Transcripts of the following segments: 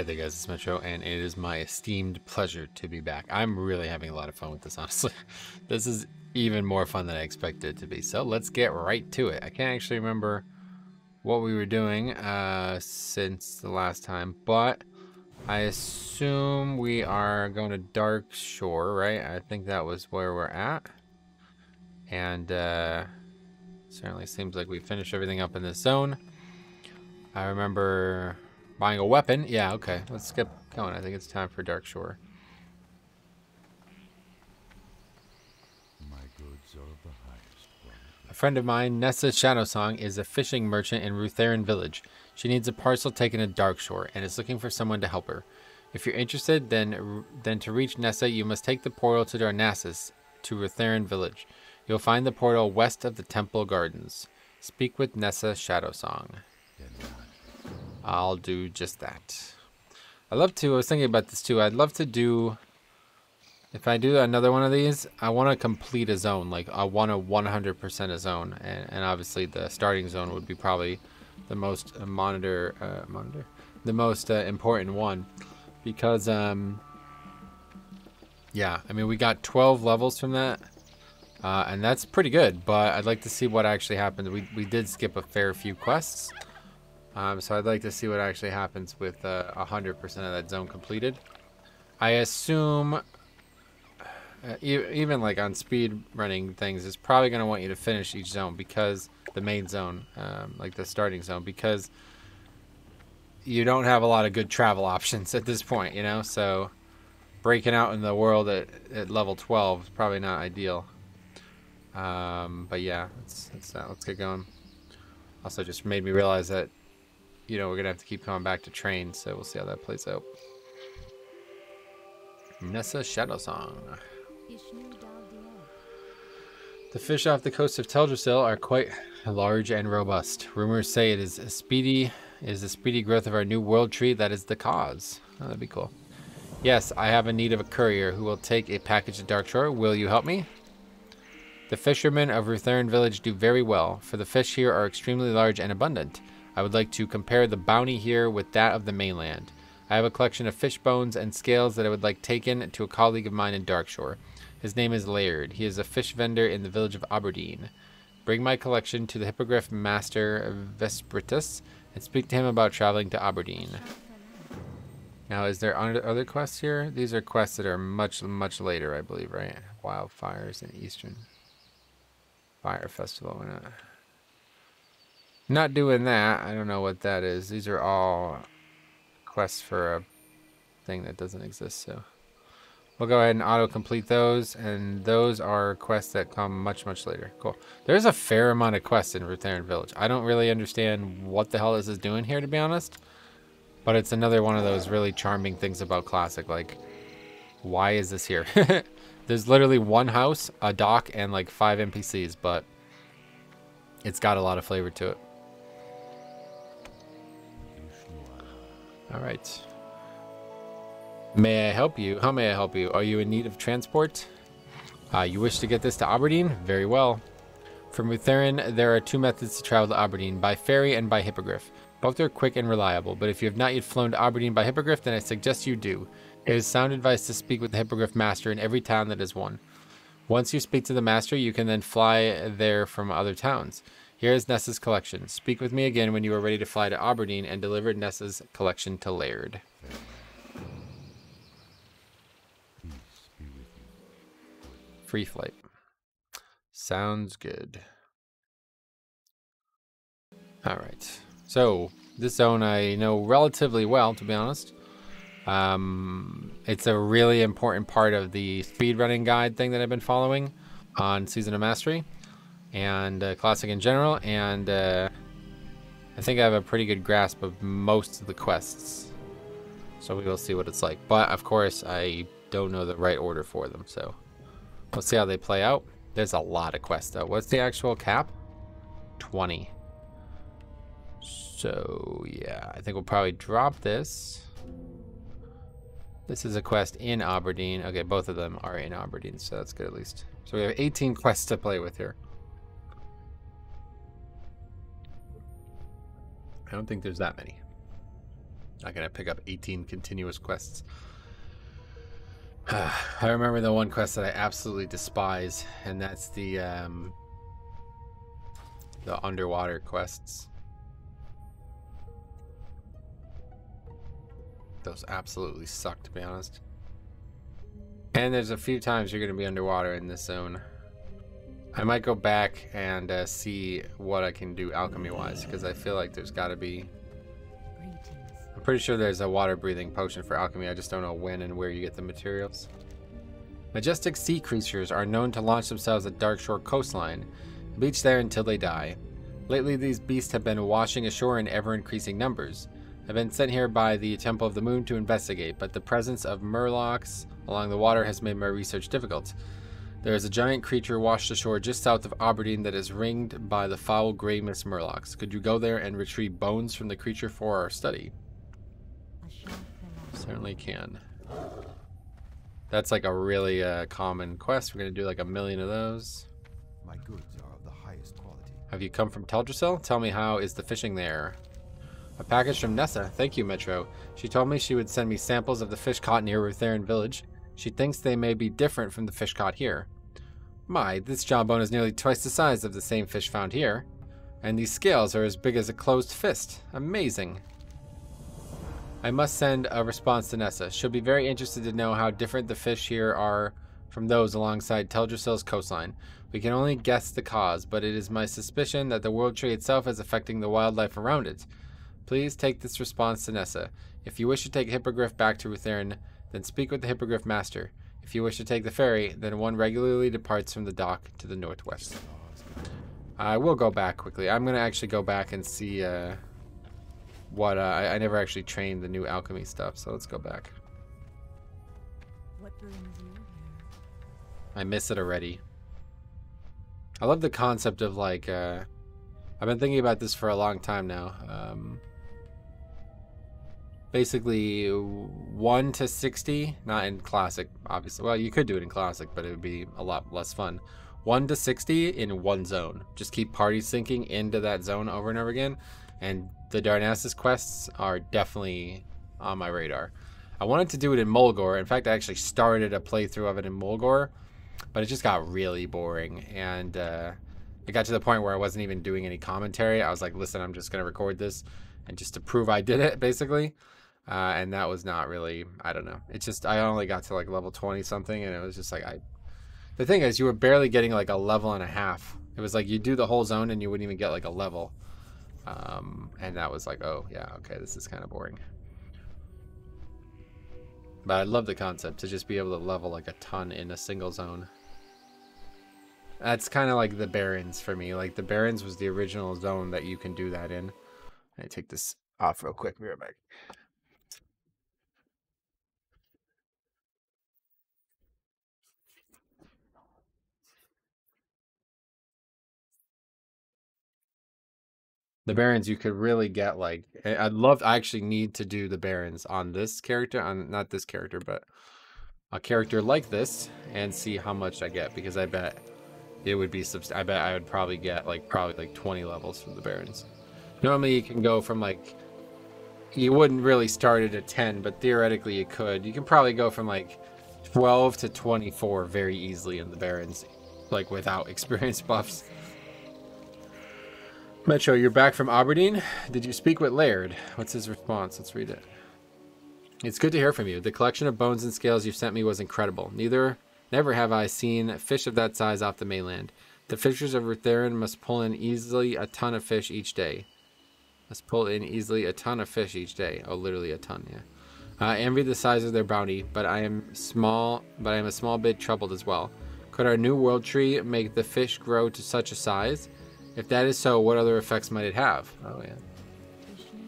Hey there guys, it's Metro, and it is my esteemed pleasure to be back. I'm really having a lot of fun with this, honestly. This is even more fun than I expected it to be, so let's get right to it. I can't actually remember what we were doing since the last time, but I assume we are going to Dark Shore, right? I think that was where we're at. And certainly seems like we finished everything up in this zone. I remember buying a weapon. Yeah, okay. Let's get going. I think it's time for Dark Shore. My goods are of the highest quality. A friend of mine, Nessa Shadowsong, is a fishing merchant in Rutheran village. She needs a parcel taken to Dark Shore and is looking for someone to help her. If you're interested, then to reach Nessa, you must take the portal to Darnassus to Rutheran village. You'll find the portal west of the Temple Gardens. Speak with Nessa Shadowsong. I'll do just that. I was thinking about this too. I'd love to do, if I do another one of these, I want to complete a zone. Like I want to 100% a zone. And obviously the starting zone would be probably the most the most important one. Because, yeah, I mean, we got 12 levels from that. And that's pretty good, but I'd like to see what actually happens. We did skip a fair few quests. So I'd like to see what actually happens with 100% of that zone completed. I assume, even like on speed running things, it's probably going to want you to finish each zone, because the main zone, like the starting zone, because you don't have a lot of good travel options at this point, you know? So breaking out in the world at level 12 is probably not ideal. But yeah, let's get going. Also just made me realize that, you know, we're gonna have to keep coming back to train, so we'll see how that plays out. Nessa Shadowsong. The fish off the coast of Teldrassil are quite large and robust. Rumors say it is the speedy growth of our new world tree that is the cause. Oh, that'd be cool. Yes, I have a need of a courier who will take a package to Darkshore. Will you help me? The fishermen of Rutheran village do very well, for the fish here are extremely large and abundant. I would like to compare the bounty here with that of the mainland. I have a collection of fish bones and scales that I would like taken to a colleague of mine in Darkshore. His name is Laird. He is a fish vendor in the village of Aberdeen. Bring my collection to the Hippogriff Master Vespritus and speak to him about traveling to Aberdeen. Now, is there other quests here? These are quests that are much, much later, I believe, right? Wildfires in Eastern Fire Festival. We're not doing that. I don't know what that is. These are all quests for a thing that doesn't exist, so we'll go ahead and auto-complete those, and those are quests that come much, much later. Cool. There's a fair amount of quests in Rutheran Village. I don't really understand what the hell this is doing here, to be honest, but it's another one of those really charming things about Classic. Like, why is this here? There's literally one house, a dock, and like 5 NPCs, but it's got a lot of flavor to it. All right. May I help you? How may I help you? Are you in need of transport? You wish to get this to Aberdeen? Very well. From Rutheran, there are 2 methods to travel to Aberdeen, by ferry and by hippogriff. Both are quick and reliable, but if you have not yet flown to Aberdeen by hippogriff, then I suggest you do. It is sound advice to speak with the hippogriff master in every town that is one. Once you speak to the master, you can then fly there from other towns. Here is Nessa's collection. Speak with me again when you are ready to fly to Aberdeen and deliver Nessa's collection to Laird. Free flight. Sounds good. All right. So this zone I know relatively well, to be honest. It's a really important part of the speedrunning guide thing that I've been following on Season of Mastery and Classic in general, and I think I have a pretty good grasp of most of the quests, so we will see what it's like. But of course I don't know the right order for them, so we'll see how they play out. There's a lot of quests though. What's the actual cap? 20. So yeah, I think we'll probably drop this. This is a quest in Aberdeen. Okay, both of them are in Aberdeen, so that's good at least. So we have 18 quests to play with here. I don't think there's that many. Not gonna pick up 18 continuous quests. I remember the one quest that I absolutely despise, and that's the underwater quests. Those absolutely suck, to be honest. And there's a few times you're going to be underwater in this zone. I might go back and see what I can do alchemy-wise, because I feel like there's got to be... I'm pretty sure there's a water-breathing potion for alchemy. I just don't know when and where you get the materials. Majestic sea creatures are known to launch themselves at Darkshore coastline, and beach there until they die. Lately, these beasts have been washing ashore in ever-increasing numbers. I've been sent here by the Temple of the Moon to investigate, but the presence of murlocs along the water has made my research difficult. There is a giant creature washed ashore just south of Aberdeen that is ringed by the foul grey mist murlocs. Could you go there and retrieve bones from the creature for our study? Certainly can. That's like a really common quest. We're going to do like 1 million of those. My goods are of the highest quality. Have you come from Teldrassil? Tell me, how is the fishing there? A package from Nessa. Thank you, Metro. She told me she would send me samples of the fish caught near Rutherin village. She thinks they may be different from the fish caught here. My, this jawbone is nearly twice the size of the same fish found here. And these scales are as big as a closed fist. Amazing. I must send a response to Nessa. She'll be very interested to know how different the fish here are from those alongside Teldrassil's coastline. We can only guess the cause, but it is my suspicion that the world tree itself is affecting the wildlife around it. Please take this response to Nessa. If you wish to take a hippogriff back to Rutherin, then speak with the hippogriff master. If you wish to take the ferry, then one regularly departs from the dock to the northwest. I will go back quickly. I'm going to actually go back and see what... I never actually trained the new alchemy stuff, so let's go back. What brings you here? I miss it already. I love the concept of like... I've been thinking about this for a long time now. Basically 1 to 60, not in classic obviously, well you could do it in classic but it would be a lot less fun. 1 to 60 in one zone, just keep party syncing into that zone over and over again, and the Darnassus quests are definitely on my radar. I wanted to do it in Mulgore. In fact, I actually started a playthrough of it in Mulgore, but it just got really boring, and it got to the point where I wasn't even doing any commentary. I was like, listen, I'm just gonna record this and just to prove I did it, basically. And that was not really, I don't know. It's just, I only got to like level 20 something, and it was just like, the thing is, you were barely getting like a level and a half. It was like, you do the whole zone and you wouldn't even get like a level. And that was like, oh yeah, okay, this is kind of boring. But I love the concept to just be able to level like a ton in a single zone. That's kind of like the Barrens for me. Like the Barrens was the original zone that you can do that in. I take this off real quick. Be right back. The Barrens, you could really get like, I actually need to do the Barrens on this character, on not this character, but a character like this, and see how much I get, because I bet it would be, I bet I would probably get like, probably like 20 levels from the Barrens. Normally you can go from like, you wouldn't really start it at 10, but theoretically you could. You can probably go from like 12 to 24 very easily in the Barrens, like without experience buffs. Metro, you're back from Aberdeen? Did you speak with Laird? What's his response? Let's read it. It's good to hear from you. The collection of bones and scales you sent me was incredible. Never have I seen fish of that size off the mainland. The fishers of Rutherin must pull in easily a ton of fish each day. Oh, literally a ton, yeah. I envy the size of their bounty, but I am a small bit troubled as well. Could our new world tree make the fish grow to such a size? If that is so, what other effects might it have? Oh, yeah.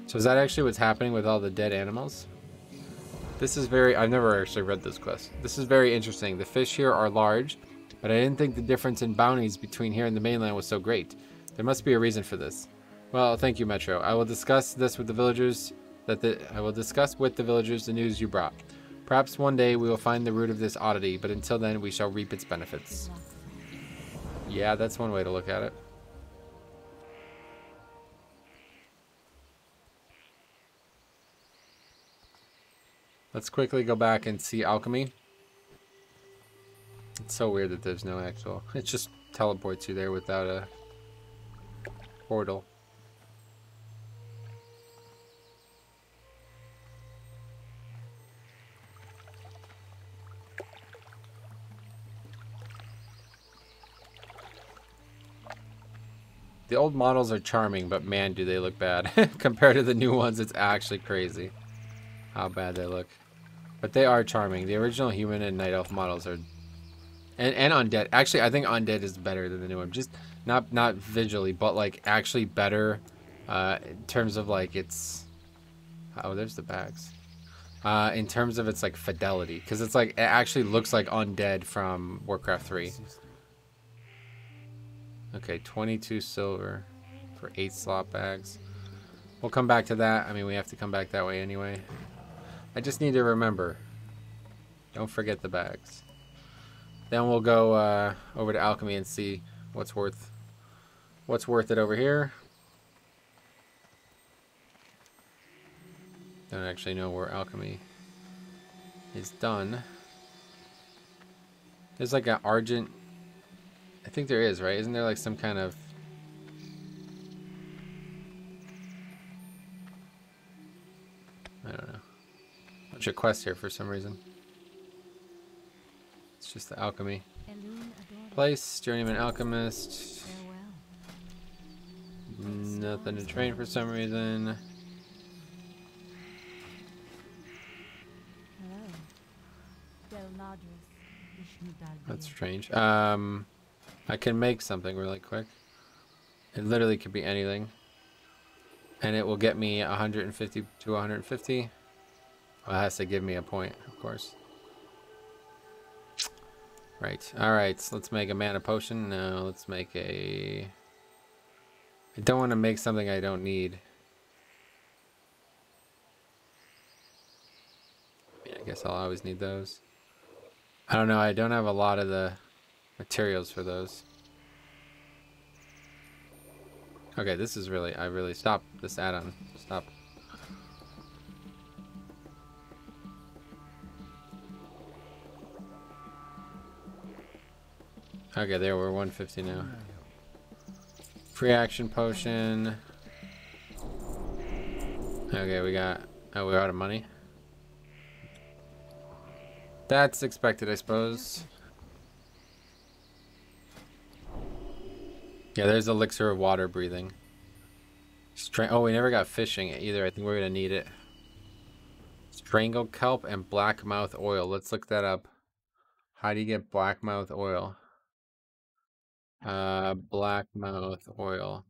So is that actually what's happening with all the dead animals? This is very... I've never actually read this quest. This is very interesting. The fish here are large, but I didn't think the difference in bounties between here and the mainland was so great. There must be a reason for this. Well, thank you, Metro. I will discuss this with the villagers. I will discuss with the villagers the news you brought. Perhaps one day we will find the root of this oddity, but until then we shall reap its benefits. Yeah, that's one way to look at it. Let's quickly go back and see alchemy. It's so weird that there's no actual... It just teleports you there without a portal. The old models are charming, but man, do they look bad. Compared to the new ones, it's actually crazy how bad they look. But they are charming. The original human and night elf models are... And undead. Actually, I think undead is better than the new one. Just not visually, but like actually better in terms of like its... Oh, there's the bags. In terms of its like fidelity. Because it's like, it actually looks like undead from Warcraft 3. Okay, 22 silver for 8 slot bags. We'll come back to that. I mean, we have to come back that way anyway. I just need to remember. Don't forget the bags. Then we'll go over to alchemy and see what's worth it over here. Don't actually know where alchemy is done. There's like an argent... I think there is, right? Isn't there like some kind of... I don't know. Bunch of quests here for some reason. It's just the alchemy. Place, journeyman alchemist. Nothing to train for some reason. That's strange. I can make something really quick. It literally could be anything. And it will get me 150 to 150. Well, it has to give me a point, of course. Right. Alright, so let's make a mana potion. No, let's make a... I don't want to make something I don't need. I guess I'll always need those. I don't know, I don't have a lot of the materials for those. Okay, this is really... I really... Stop this add-on. Stop. Okay, there we're 150 now. Free action potion. Okay, we got... Oh, we're out of money. That's expected, I suppose. Yeah, there's elixir of water breathing. Oh, we never got fishing either. I think we're gonna need it. Strangle kelp and blackmouth oil. Let's look that up. How do you get blackmouth oil? Blackmouth oil.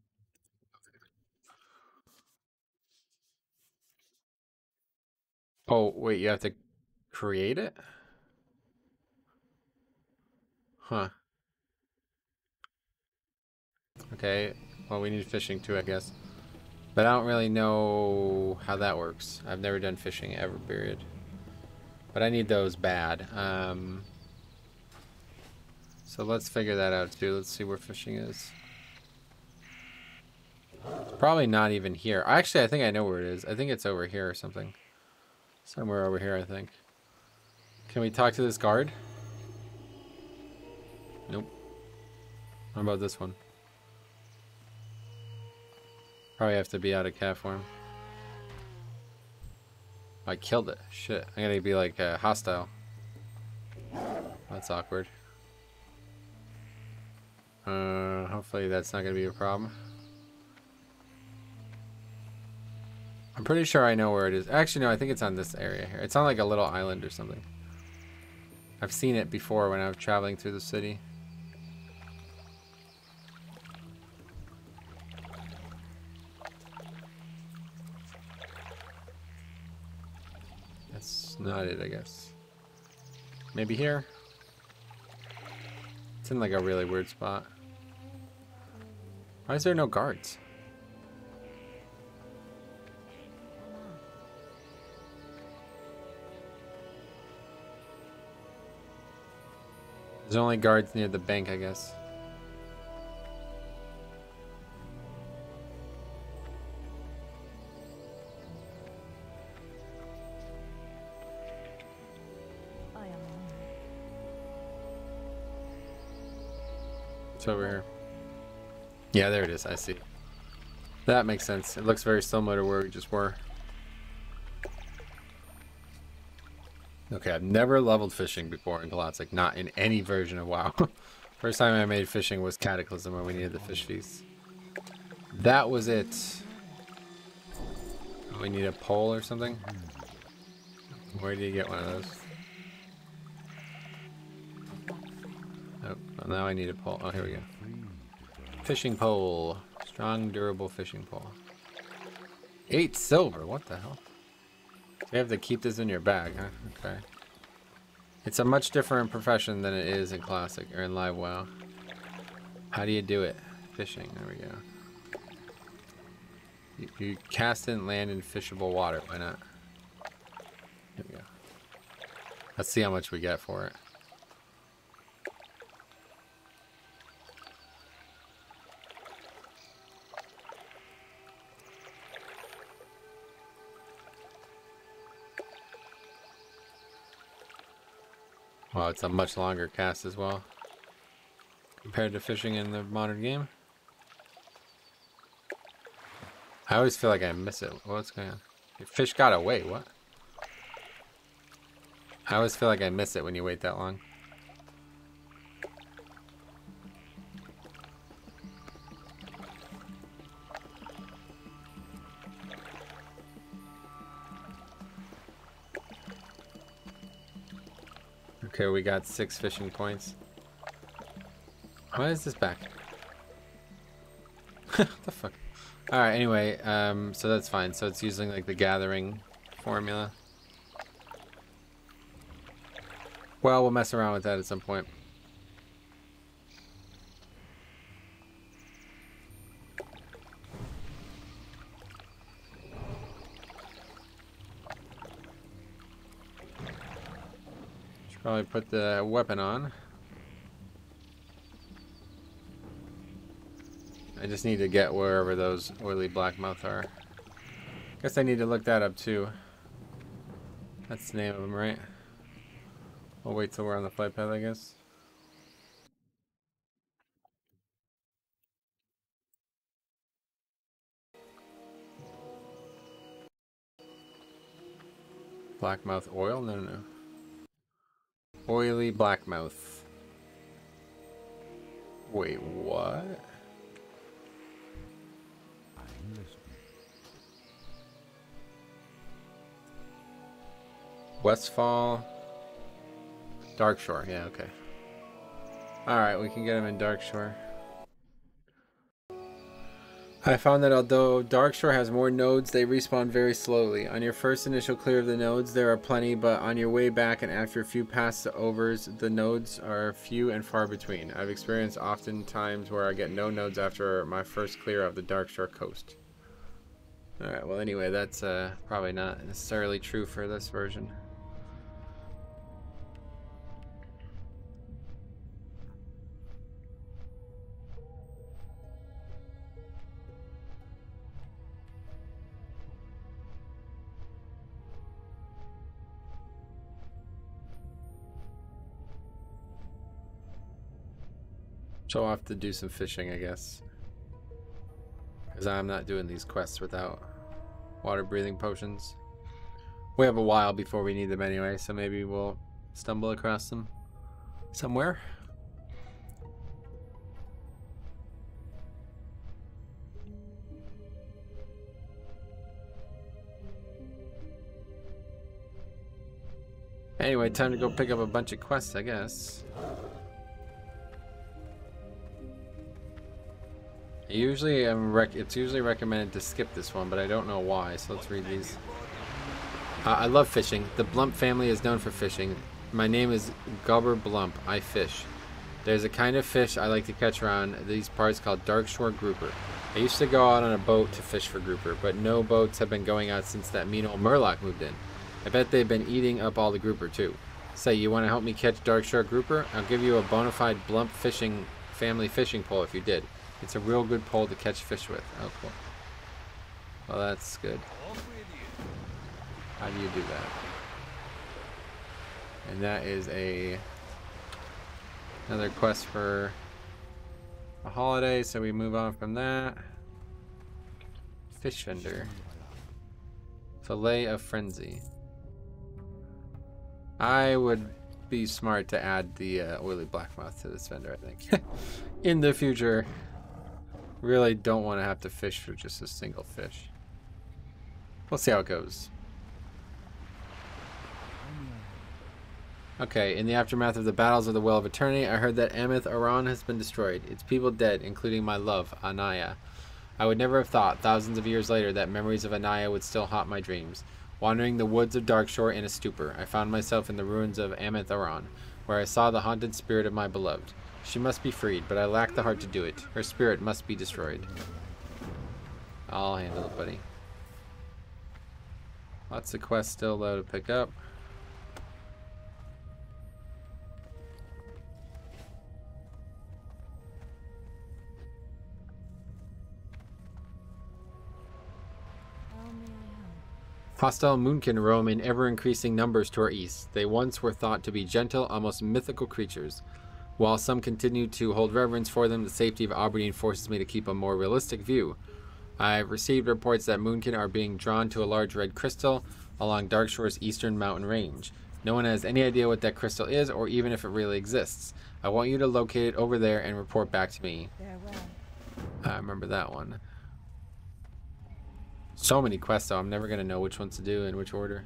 Oh, wait, you have to create it? Huh. Okay, well, we need fishing too, I guess. But I don't really know how that works. I've never done fishing ever, period. But I need those bad. So let's figure that out too. Let's see where fishing is. It's probably not even here. Actually, I think I know where it is. I think it's over here or something. Somewhere over here, I think. Can we talk to this guard? Nope. How about this one? Probably have to be out of cat form. I killed it. Shit. I'm gonna be like hostile. That's awkward. Hopefully that's not gonna be a problem. I'm pretty sure I know where it is. Actually, no, I think it's on this area here. It's on like a little island or something. I've seen it before when I was traveling through the city. That's not it, I guess. Maybe here? It's in like a really weird spot. Why is there no guards? There's only guards near the bank, I guess. It's over here. Yeah, there it is. I see. That makes sense. It looks very similar to where we just were. Okay, I've never leveled fishing before in Galactic, not in any version of WoW. First time I made fishing was Cataclysm, where we needed the fish feast. That was it. We need a pole or something. Where do you get one of those? Oh, well, now I need a pole. Oh, here we go. Fishing pole. Strong, durable fishing pole. 8 silver. What the hell? You have to keep this in your bag, huh? Okay. It's a much different profession than it is in Classic or in Live WoW. How do you do it? Fishing. There we go. You cast and land in fishable water. Why not? Here we go. Let's see how much we get for it. Wow, it's a much longer cast as well compared to fishing in the modern game. I always feel like I miss it. What's going on? Your fish got away. What? I always feel like I miss it when you wait that long. Okay, we got 6 fishing points. Why is this back? What the fuck? Alright, anyway, so that's fine. So it's using like the gathering formula. Well, we'll mess around with that at some point. Should probably put the weapon on. I just need to get wherever those oily blackmouth are. Guess I need to look that up too. That's the name of them, right? We'll wait till we're on the flight path, I guess. Blackmouth oil? No, no, no. Oily blackmouth. Wait, what? Westfall. Darkshore, yeah, okay. Alright, we can get him in Darkshore. I found that although Darkshore has more nodes, they respawn very slowly. On your first initial clear of the nodes, there are plenty, but on your way back and after a few passes overs, the nodes are few and far between. I've experienced often times where I get no nodes after my first clear of the Darkshore coast. Alright, well anyway, that's probably not necessarily true for this version. So I'll have to do some fishing, I guess. Because I'm not doing these quests without water breathing potions. We have a while before we need them anyway, so maybe we'll stumble across them somewhere. Anyway, time to go pick up a bunch of quests, I guess. It's usually recommended to skip this one, but I don't know why, so let's read these. I love fishing. The Blump family is known for fishing. My name is Gobber Blump. I fish. There's a kind of fish I like to catch around these parts called Darkshore Grouper. I used to go out on a boat to fish for grouper, but no boats have been going out since that mean old Murloc moved in. I bet they've been eating up all the grouper too. Say, you want to help me catch Darkshore Grouper? I'll give you a bona fide Blump fishing family fishing pole if you did. It's a real good pole to catch fish with. Oh, cool. Well, that's good. How do you do that? And that is another quest for a holiday, so we move on from that. Fish vendor. Fillet of Frenzy. I would be smart to add the oily blackmouth to this vendor, I think. In the future. Really don't want to have to fish for just a single fish. We'll see how it goes. Okay, in the aftermath of the battles of the Well of Eternity, I heard that Amith Aran has been destroyed. Its people dead, including my love, Anaya. I would never have thought, thousands of years later, that memories of Anaya would still haunt my dreams. Wandering the woods of Darkshore in a stupor, I found myself in the ruins of Amith Aran, where I saw the haunted spirit of my beloved. She must be freed, but I lack the heart to do it. Her spirit must be destroyed. I'll handle it, buddy. Lots of quests still though to pick up. Hostile moonkin roam in ever-increasing numbers to our east. They once were thought to be gentle, almost mythical creatures. While some continue to hold reverence for them, the safety of Aberdeen forces me to keep a more realistic view. I've received reports that moonkin are being drawn to a large red crystal along Darkshore's eastern mountain range. No one has any idea what that crystal is, or even if it really exists. I want you to locate it over there and report back to me. Farewell. I remember that one. So many quests though, I'm never going to know which ones to do in which order.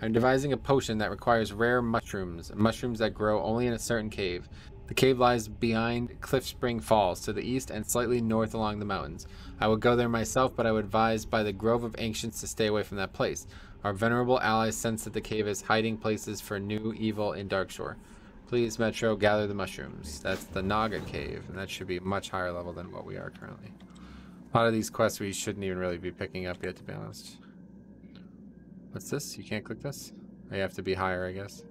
I'm devising a potion that requires rare mushrooms that grow only in a certain cave. The cave lies behind Cliff Spring Falls, to the east and slightly north along the mountains. I would go there myself, but I would advise by the Grove of Ancients to stay away from that place. Our venerable allies sense that the cave is hiding places for new evil in Darkshore. Please, Metro, gather the mushrooms. That's the Naga Cave, and that should be much higher level than what we are currently. A lot of these quests we shouldn't even really be picking up yet, to be honest. What's this? You can't click this? Oh, you have to be higher, I guess.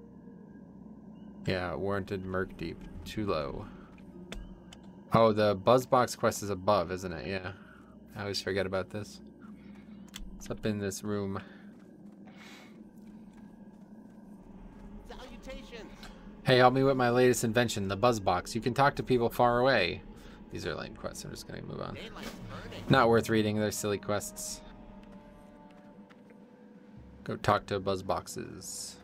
Yeah, warranted Murk Deep. Too low. Oh, the Buzzbox quest is above, isn't it? Yeah. I always forget about this. It's up in this room. Salutations. Hey, help me with my latest invention, the Buzzbox. You can talk to people far away. These are lame quests. I'm just going to move on. Not worth reading. They're silly quests. Go talk to Buzzboxes.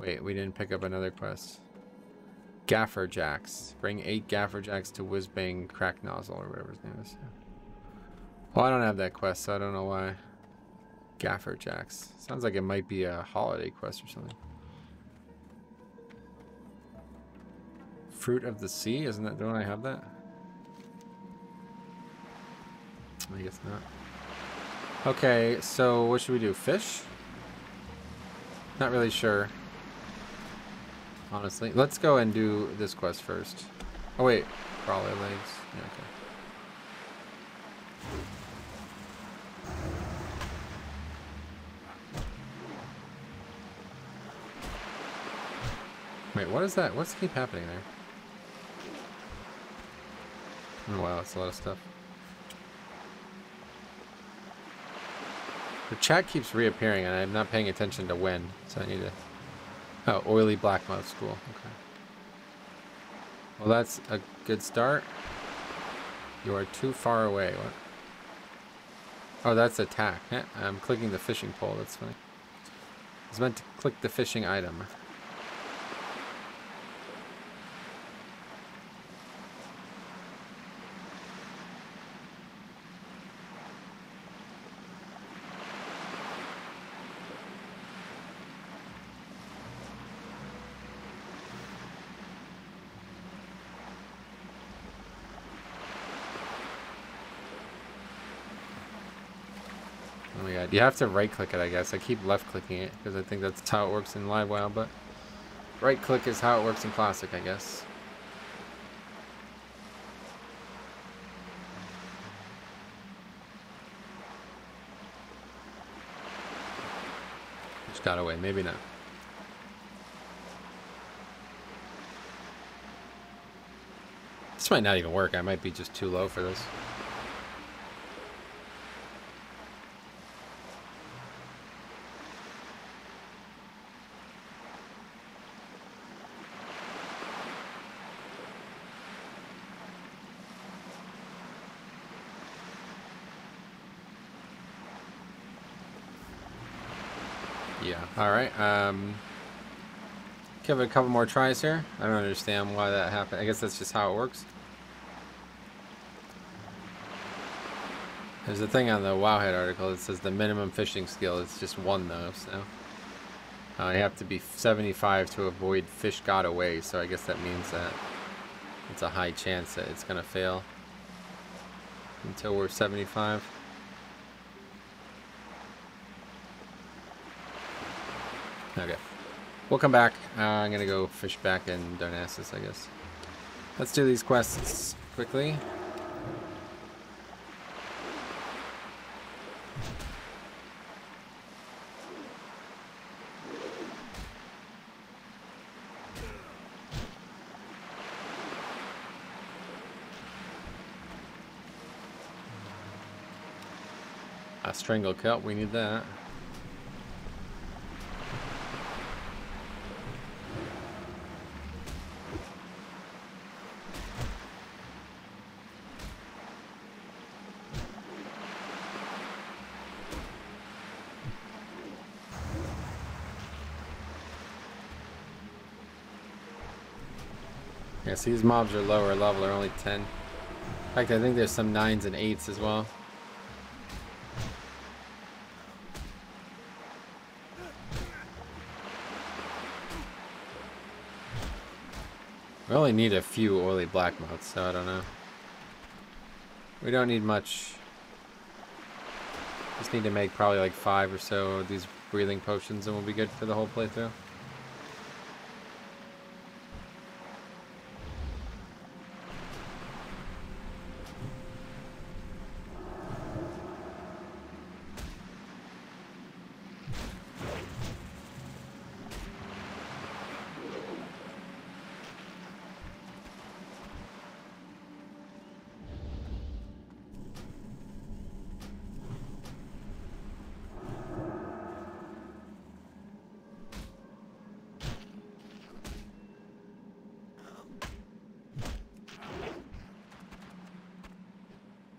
Wait, we didn't pick up another quest. Gaffer Jacks. Bring 8 Gaffer Jacks to Whizbang Crack Nozzle, or whatever his name is. Well, I don't have that quest, so I don't know why. Gaffer Jacks. Sounds like it might be a holiday quest or something. Fruit of the Sea? Isn't that, don't I have that? I guess not. Okay, so what should we do? Fish? Not really sure. Honestly. Let's go and do this quest first. Oh wait. Crawler legs. Yeah, okay. Wait, what is that? What's keep happening there? Oh wow, that's a lot of stuff. The chat keeps reappearing and I'm not paying attention to when, so I need to... Oh, oily blackmouth school. Okay. Well, that's a good start. You are too far away. What? Oh, that's attack. Yeah, I'm clicking the fishing pole. That's funny. I was meant to click the fishing item. Oh my god, you have to right click it, I guess. I keep left clicking it because I think that's how it works in Livewire, but right click is how it works in Classic, I guess. Just got away, maybe not. This might not even work. I might be just too low for this. Yeah. All right. Give it a couple more tries here. I don't understand why that happened. I guess that's just how it works. There's a thing on the Wowhead article that says the minimum fishing skill is just 1 though, so you have to be 75 to avoid fish got away. So I guess that means that it's a high chance that it's gonna fail until we're 75. Okay, we'll come back. I'm gonna go fish back in Darnassus, I guess. Let's do these quests quickly. A strangle kelp, we need that. Yeah, see, these mobs are lower level, they're only 10. In fact, I think there's some 9s and 8s as well. We only need a few oily black motes, so I don't know. We don't need much. Just need to make probably like 5 or so of these breathing potions and we'll be good for the whole playthrough.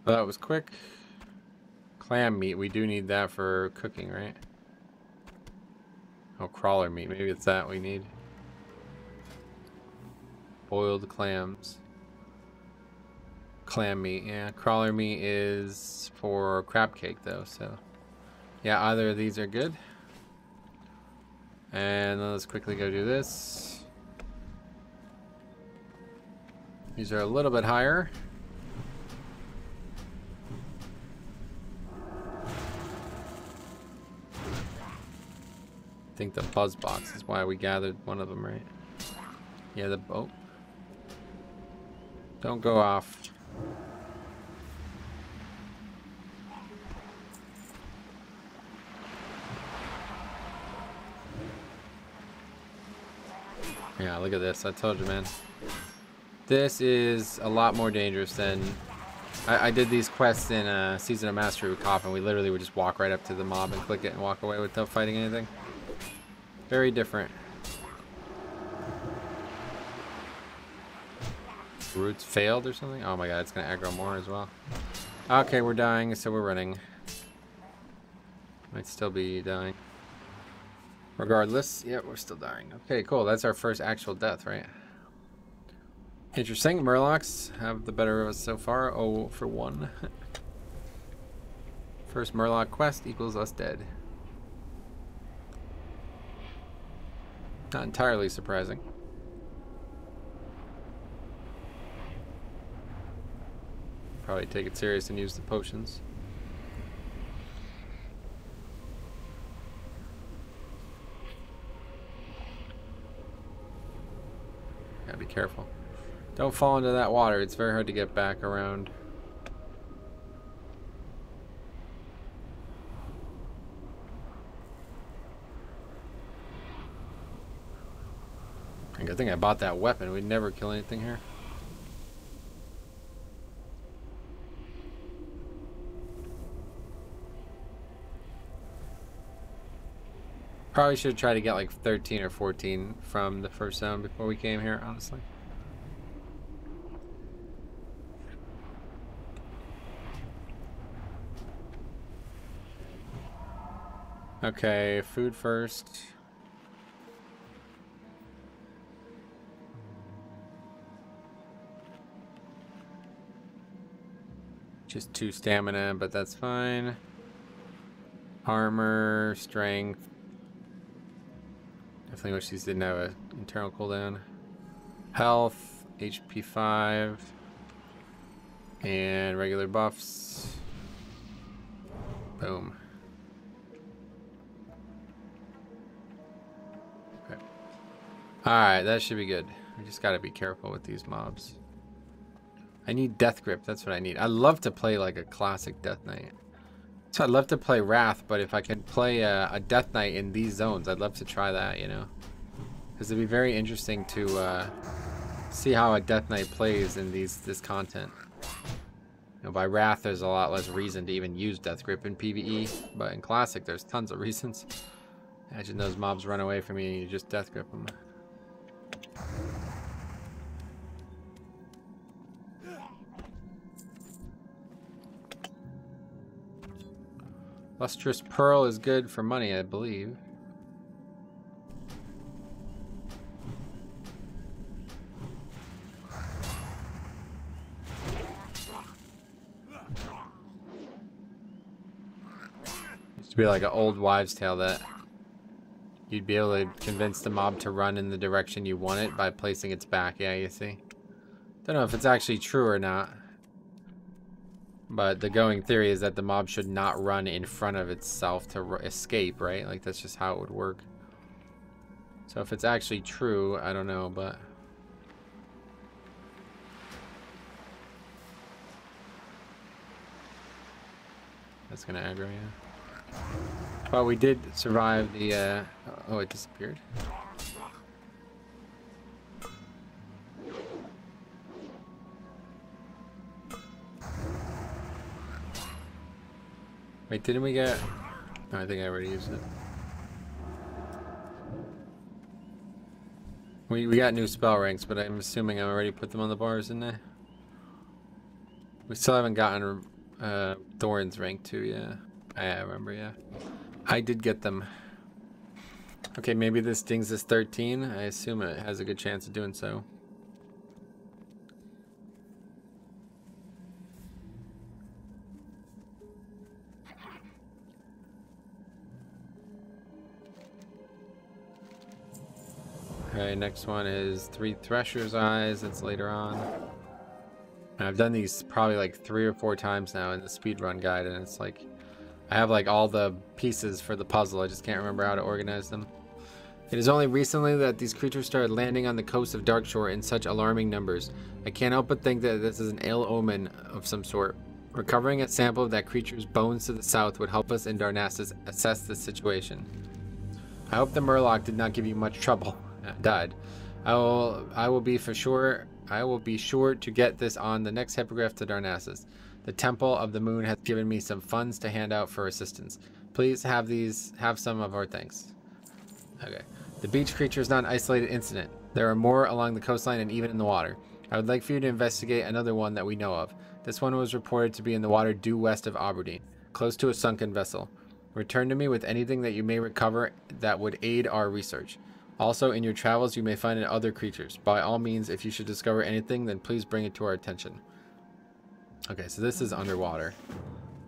Well, that was quick. Clam meat, we do need that for cooking, right? Oh, crawler meat, maybe it's that we need. Boiled clams. Clam meat, yeah. Crawler meat is for crab cake though, so. Yeah, either of these are good. And let's quickly go do this. These are a little bit higher. I think the buzz box is why we gathered one of them, right? Yeah, the boat. Don't go off. Yeah, look at this. I told you, man. This is a lot more dangerous than... I did these quests in Season of Mastery with Coffin. We literally would just walk right up to the mob and click it and walk away without fighting anything. Very different. Roots failed or something? Oh my god, it's gonna aggro more as well. Okay, we're dying, so we're running. Might still be dying. Regardless, yeah, we're still dying. Okay, cool. That's our first actual death, right? Interesting. Murlocs have the better of us so far. 0 for 1. First Murloc quest equals us dead. Not entirely surprising. Probably take it serious and use the potions. Gotta be careful. Don't fall into that water. It's very hard to get back around. I think I bought that weapon. We'd never kill anything here. Probably should try to get like 13 or 14 from the first zone before we came here, honestly. Okay, food first. Just 2 stamina, but that's fine. Armor, strength. Definitely wish these didn't have an internal cooldown. Health, HP 5. And regular buffs. Boom. Okay. Alright, that should be good. We just gotta be careful with these mobs. I need Death Grip, that's what I need. I love to play like a classic Death Knight. So I'd love to play Wrath, but if I could play a Death Knight in these zones, I'd love to try that, you know? Because it'd be very interesting to see how a Death Knight plays in this content. You know, by Wrath, there's a lot less reason to even use Death Grip in PvE, but in Classic, there's tons of reasons. Imagine those mobs run away from you and you just Death Grip them. Lustrous Pearl is good for money, I believe. Used to be like an old wives' tale that you'd be able to convince the mob to run in the direction you want it by placing its back. Yeah, you see? Don't know if it's actually true or not. But the going theory is that the mob should not run in front of itself to escape, right? Like, that's just how it would work. So if it's actually true, I don't know, but... That's gonna aggro, yeah. But we did survive the, oh, it disappeared. Wait, didn't we get... No, I think I already used it. We got new spell ranks, but I'm assuming I already put them on the bars, didn't I? We still haven't gotten Thorn's rank 2, yeah. I remember, yeah. I did get them. Okay, maybe this dings is 13. I assume it has a good chance of doing so. Okay, next one is 3 Thresher's Eyes. That's later on. And I've done these probably like 3 or 4 times now in the speedrun guide, and it's like I have like all the pieces for the puzzle. I just can't remember how to organize them. It is only recently that these creatures started landing on the coast of Darkshore in such alarming numbers. I can't help but think that this is an ill omen of some sort. Recovering a sample of that creature's bones to the south would help us in Darnassus assess the situation. I hope the Murloc did not give you much trouble. Died. I will be sure to get this on the next hippogriff to Darnassus. The Temple of the Moon has given me some funds to hand out for assistance. Please have some of our thanks. Okay. The beach creature is not an isolated incident. There are more along the coastline and even in the water. I would like for you to investigate another one that we know of. This one was reported to be in the water due west of Aberdeen, close to a sunken vessel. Return to me with anything that you may recover that would aid our research. Also, in your travels, you may find other creatures. By all means, if you should discover anything, then please bring it to our attention. Okay, so this is underwater.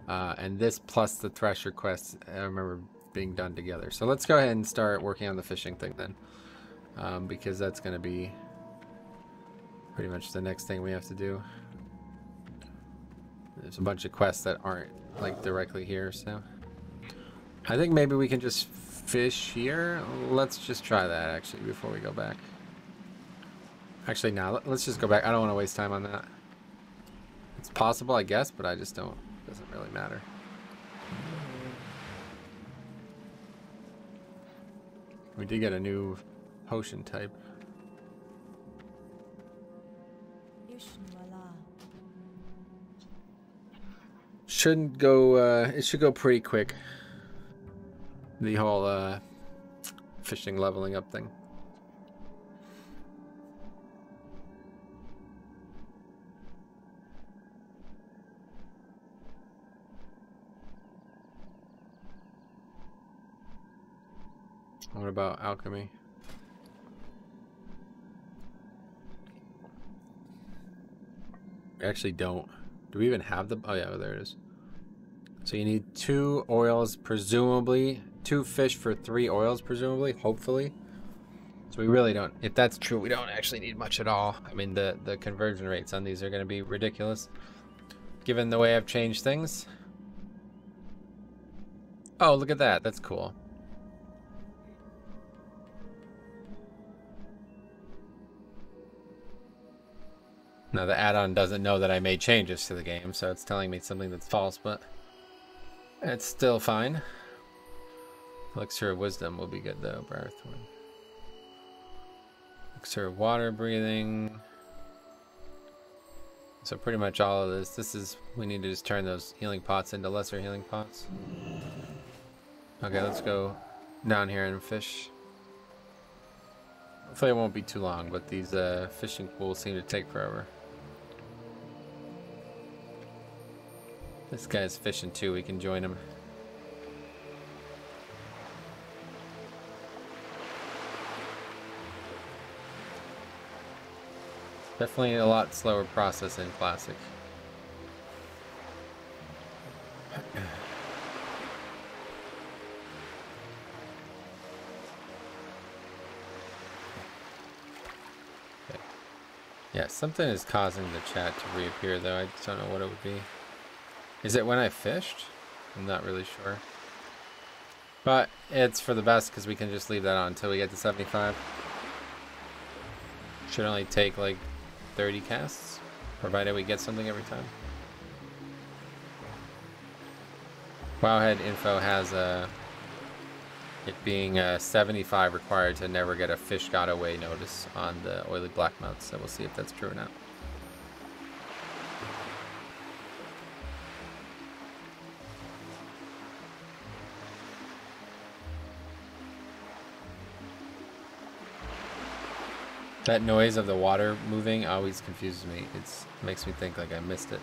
And this plus the Thresher quest, I remember being done together. So let's go ahead and start working on the fishing thing then. Because that's going to be pretty much the next thing we have to do. There's a bunch of quests that aren't like directly here, so... I think maybe we can just fish here. Let's just try that actually before we go back. Actually, no, let's just go back. I don't want to waste time on that. It's possible, I guess, but I just don't. It doesn't really matter. We did get a new potion type. Shouldn't go, it should go pretty quick. The whole fishing leveling up thing. What about alchemy? We actually don't. Do we even have the... Oh yeah, there it is. So you need 2 oils, presumably. 2 fish for 3 oils, presumably. Hopefully. So we really don't... If that's true, we don't actually need much at all. I mean, the conversion rates on these are going to be ridiculous. Given the way I've changed things. Oh, look at that. That's cool. Now the add-on doesn't know that I made changes to the game, so it's telling me something that's false, but it's still fine. Elixir of Wisdom will be good though, Barthorn. Elixir of Water Breathing. So pretty much all of this is, we need to just turn those healing pots into lesser healing pots. Okay, let's go down here and fish. Hopefully it won't be too long, but these fishing pools seem to take forever. This guy's fishing too, we can join him. Definitely a lot slower process in Classic. Okay. Yeah, something is causing the chat to reappear though, I just don't know what it would be. Is it when I fished? I'm not really sure. But it's for the best because we can just leave that on until we get to 75. Should only take like 30 casts, provided we get something every time. Wowhead info has it being 75 required to never get a fish got away notice on the oily blackmouth, so we'll see if that's true or not. That noise of the water moving always confuses me. It makes me think like I missed it.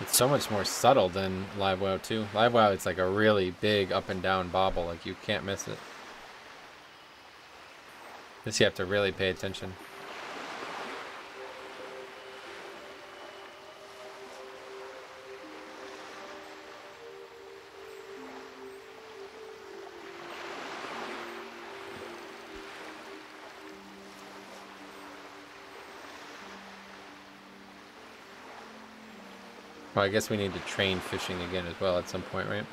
It's so much more subtle than Live WoW 2. Live WoW, it's like a really big up and down bobble. Like you can't miss it. This you have to really pay attention. Well, I guess we need to train fishing again as well at some point, right?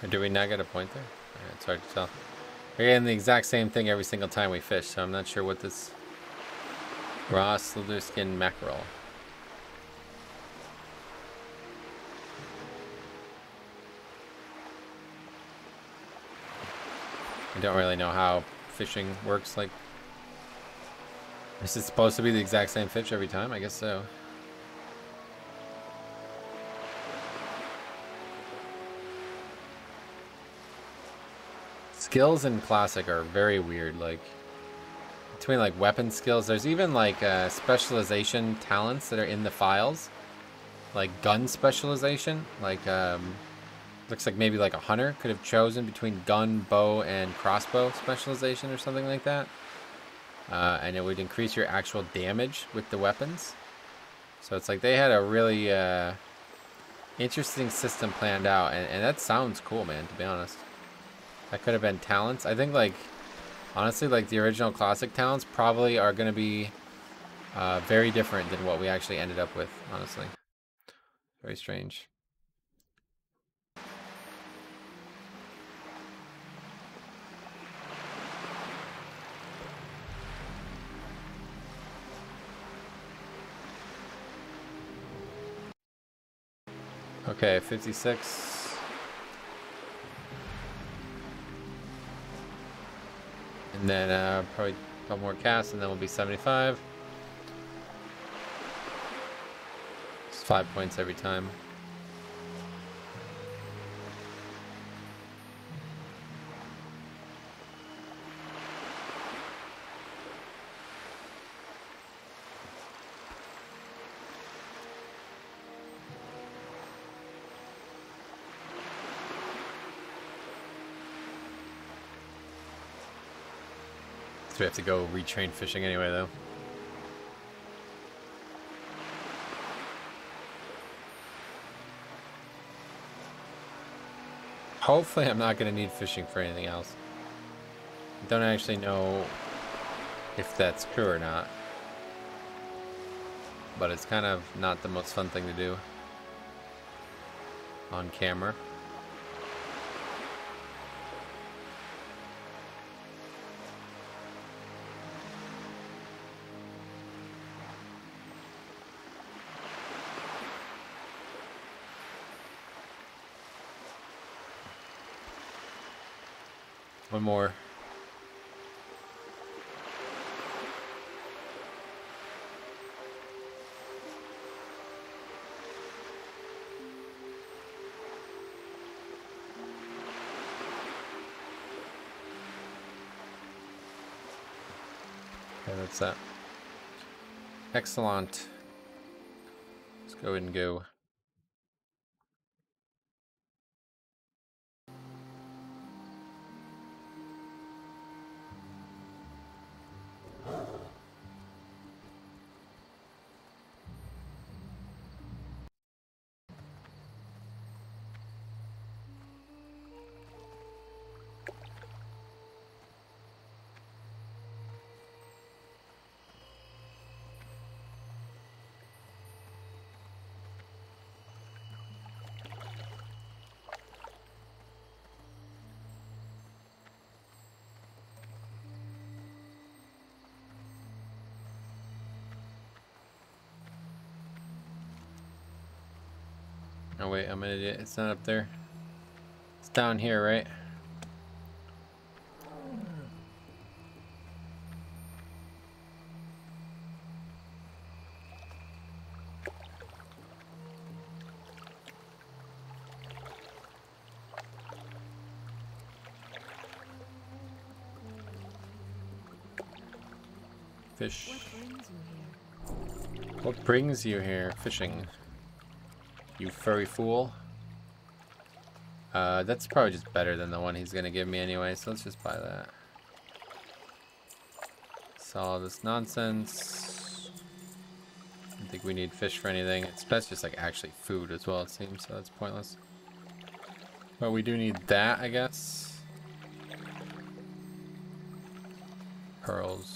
Or do we not get a point there? Yeah, it's hard to tell. We're getting the exact same thing every single time we fish, so I'm not sure what this... Raw slither skin mackerel. I don't really know how fishing works. Like, is it supposed to be the exact same fish every time? I guess so. Skills in Classic are very weird. Like, between like weapon skills, there's even like specialization talents that are in the files. Like gun specialization. Like, looks like maybe like a hunter could have chosen between gun, bow, and crossbow specialization or something like that. And it would increase your actual damage with the weapons. So it's like they had a really interesting system planned out, and that sounds cool, man, to be honest. That could have been talents. I think, like, honestly, like the original Classic talents probably are going to be very different than what we actually ended up with, honestly. Very strange. Okay, 56. And then probably a couple more casts, and then we'll be 75. It's 5 points every time. So we have to go retrain fishing anyway, though. Hopefully I'm not going to need fishing for anything else. I don't actually know if that's true or not. But it's kind of not the most fun thing to do on camera. One more. Okay, that's that. Excellent. Let's go ahead and go. Oh wait, I'm an idiot. It's not up there. It's down here, right? Fish. What brings you here? Fishing. You furry fool. That's probably just better than the one he's gonna give me anyway, so let's just buy that. Sell all this nonsense. I don't think we need fish for anything. It's best just like actually food as well, it seems, so that's pointless. But we do need that, I guess. Pearls.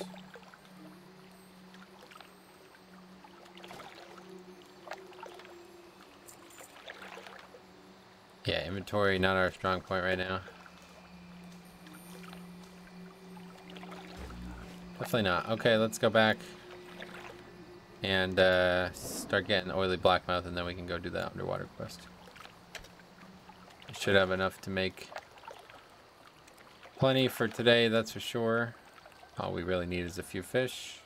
Yeah, inventory, not our strong point right now. Definitely not. Okay, let's go back and start getting oily blackmouth, and then we can go do that underwater quest. We should have enough to make plenty for today, that's for sure. All we really need is a few fish.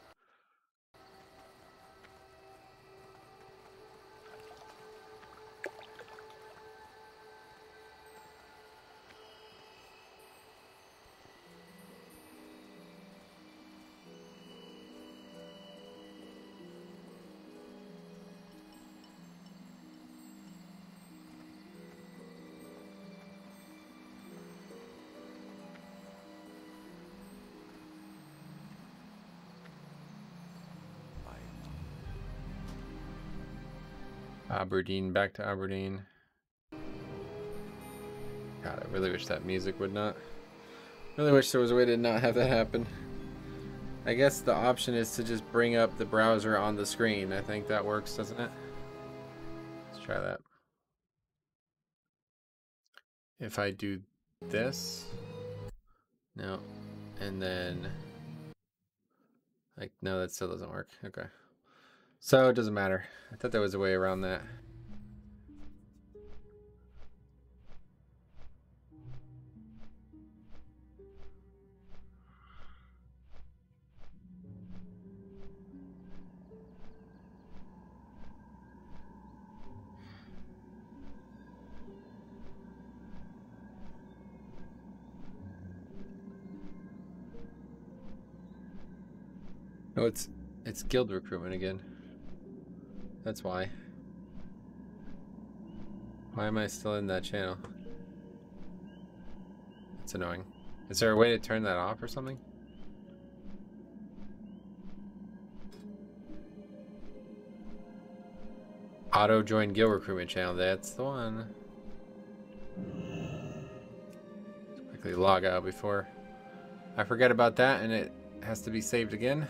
Aberdeen, back to Aberdeen. God, I really wish that music would not. Really wish there was a way to not have that happen. I guess the option is to just bring up the browser on the screen. I think that works, doesn't it? Let's try that. If I do this, no, and then, like, no, that still doesn't work. Okay. So it doesn't matter. I thought there was a way around that. No, it's guild recruitment again. That's why. Why am I still in that channel? That's annoying. Is there a way to turn that off or something? Auto join guild recruitment channel. That's the one. Let's quickly log out before I forget about that and it has to be saved again.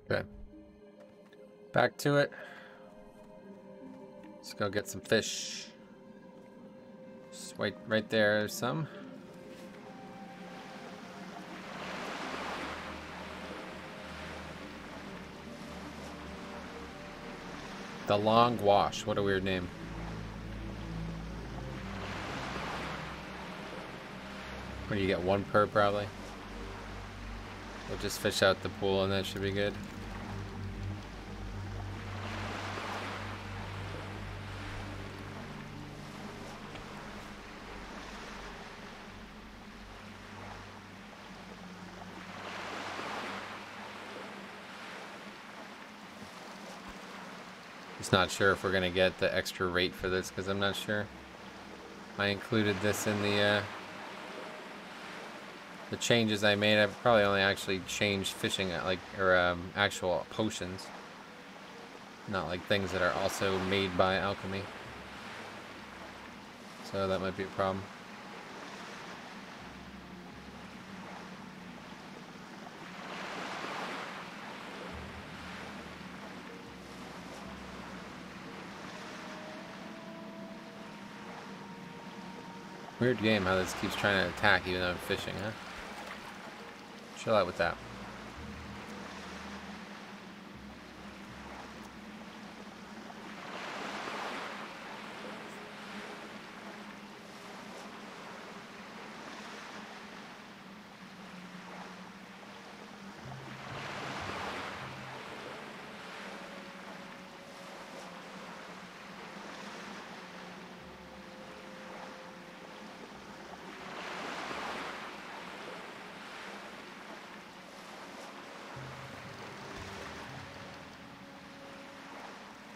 Okay. Back to it. Let's go get some fish. Just wait right there. There's some. The Long Wash. What a weird name. Where you get one per probably. We'll just fish out the pool and that should be good. Just not sure if we're gonna get the extra rate for this because I'm not sure. I included this in the changes I made. I've probably only actually changed fishing like actual potions, not like things that are also made by alchemy. So that might be a problem. Weird game how this keeps trying to attack even though I'm fishing, huh? Chill out with that.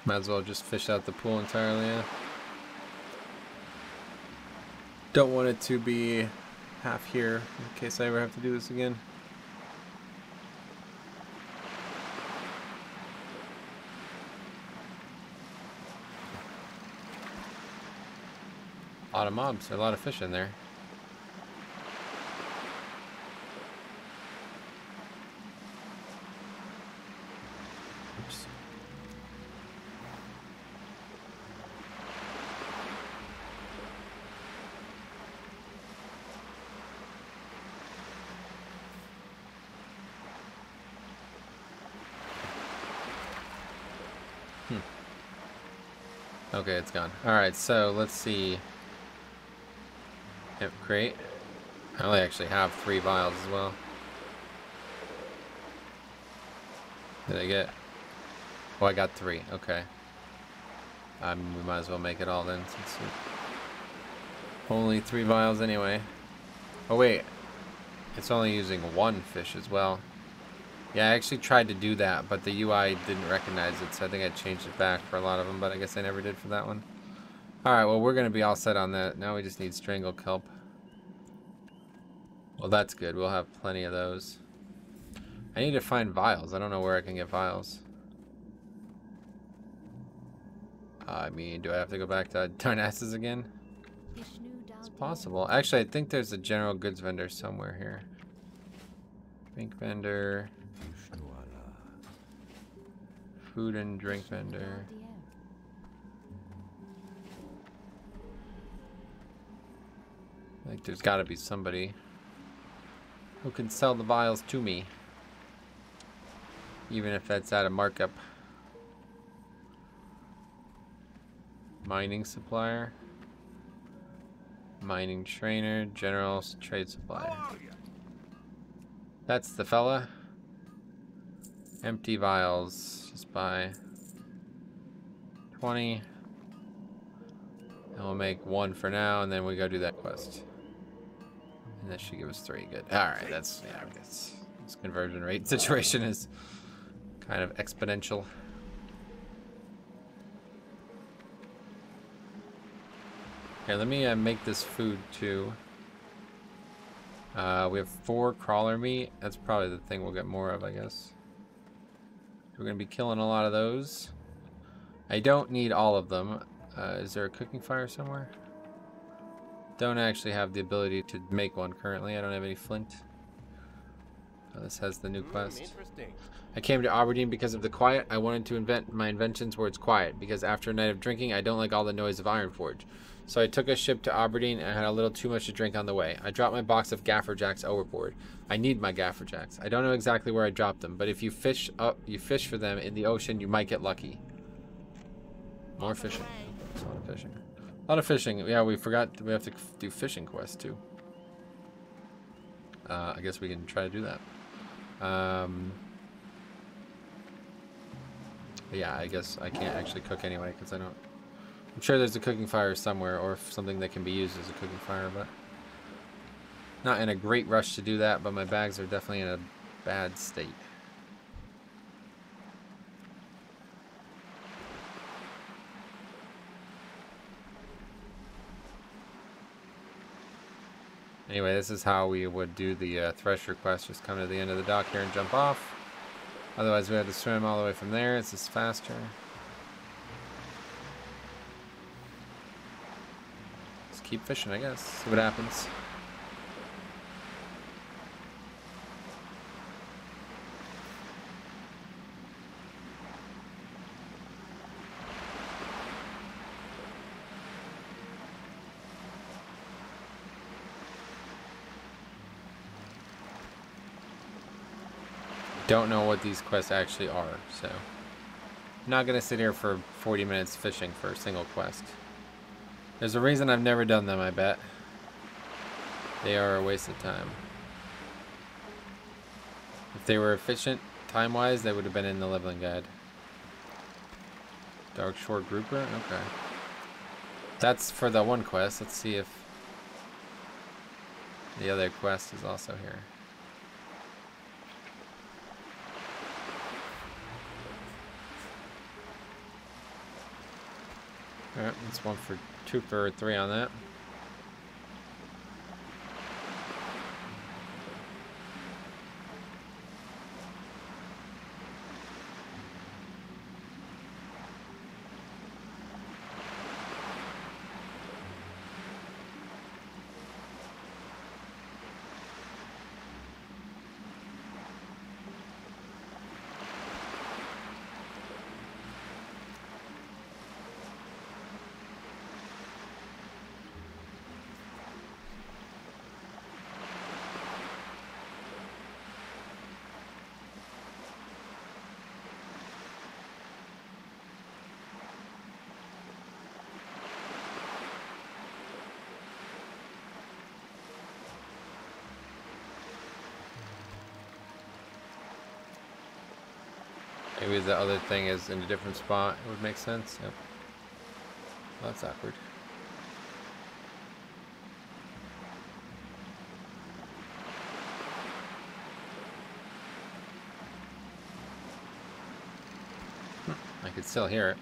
Might as well just fish out the pool entirely, yeah. Don't want it to be half here in case I ever have to do this again. A lot of mobs, a lot of fish in there. Oops. Okay, it's gone. Alright, so let's see. Yep, great. I only actually have 3 vials as well. Did I get? Oh, I got 3. Okay. We might as well make it all then, since only 3 vials anyway. Oh wait, it's only using 1 fish as well. Yeah, I actually tried to do that, but the UI didn't recognize it, so I think I changed it back for a lot of them, but I guess I never did for that one. Alright, well, we're going to be all set on that. Now we just need strangle kelp. Well, that's good. We'll have plenty of those. I need to find vials. I don't know where I can get vials. I mean, do I have to go back to Darnassus again? It's possible. Actually, I think there's a general goods vendor somewhere here. Drink vendor. Food and drink vendor. Like, there's got to be somebody who can sell the vials to me, even if that's at a markup. Mining supplier. Mining trainer. General trade supplier. That's the fella. Empty vials. Just buy 20. And we'll make 1 for now, and then we go do that quest. And that should give us 3. Good. Alright, that's, yeah, I guess this conversion rate situation is kind of exponential. Here, let me make this food too. We have 4 crawler meat. That's probably the thing we'll get more of, I guess. We're going to be killing a lot of those. I don't need all of them. Is there a cooking fire somewhere? Don't actually have the ability to make one currently. I don't have any flint. Oh, this has the new quest. I came to Aberdeen because of the quiet. I wanted to invent my inventions where it's quiet, because after a night of drinking, I don't like all the noise of Ironforge. So I took a ship to Aberdeen and had a little too much to drink on the way. I dropped my box of gaffer jacks overboard. I need my gaffer jacks. I don't know exactly where I dropped them, but if you fish for them in the ocean, you might get lucky. More fishing. That's a lot of fishing. A lot of fishing. Yeah, we forgot we have to do fishing quests too. I guess we can try to do that. Yeah, I guess I can't actually cook anyway because I don't. I'm sure there's a cooking fire somewhere, or something that can be used as a cooking fire, but not in a great rush to do that. But my bags are definitely in a bad state. Anyway, this is how we would do the Thresher quest. Just come to the end of the dock here and jump off. Otherwise, we have to swim all the way from there. It's just faster. Just keep fishing, I guess. See what happens. Don't know what these quests actually are, so I'm not gonna sit here for 40 minutes fishing for a single quest. There's a reason I've never done them, I bet. They are a waste of time. If they were efficient time-wise, they would have been in the leveling guide. Dark Shore Grouper? Okay. That's for the one quest. Let's see if the other quest is also here. Alright, that's 1 for 2 for 3 on that. Maybe the other thing is in a different spot. It would make sense. Yep. Well, that's awkward. I could still hear it.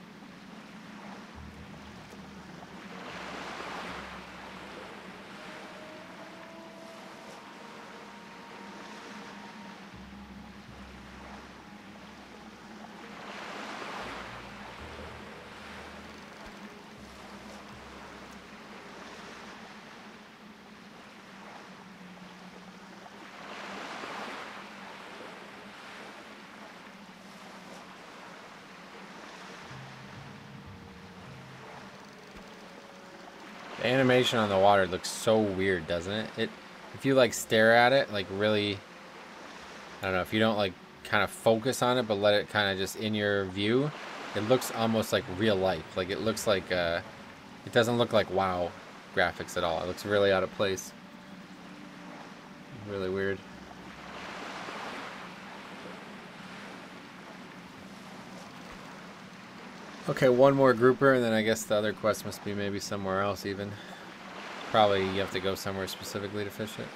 The animation on the water looks so weird, doesn't it? If you like stare at it, like really, I don't know, if you don't like kind of focus on it, but let it kind of just in your view, It looks almost like real life. Like it looks like it doesn't look like WoW graphics at all. It looks really out of place. Really weird. Okay, one more grouper, and then I guess the other quest must be maybe somewhere else even. Probably you have to go somewhere specifically to fish it.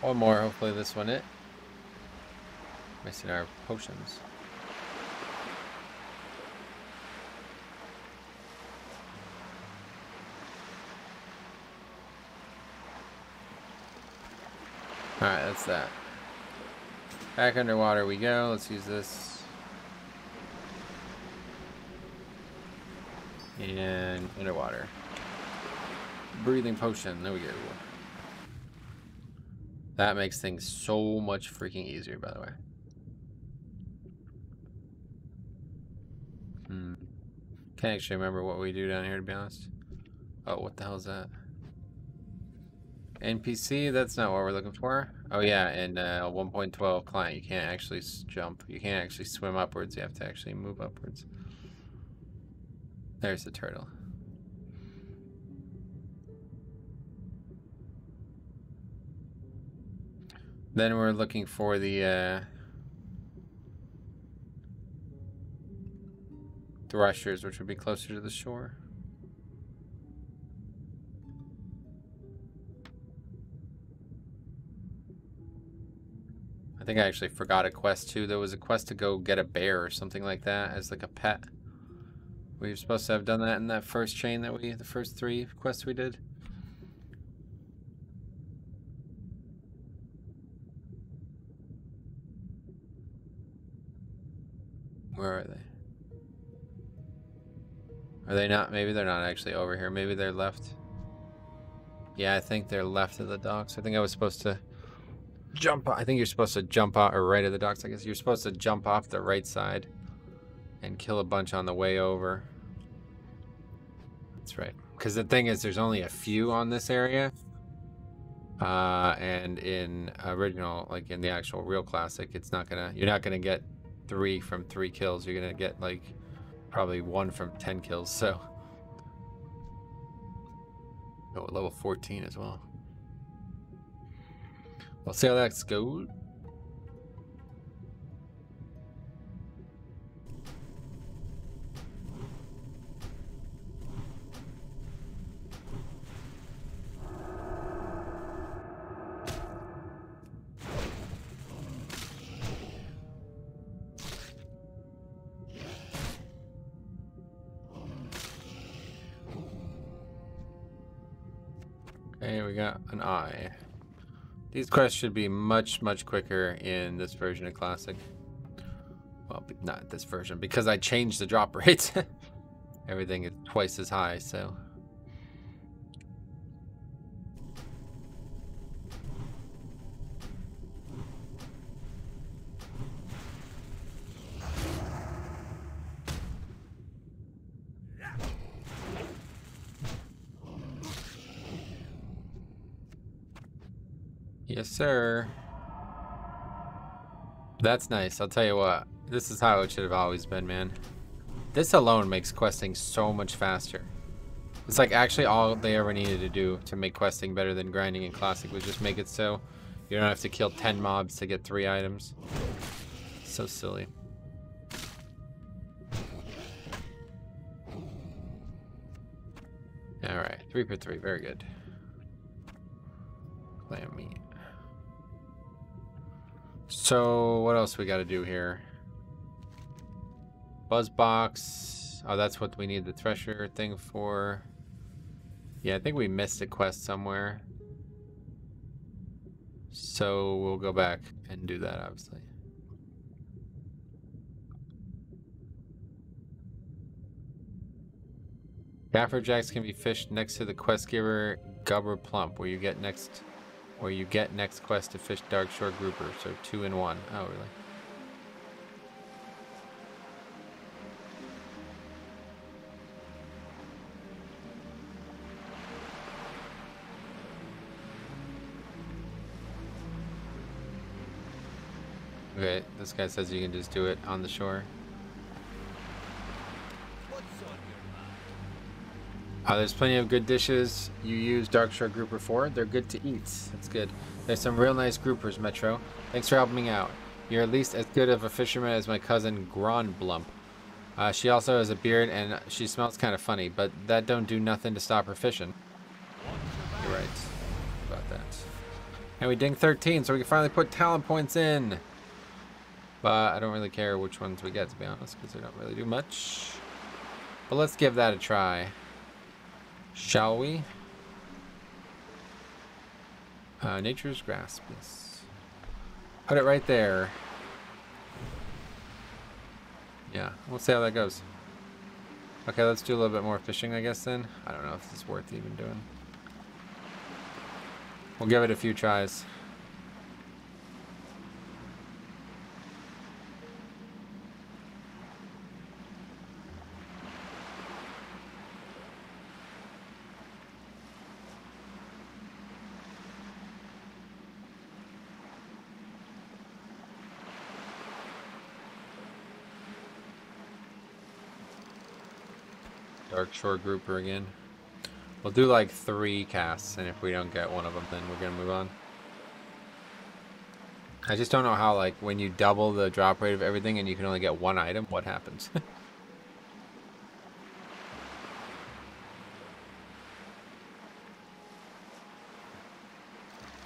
One more, hopefully this one it. Missing our potions. Alright, that's that. Back underwater we go. Let's use this. And underwater. Breathing potion. There we go. That makes things so much freaking easier, by the way. Can't actually remember what we do down here, to be honest. Oh, what the hell is that? NPC? That's not what we're looking for. Oh yeah, in 1.12 client, you can't actually jump. You can't actually swim upwards. You have to actually move upwards. There's the turtle. Then we're looking for the threshers, which would be closer to the shore. I think I actually forgot a quest too. There was a quest to go get a bear or something like that as like a pet. We were supposed to have done that in that first chain that the first 3 quests we did. Where are they? Are they not? Maybe they're not actually over here. Maybe they're left. Yeah, I think they're left of the docks. I think I was supposed to jump. I think you're supposed to jump out, or right of the docks. I guess you're supposed to jump off the right side and kill a bunch on the way over. That's right. Because the thing is, there's only a few on this area. And in original, like in the actual real classic, it's not gonna. You're not gonna get 3 from 3 kills. You're gonna get like probably 1 from 10 kills. So, oh, level 14 as well. We'll see how that goes. Okay, we got an eye. These quests should be much, much quicker in this version of Classic. Well, not this version, because I changed the drop rates. Everything is twice as high, so. Yes, sir. That's nice. I'll tell you what. This is how it should have always been, man. This alone makes questing so much faster. It's like actually all they ever needed to do to make questing better than grinding in Classic was just make it so you don't have to kill 10 mobs to get 3 items. So silly. Alright, 3 for 3. Very good. Clam meat. So, what else we got to do here? Buzzbox. Oh, that's what we need the Thresher thing for. Yeah, I think we missed a quest somewhere. So, we'll go back and do that, obviously. Gaffer jacks can be fished next to the quest giver Gubber Plump, where you get next where you get next quest to fish Darkshore Grouper, so 2 in 1. Oh, really? Okay, this guy says you can just do it on the shore. There's plenty of good dishes you use Darkshore Grouper for. They're good to eat. That's good. There's some real nice groupers, Metro. Thanks for helping me out. You're at least as good of a fisherman as my cousin Gronblump. She also has a beard and she smells kind of funny, but that don't do nothing to stop her fishing. You're right about that. And we ding 13, so we can finally put talent points in. But I don't really care which ones we get, to be honest, because they don't really do much. But let's give that a try. Shall we? Nature's Grasp, yes. Put it right there. Yeah, we'll see how that goes. Okay, let's do a little bit more fishing, I guess, then. I don't know if this is worth even doing. We'll give it a few tries. Darkshore Grouper again. We'll do like 3 casts, and if we don't get one of them, then we're gonna move on. I just don't know how, like, when you double the drop rate of everything and you can only get 1 item, what happens?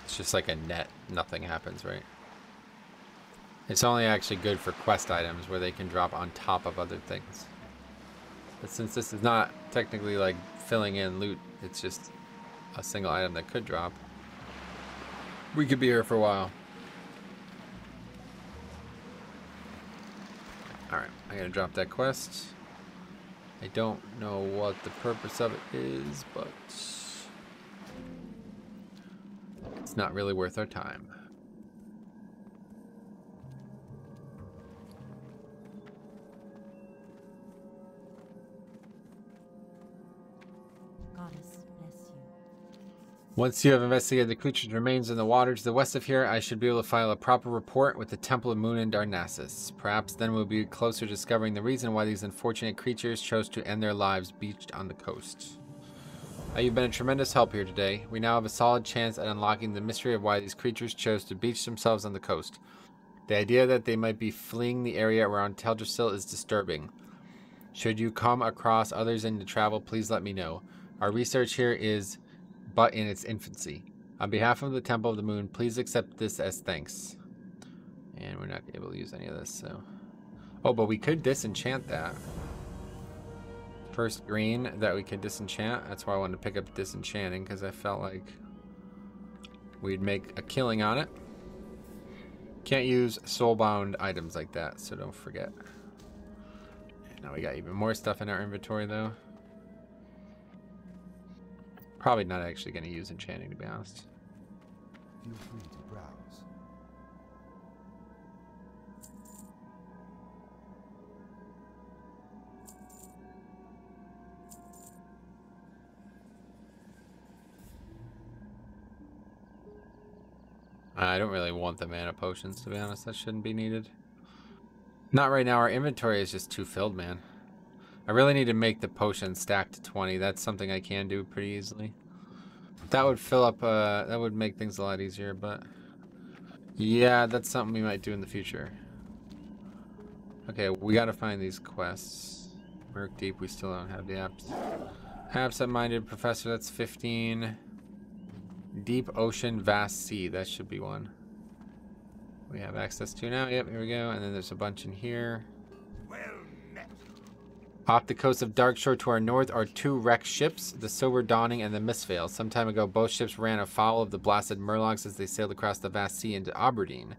It's just like a net, nothing happens, right? It's only actually good for quest items where they can drop on top of other things. But since this is not technically like filling in loot, it's just a single item that could drop. We could be here for a while. Alright, I'm gonna drop that quest. I don't know what the purpose of it is, but it's not really worth our time. Once you have investigated the creature's remains in the water to the west of here, I should be able to file a proper report with the Temple of Moon and Darnassus. Perhaps then we'll be closer to discovering the reason why these unfortunate creatures chose to end their lives beached on the coast. You've been a tremendous help here today. We now have a solid chance at unlocking the mystery of why these creatures chose to beach themselves on the coast. The idea that they might be fleeing the area around Teldrassil is disturbing. Should you come across others in the travel, please let me know. Our research here is but in its infancy. On behalf of the Temple of the Moon, please accept this as thanks. And we're not able to use any of this, so... Oh, but we could disenchant that. First green that we could disenchant. That's why I wanted to pick up disenchanting, because I felt like we'd make a killing on it. Can't use soulbound items like that, so don't forget. Now we got even more stuff in our inventory, though. Probably not actually going to use enchanting, to be honest. Feel free to browse. I don't really want the mana potions, to be honest. That shouldn't be needed. Not right now. Our inventory is just too filled, man. I really need to make the potion stack to 20. That's something I can do pretty easily. That would fill up, that would make things a lot easier, but... Yeah, that's something we might do in the future. Okay, we gotta find these quests. Murk Deep, we still don't have the apps. Absent-minded Professor, that's 15. Deep Ocean, Vast Sea, that should be one. We have access to now. Yep, here we go. And then there's a bunch in here. Off the coast of Darkshore to our north are 2 wrecked ships, the Silver Dawning and the Mistveil. Some time ago, both ships ran afoul of the blasted Murlocs as they sailed across the vast sea into Aberdeen.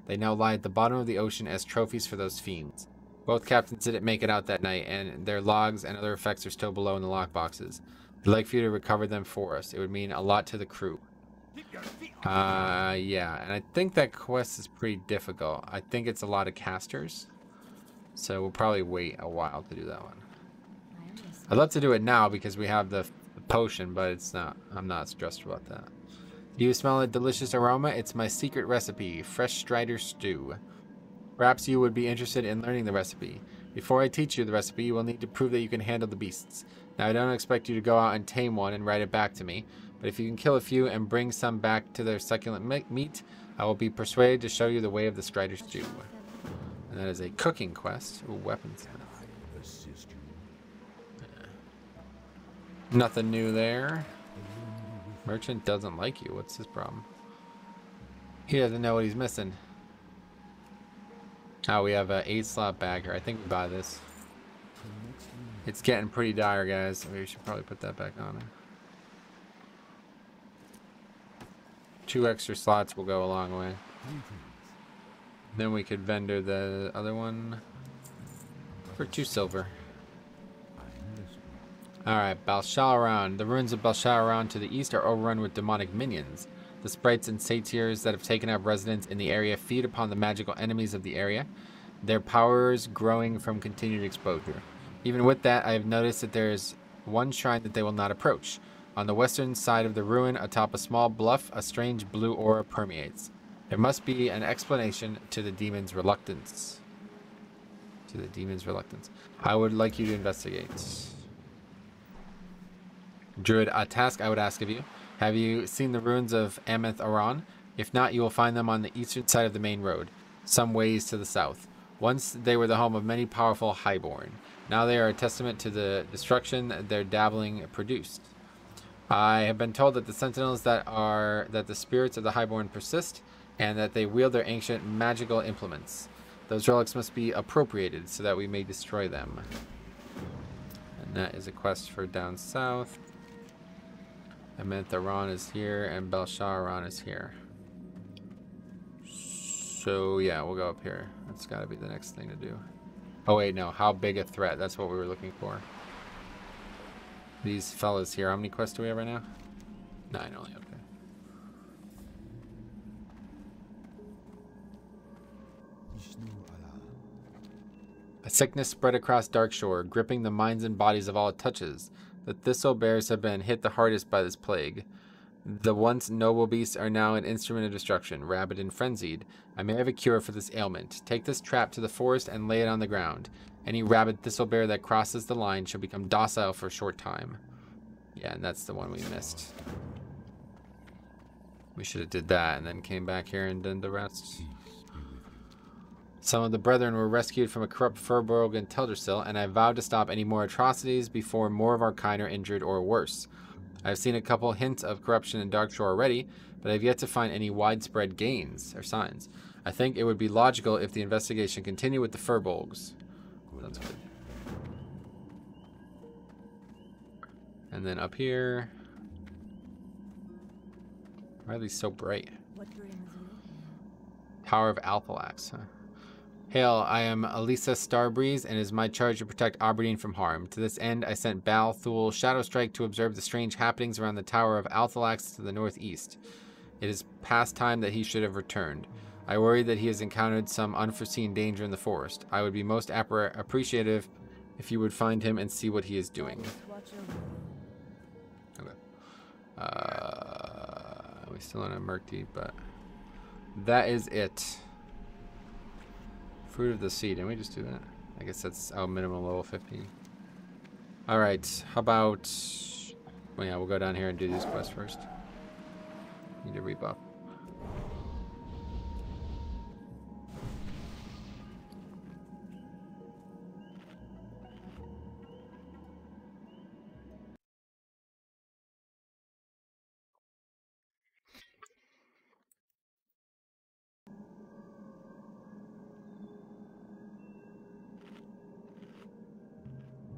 They now lie at the bottom of the ocean as trophies for those fiends. Both captains didn't make it out that night, and their logs and other effects are still below in the lockboxes. We'd like for you to recover them for us. It would mean a lot to the crew. Yeah, and I think that quest is pretty difficult. I think it's a lot of casters. So we'll probably wait a while to do that one. I am listening. I'd love to do it now because we have the potion, but it's not. I'm not stressed about that. Do you smell a delicious aroma? It's my secret recipe, fresh strider stew. Perhaps you would be interested in learning the recipe. Before I teach you the recipe, you will need to prove that you can handle the beasts. Now, I don't expect you to go out and tame one and write it back to me, but if you can kill a few and bring some back to their succulent meat, I will be persuaded to show you the way of the strider stew. And that is a cooking quest. Ooh, weapons. Assist you. Nothing new there. Merchant doesn't like you. What's his problem? He doesn't know what he's missing. Oh, we have an 8-slot bag here. I think we buy this. It's getting pretty dire, guys. We should probably put that back on. 2 extra slots will go a long way. Then we could vendor the other one for 2 silver. Alright, Balsharan. The ruins of Balsharan to the east are overrun with demonic minions. The sprites and satyrs that have taken up residence in the area feed upon the magical enemies of the area, their powers growing from continued exposure. Even with that, I have noticed that there is one shrine that they will not approach. On the western side of the ruin, atop a small bluff, a strange blue aura permeates. There must be an explanation to the demon's reluctance. I would like you to investigate. Druid, a task I would ask of you. Have you seen the ruins of Ameth Aran? If not, you will find them on the eastern side of the main road, some ways to the south. Once they were the home of many powerful highborn. Now they are a testament to the destruction their dabbling produced. I have been told that the sentinels that the spirits of the highborn persist, and that they wield their ancient magical implements. Those relics must be appropriated so that we may destroy them. And that is a quest for down south. Ameth Aran is here, and Balsharan is here. So yeah, we'll go up here. That's got to be the next thing to do. Oh wait, no. How big a threat? That's what we were looking for. These fellas here. How many quests do we have right now? 9 only. Okay. A sickness spread across Darkshore, gripping the minds and bodies of all it touches. The thistle bears have been hit the hardest by this plague. The once noble beasts are now an instrument of destruction, rabid and frenzied. I may have a cure for this ailment. Take this trap to the forest and lay it on the ground. Any rabid thistle bear that crosses the line shall become docile for a short time. Yeah, and that's the one we missed. We should have did that and then came back here and done the rest. Some of the brethren were rescued from a corrupt Furbolg in Teldrassil, and I vowed to stop any more atrocities before more of our kind are injured or worse. I have seen a couple hints of corruption in Darkshore already, but I have yet to find any widespread gains or signs. I think it would be logical if the investigation continued with the Furbolgs. That's good. And then up here... Why are these so bright? What brings you? Tower of Althalax, huh? Hail, I am Elisa Starbreeze, and it is my charge to protect Aberdeen from harm. To this end, I sent Bal Thul Shadowstrike to observe the strange happenings around the Tower of Althalax to the northeast. It is past time that he should have returned. I worry that he has encountered some unforeseen danger in the forest. I would be most appreciative if you would find him and see what he is doing. Watch over you. Okay. We still in a murky, but that is it. Fruit of the Sea. Didn't we just do that? I guess that's our minimum level 15. Alright, how about... Well, yeah, we'll go down here and do these quests first. Need to rebuff.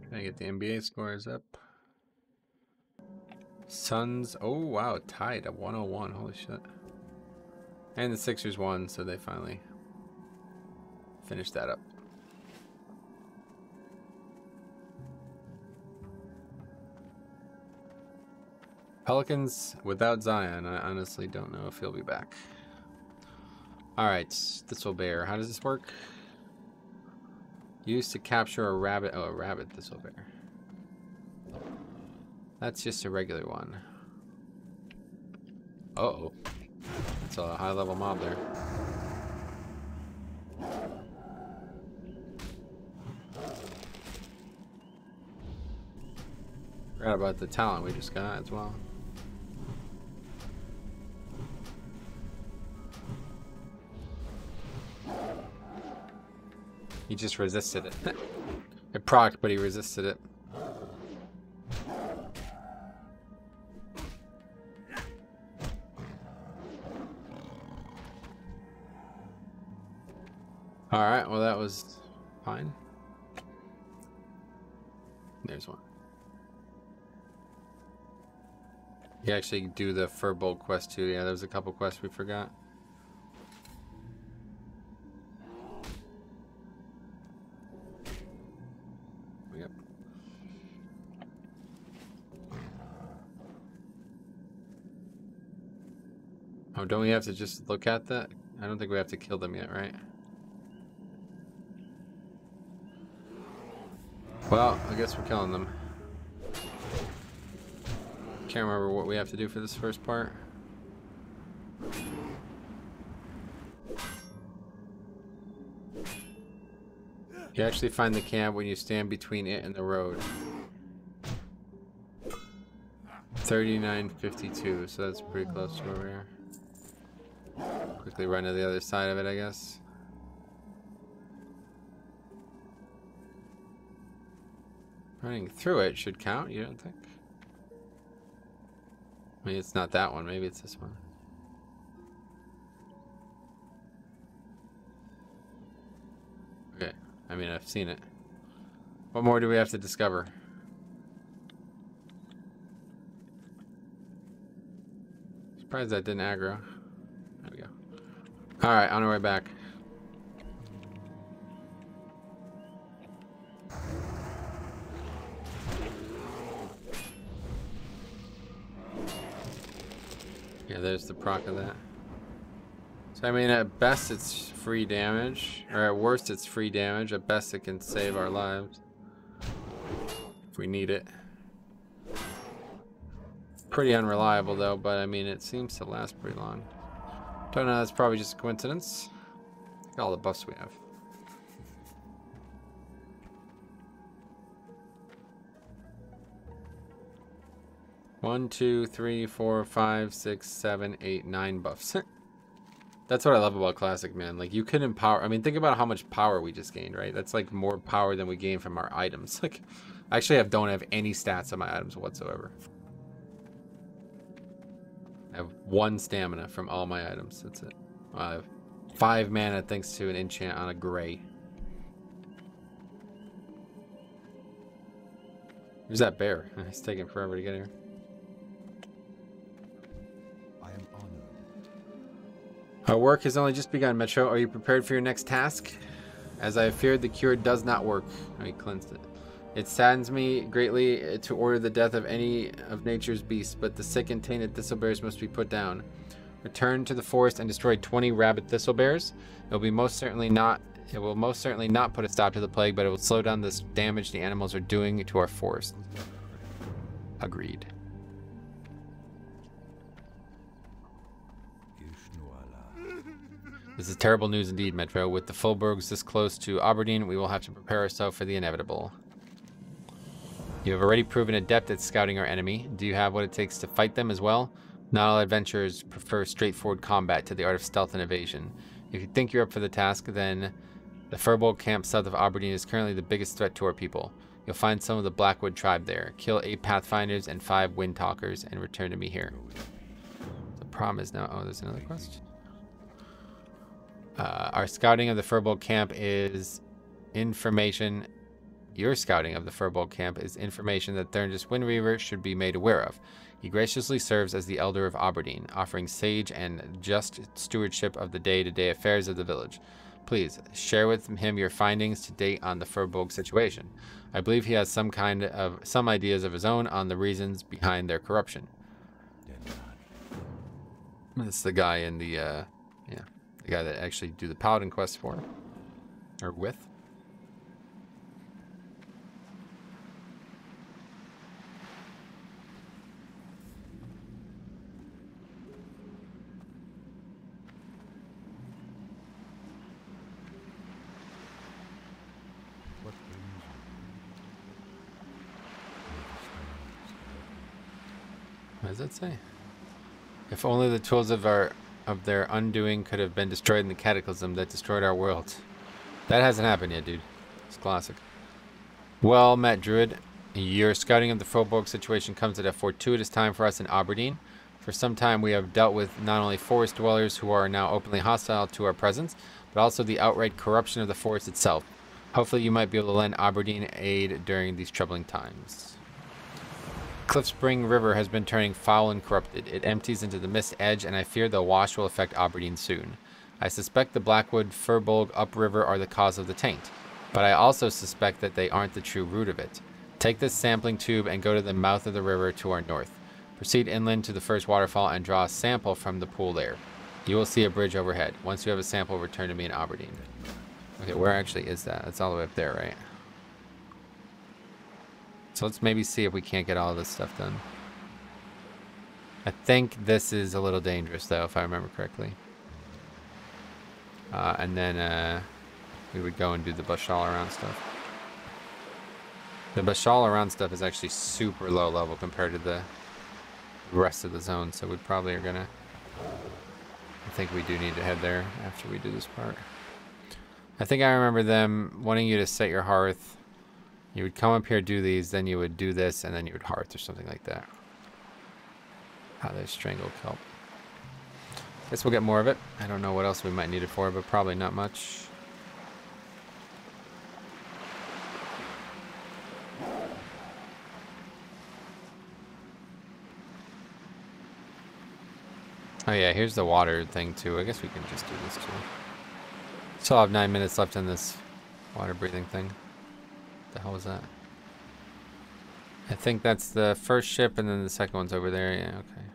Trying to get the NBA scores up. Suns, oh wow, tied at 101, holy shit. And the Sixers won, so they finally finished that up. Pelicans without Zion. I honestly don't know if he'll be back. Alright, Thistle Bear. How does this work? Used to capture a rabbit. Oh, a rabbit Thistle Bear. That's just a regular one. Uh-oh. That's a high-level mob there. Forgot about the talent we just got as well. He just resisted it. It procced, but he resisted it. Alright, well that was fine. There's one. You actually do the Firbolg quest too. Yeah, there's a couple quests we forgot. Yep. Oh, don't we have to just look at that? I don't think we have to kill them yet, right? Well, I guess we're killing them. Can't remember what we have to do for this first part. You actually find the camp when you stand between it and the road. 3952, so that's pretty close to where we are. Quickly run to the other side of it, I guess. Running through it should count, you don't think? I mean, it's not that one. Maybe it's this one. Okay. I mean, I've seen it. What more do we have to discover? Surprised that didn't aggro. There we go. Alright, on our way back. Yeah, there's the proc of that. So I mean, at best it's free damage, or at worst it's free damage. At best it can save our lives if we need it. Pretty unreliable though, but I mean it seems to last pretty long. Don't know, that's probably just a coincidence. Look at all the buffs we have. One, two, three, four, 5, 6, 7, 8, 9 buffs. That's what I love about Classic, man. Like, you can empower... I mean, think about how much power we just gained, right? That's, like, more power than we gained from our items. Like, I actually don't have any stats on my items whatsoever. I have 1 stamina from all my items. That's it. I have 5 mana thanks to an enchant on a gray. Who's that bear? It's taking forever to get here. Our work has only just begun, Metro. Are you prepared for your next task? As I feared, the cure does not work. Oh, he cleansed it. It saddens me greatly to order the death of any of nature's beasts, but the sick and tainted thistlebears must be put down. Return to the forest and destroy 20 rabid thistlebears. It will most certainly not put a stop to the plague, but it will slow down this damage the animals are doing to our forest. Agreed. This is terrible news indeed, Metro. With the Firbolgs this close to Aberdeen, we will have to prepare ourselves for the inevitable. You have already proven adept at scouting our enemy. Do you have what it takes to fight them as well? Not all adventurers prefer straightforward combat to the art of stealth and evasion. If you think you're up for the task, then the Firbolg camp south of Aberdeen is currently the biggest threat to our people. You'll find some of the Blackwood tribe there. Kill 8 Pathfinders and 5 Windtalkers and return to me here. The problem is now... Oh, there's another quest. Our scouting of the Firbolg camp is information. Your scouting of the Firbolg camp is information that Thurngis Windweaver should be made aware of. He graciously serves as the Elder of Aberdeen, offering sage and just stewardship of the day-to-day affairs of the village. Please, share with him your findings to date on the Firbolg situation. I believe he has some ideas of his own on the reasons behind their corruption. It's the guy in the, the guy that actually do the paladin quest for, or with. What brings you? What does that say? If only the tools of their undoing could have been destroyed in the cataclysm that destroyed our world. That hasn't happened yet, dude. It's classic. Well met, Druid. Your scouting of the Faubourg situation comes at a fortuitous time for us in Aberdeen. For some time we have dealt with not only forest dwellers who are now openly hostile to our presence, but also the outright corruption of the forest itself. Hopefully you might be able to lend Aberdeen aid during these troubling times. Cliff Spring River has been turning foul and corrupted. It empties into the mist edge, and I fear the wash will affect Aberdeen soon. I suspect the Blackwood Furbolg upriver are the cause of the taint, but I also suspect that they aren't the true root of it. Take this sampling tube and go to the mouth of the river to our north. Proceed inland to the first waterfall and draw a sample from the pool there. You will see a bridge overhead. Once you have a sample, return to me in Aberdeen. Okay, where actually is that? That's all the way up there, right? So let's maybe see if we can't get all of this stuff done. I think this is a little dangerous, though, if I remember correctly. And then we would go and do the Bashal around stuff. The Bashal around stuff is actually super low level compared to the rest of the zone, so we probably are gonna... I think we do need to head there after we do this part. I think I remember them wanting you to set your hearth. You would come up here, do these, then you would do this, and then you would hearth or something like that. How they strangle kelp. Guess we'll get more of it. I don't know what else we might need it for, but probably not much. Oh yeah, here's the water thing too. I guess we can just do this too. Still have 9 minutes left in this water breathing thing. The hell was that? I think that's the first ship, and then the second one's over there. Yeah, okay.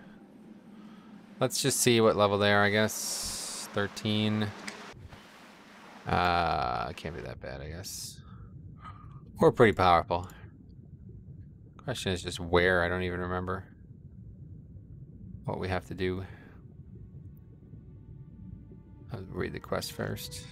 Let's just see what level they are, I guess. 13. Can't be that bad, I guess. We're pretty powerful. Question is just where. I don't even remember what we have to do. I'll read the quest first.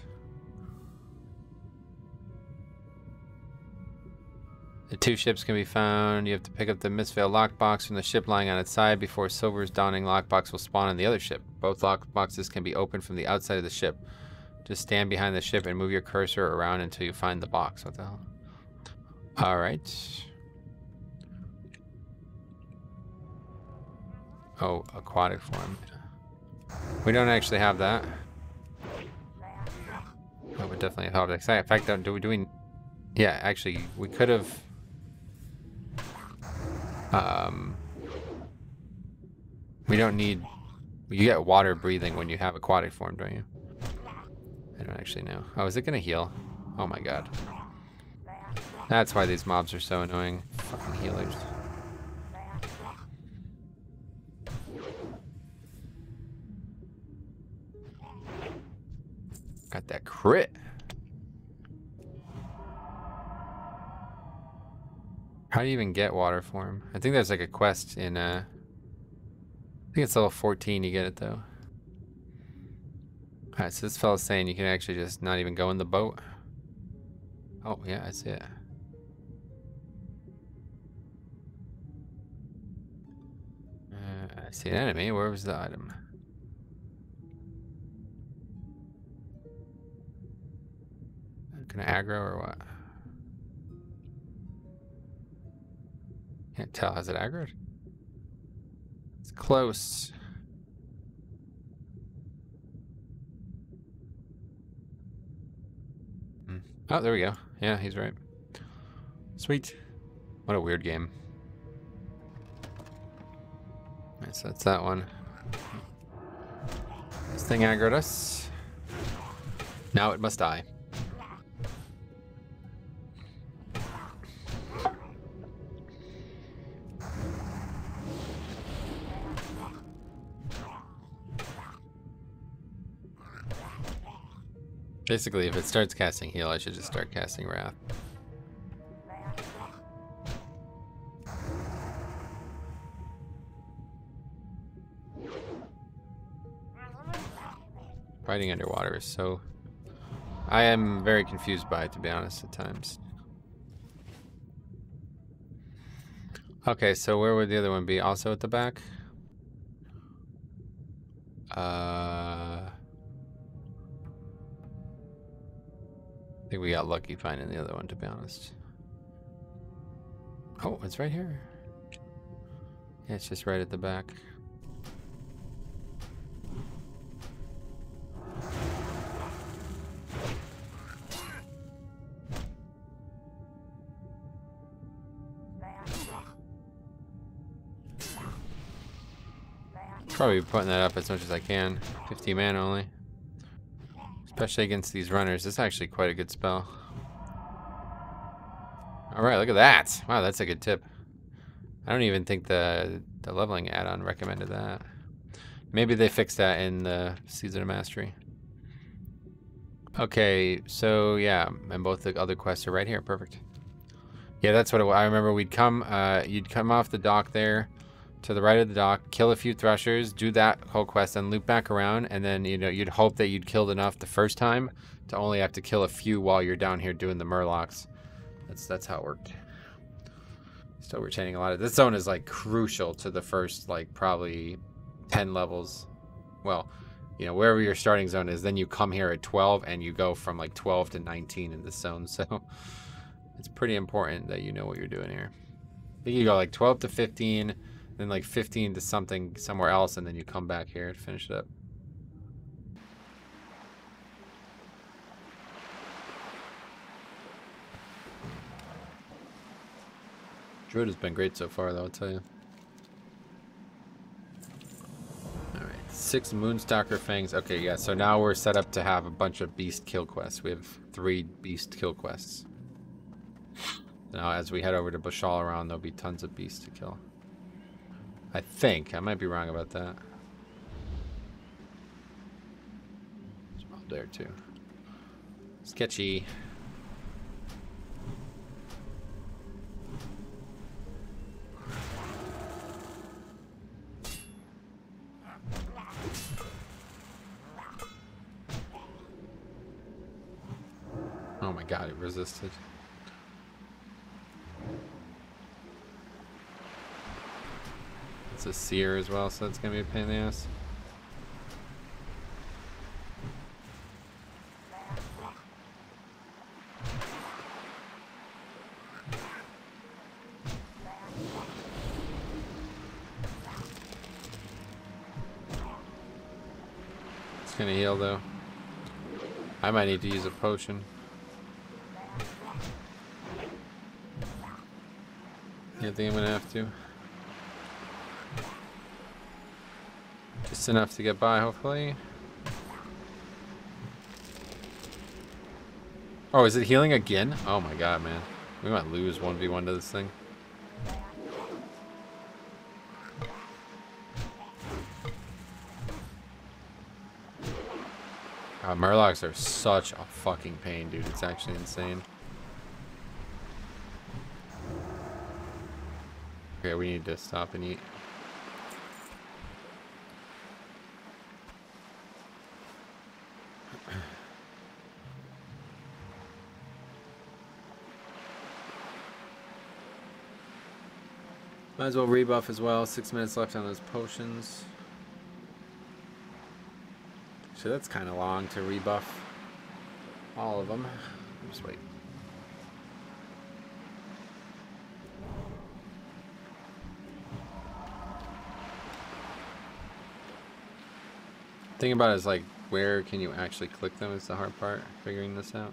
The two ships can be found. You have to pick up the Mistveil lockbox from the ship lying on its side before Silver's dawning lockbox will spawn on the other ship. Both lockboxes can be opened from the outside of the ship. Just stand behind the ship and move your cursor around until you find the box. What the hell? Alright. Oh, aquatic form. We don't actually have that. Oh, we definitely have it. In fact, do we... Yeah, actually, we could have... we don't need... You get water breathing when you have aquatic form, don't you? I don't actually know. Oh, is it gonna heal? Oh my god. That's why these mobs are so annoying. Fucking healers. Got that crit. How do you even get water form? I think there's like a quest in I think it's level 14 you get it though. Alright, so this fella's saying you can actually just not even go in the boat. Oh yeah, I see it. I see an enemy. Where was the item? Can I aggro or what? Can't tell. Has it aggroed? It's close. Oh, there we go. Yeah, he's right. Sweet. What a weird game. Alright, so that's that one. This thing aggroed us. Now it must die. Basically, if it starts casting heal, I should just start casting wrath. Fighting underwater is so... I am very confused by it, to be honest, at times. Okay, so where would the other one be? Also at the back? I think we got lucky finding the other one, to be honest. Oh, it's right here. Yeah, it's just right at the back. Probably putting that up as much as I can. 50 mana only. Especially against these runners. This is actually quite a good spell. Alright, look at that. Wow, that's a good tip. I don't even think the leveling add-on recommended that. Maybe they fixed that in the Season of Mastery. Okay, so yeah, and both the other quests are right here. Perfect. Yeah, that's what I remember. We'd come, you'd come off the dock there, to the right of the dock, kill a few threshers, do that whole quest, then loop back around, and then you'd hope that you'd killed enough the first time to only have to kill a few while you're down here doing the murlocs. That's how it worked. Still retaining a lot of this zone is like crucial to the first like probably 10 levels. Well, wherever your starting zone is, then you come here at 12 and you go from like 12 to 19 in this zone. So it's pretty important that you know what you're doing here. I think you go like 12 to 15. Then like 15 to something somewhere else, and then you come back here to finish it up. Druid has been great so far, though, I'll tell you. Alright, 6 Moonstalker Fangs. Okay, yeah, so now we're set up to have a bunch of beast kill quests. We have 3 beast kill quests. Now, as we head over to Bashal around, there'll be tons of beasts to kill. I think. I might be wrong about that. There's one there too. Sketchy. Oh my god, it resisted. It's a seer as well, so that's gonna be a pain in the ass. It's gonna heal though. I might need to use a potion. Yeah, I think I'm gonna have to. Just enough to get by, hopefully. Oh, is it healing again? Oh my god, man. We might lose 1v1 to this thing. Murlocs are such a fucking pain, dude. It's actually insane. Okay, we need to stop and eat. Might as well rebuff as well. 6 minutes left on those potions. So that's kind of long to rebuff all of them. Just wait. Thing about it is like, where can you actually click them is the hard part, figuring this out.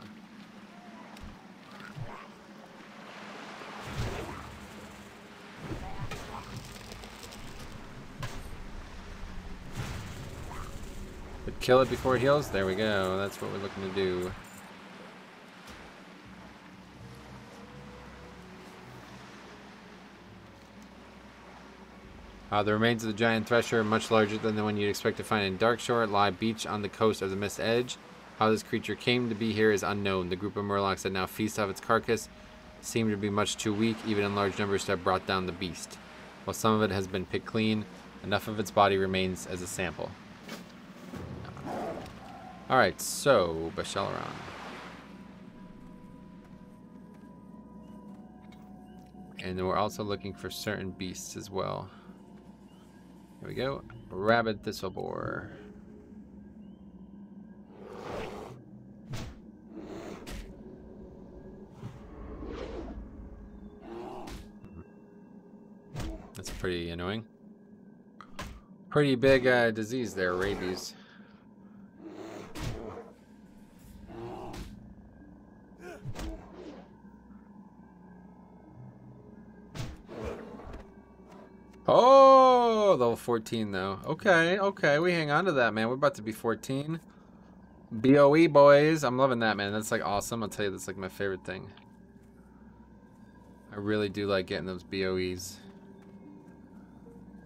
But kill it before it heals? There we go, that's what we're looking to do. The remains of the giant thresher are much larger than the one you'd expect to find in Darkshore. Lie beach on the coast of the Mist Edge. How this creature came to be here is unknown. The group of murlocs that now feast off its carcass seem to be much too weak, even in large numbers, to have brought down the beast. While some of it has been picked clean, enough of its body remains as a sample. Alright, so Bashalaran. And then we're also looking for certain beasts as well. Here we go. Rabid Thistleboar. That's pretty annoying. Pretty big disease there, rabies. Oh, level 14 though. Okay, okay, we hang on to that, man. We're about to be 14. BOE boys. I'm loving that, man. That's like awesome. I'll tell you, that's like my favorite thing. I really do like getting those BOEs.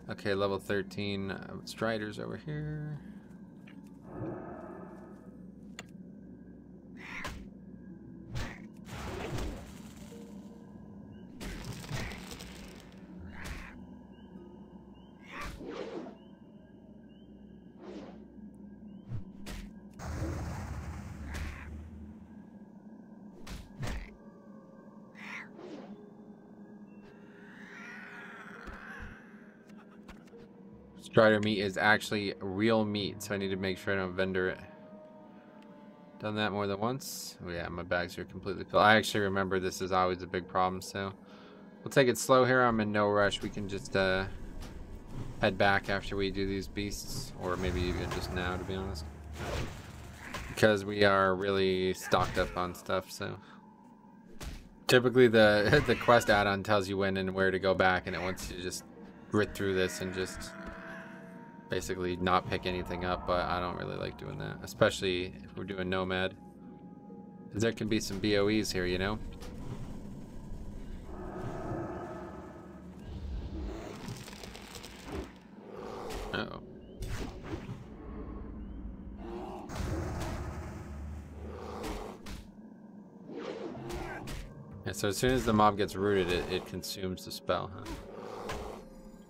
Okay, level 13 Striders over here. Strider meat is actually real meat, so I need to make sure I don't vendor it. Done that more than once. Oh yeah, my bags are completely full. I actually remember this is always a big problem, so we'll take it slow here. I'm in no rush. We can just head back after we do these beasts, or maybe even just now, to be honest, because we are really stocked up on stuff. So typically the quest add-on tells you when and where to go back, and it wants you to just grit through this and just basically not pick anything up, but I don't really like doing that, especially if we're doing Nomad, because there can be some BOEs here, you know? Uh-oh. Yeah, so as soon as the mob gets rooted, it consumes the spell, huh?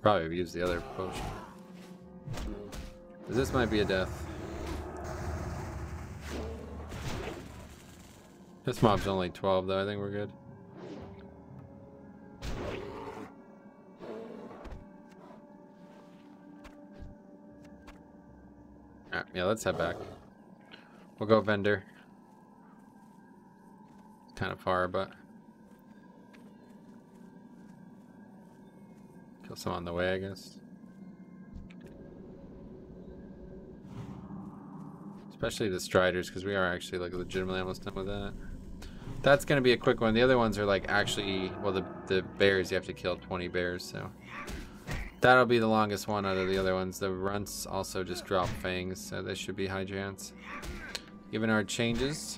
Probably use the other potion. This might be a death. This mob's only 12 though, I think we're good. Alright, yeah, let's head back. We'll go vendor. It's kind of far, but kill some on the way, I guess. Especially the Striders, because we are actually like legitimately almost done with that. That's going to be a quick one. The other ones are like actually, well, the bears, you have to kill 20 bears, so that'll be the longest one out of the other ones. The runts also just drop fangs, so they should be high chance. Given our changes.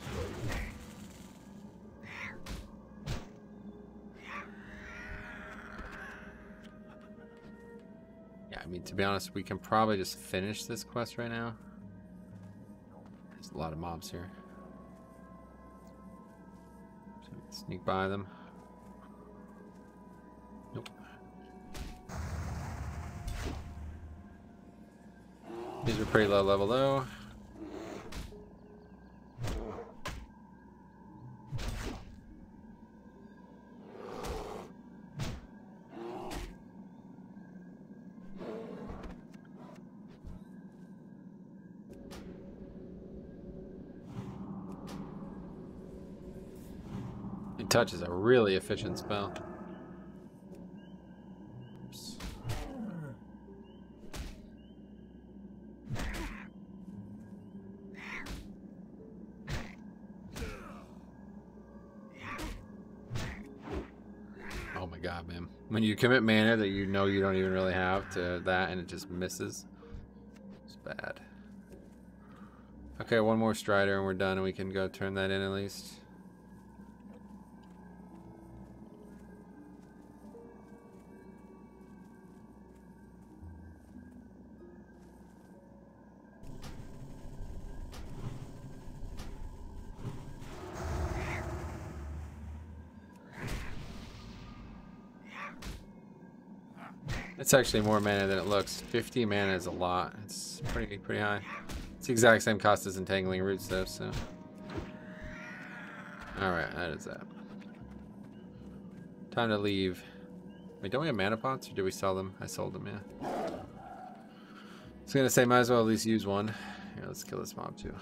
Yeah, I mean, to be honest, we can probably just finish this quest right now. There's a lot of mobs here. So we can sneak by them. Nope. These are pretty low level though. Touch is a really efficient spell. Oops. Oh my god, man. When you commit mana that you know you don't even really have to that and it just misses, it's bad. Okay, one more Strider and we're done, and we can go turn that in at least. It's actually more mana than it looks. 50 mana is a lot. It's pretty high. It's the exact same cost as Entangling Roots though, so. Alright, that is that. Time to leave. Wait, don't we have mana pots or did we sell them? I sold them, yeah. I was gonna say, might as well at least use one. Here, let's kill this mob too.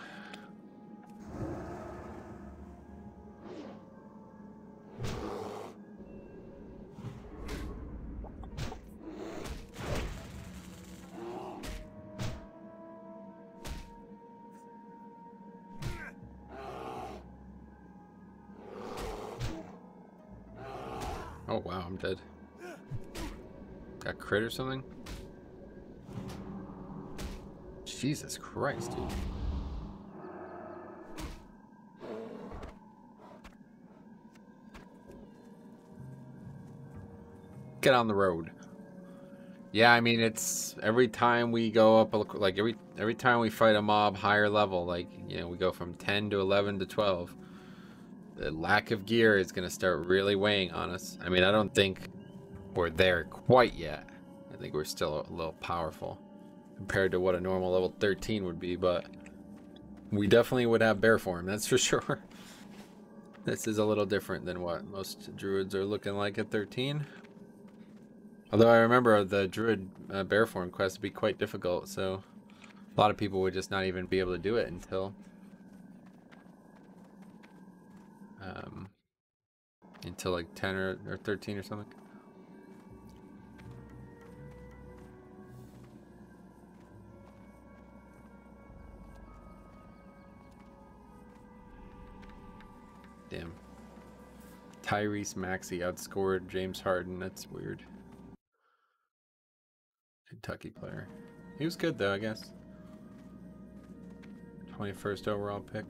Oh wow, I'm dead. Got crit or something? Jesus Christ, dude. Get on the road. Yeah, I mean, it's every time we go up, like every time we fight a mob higher level, like, you know, we go from 10 to 11 to 12. The lack of gear is going to start really weighing on us. I mean, I don't think we're there quite yet. I think we're still a little powerful compared to what a normal level 13 would be, but we definitely would have bear form, that's for sure. This is a little different than what most druids are looking like at 13. Although I remember the druid bear form quest would be quite difficult, so a lot of people would just not even be able to do it until like 10 or 13 or something. Damn. Tyrese Maxey outscored James Harden. That's weird. Kentucky player. He was good though, I guess. 21st overall pick.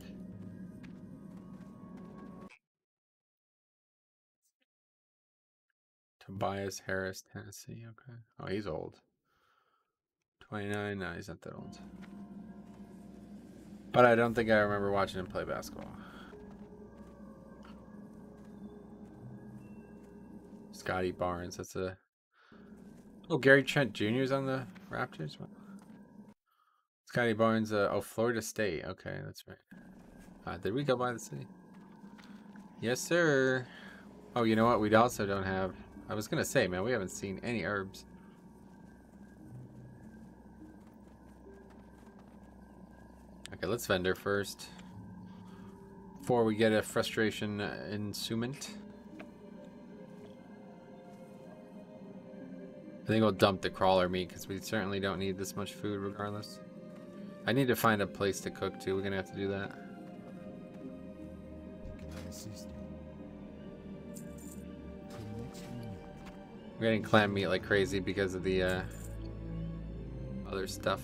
Tobias Harris, Tennessee. Okay. Oh, he's old. 29. No, he's not that old. But I don't think I remember watching him play basketball. Scotty Barnes. That's a... Oh, Gary Trent Jr. is on the Raptors? Scotty Barnes. Oh, Florida State. Okay, that's right. Did we go by the city? Yes, sir. Oh, you know what? We also don't have... I was going to say, man, we haven't seen any herbs. Okay, let's vendor first. Before we get a frustration insument. I think we'll dump the crawler meat because we certainly don't need this much food regardless. I need to find a place to cook too. We're going to have to do that. We're getting clam meat like crazy because of the other stuff.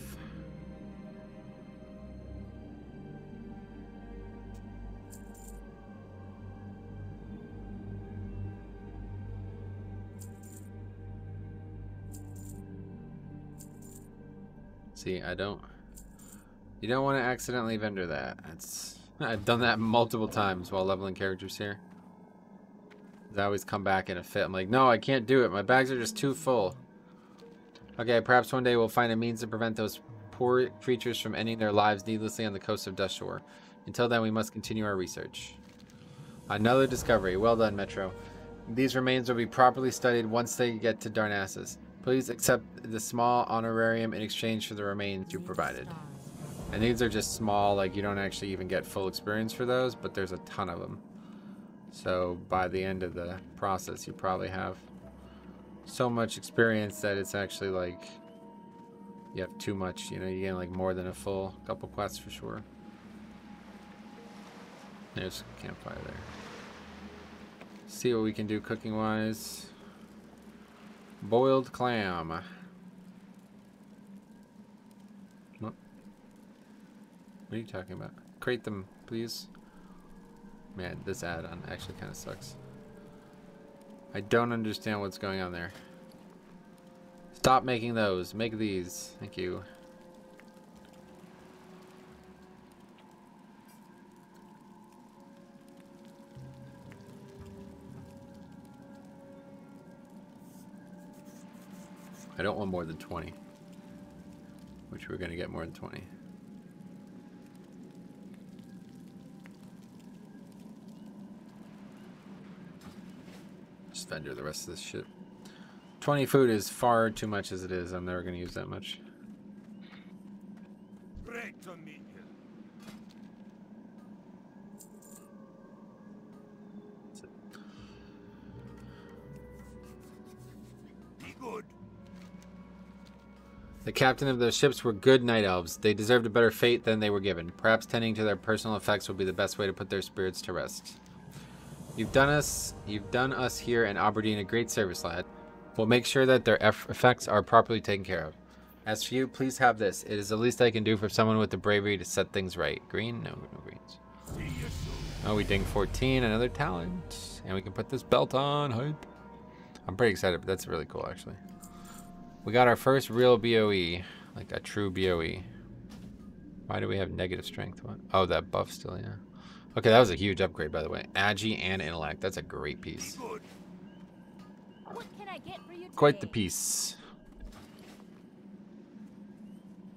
See, you don't want to accidentally vendor that. I've done that multiple times while leveling characters here. I always come back in a fit. I'm like, no, I can't do it. My bags are just too full. Okay, perhaps one day we'll find a means to prevent those poor creatures from ending their lives needlessly on the coast of Dustshore. Until then, we must continue our research. Another discovery. Well done, Metro. These remains will be properly studied once they get to Darnassus. Please accept the small honorarium in exchange for the remains you provided. And these are just small, like you don't actually even get full experience for those, but there's a ton of them. So by the end of the process, you probably have so much experience that it's actually like you have too much, you know, you get like more than a full couple quests for sure. There's a campfire there. See what we can do cooking wise. Boiled clam. What are you talking about? Crate them, please. Man, this add-on actually kind of sucks. I don't understand what's going on there. Stop making those. Make these. Thank you. I don't want more than 20. Which we're going to get more than 20. Just vendor the rest of this shit. 20 food is far too much as it is. I'm never going to use that much. Great to meet you. That's it. Be good. The captain of those ships were good night elves. They deserved a better fate than they were given. Perhaps tending to their personal effects will be the best way to put their spirits to rest. You've done us here in Aberdeen a great service, lad. We'll make sure that their effects are properly taken care of. As for you, please have this. It is the least I can do for someone with the bravery to set things right. Green? No, no greens. See you soon. Oh, we ding 14, another talent. And we can put this belt on. Hype. I'm pretty excited, but that's really cool, actually. We got our first real BOE. Like a true BOE. Why do we have negative strength? What? Oh, that buff still, yeah. Okay, that was a huge upgrade, by the way. Agi and Intellect. That's a great piece. Good. What can I get for you today? Quite the piece.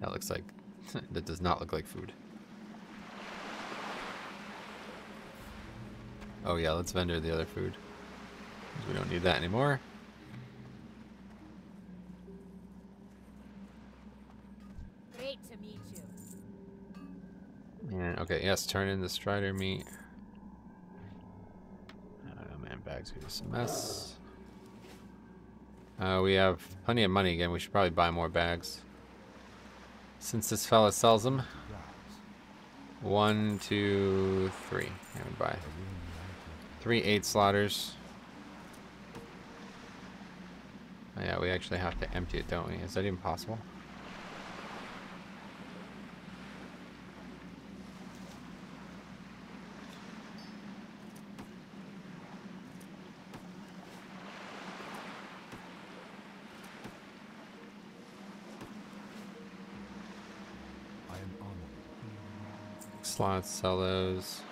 That looks like... that does not look like food. Oh yeah, let's vendor the other food. We don't need that anymore. Great to meet you. Yeah, okay, yes, turn in the Strider meat. Oh man, bags are just a mess. We have plenty of money again. We should probably buy more bags. Since this fella sells them. 1, 2, 3. Yeah, we buy 3 8 slaughters. Oh, yeah, we actually have to empty it, don't we? Is that even possible? Slots, sell those.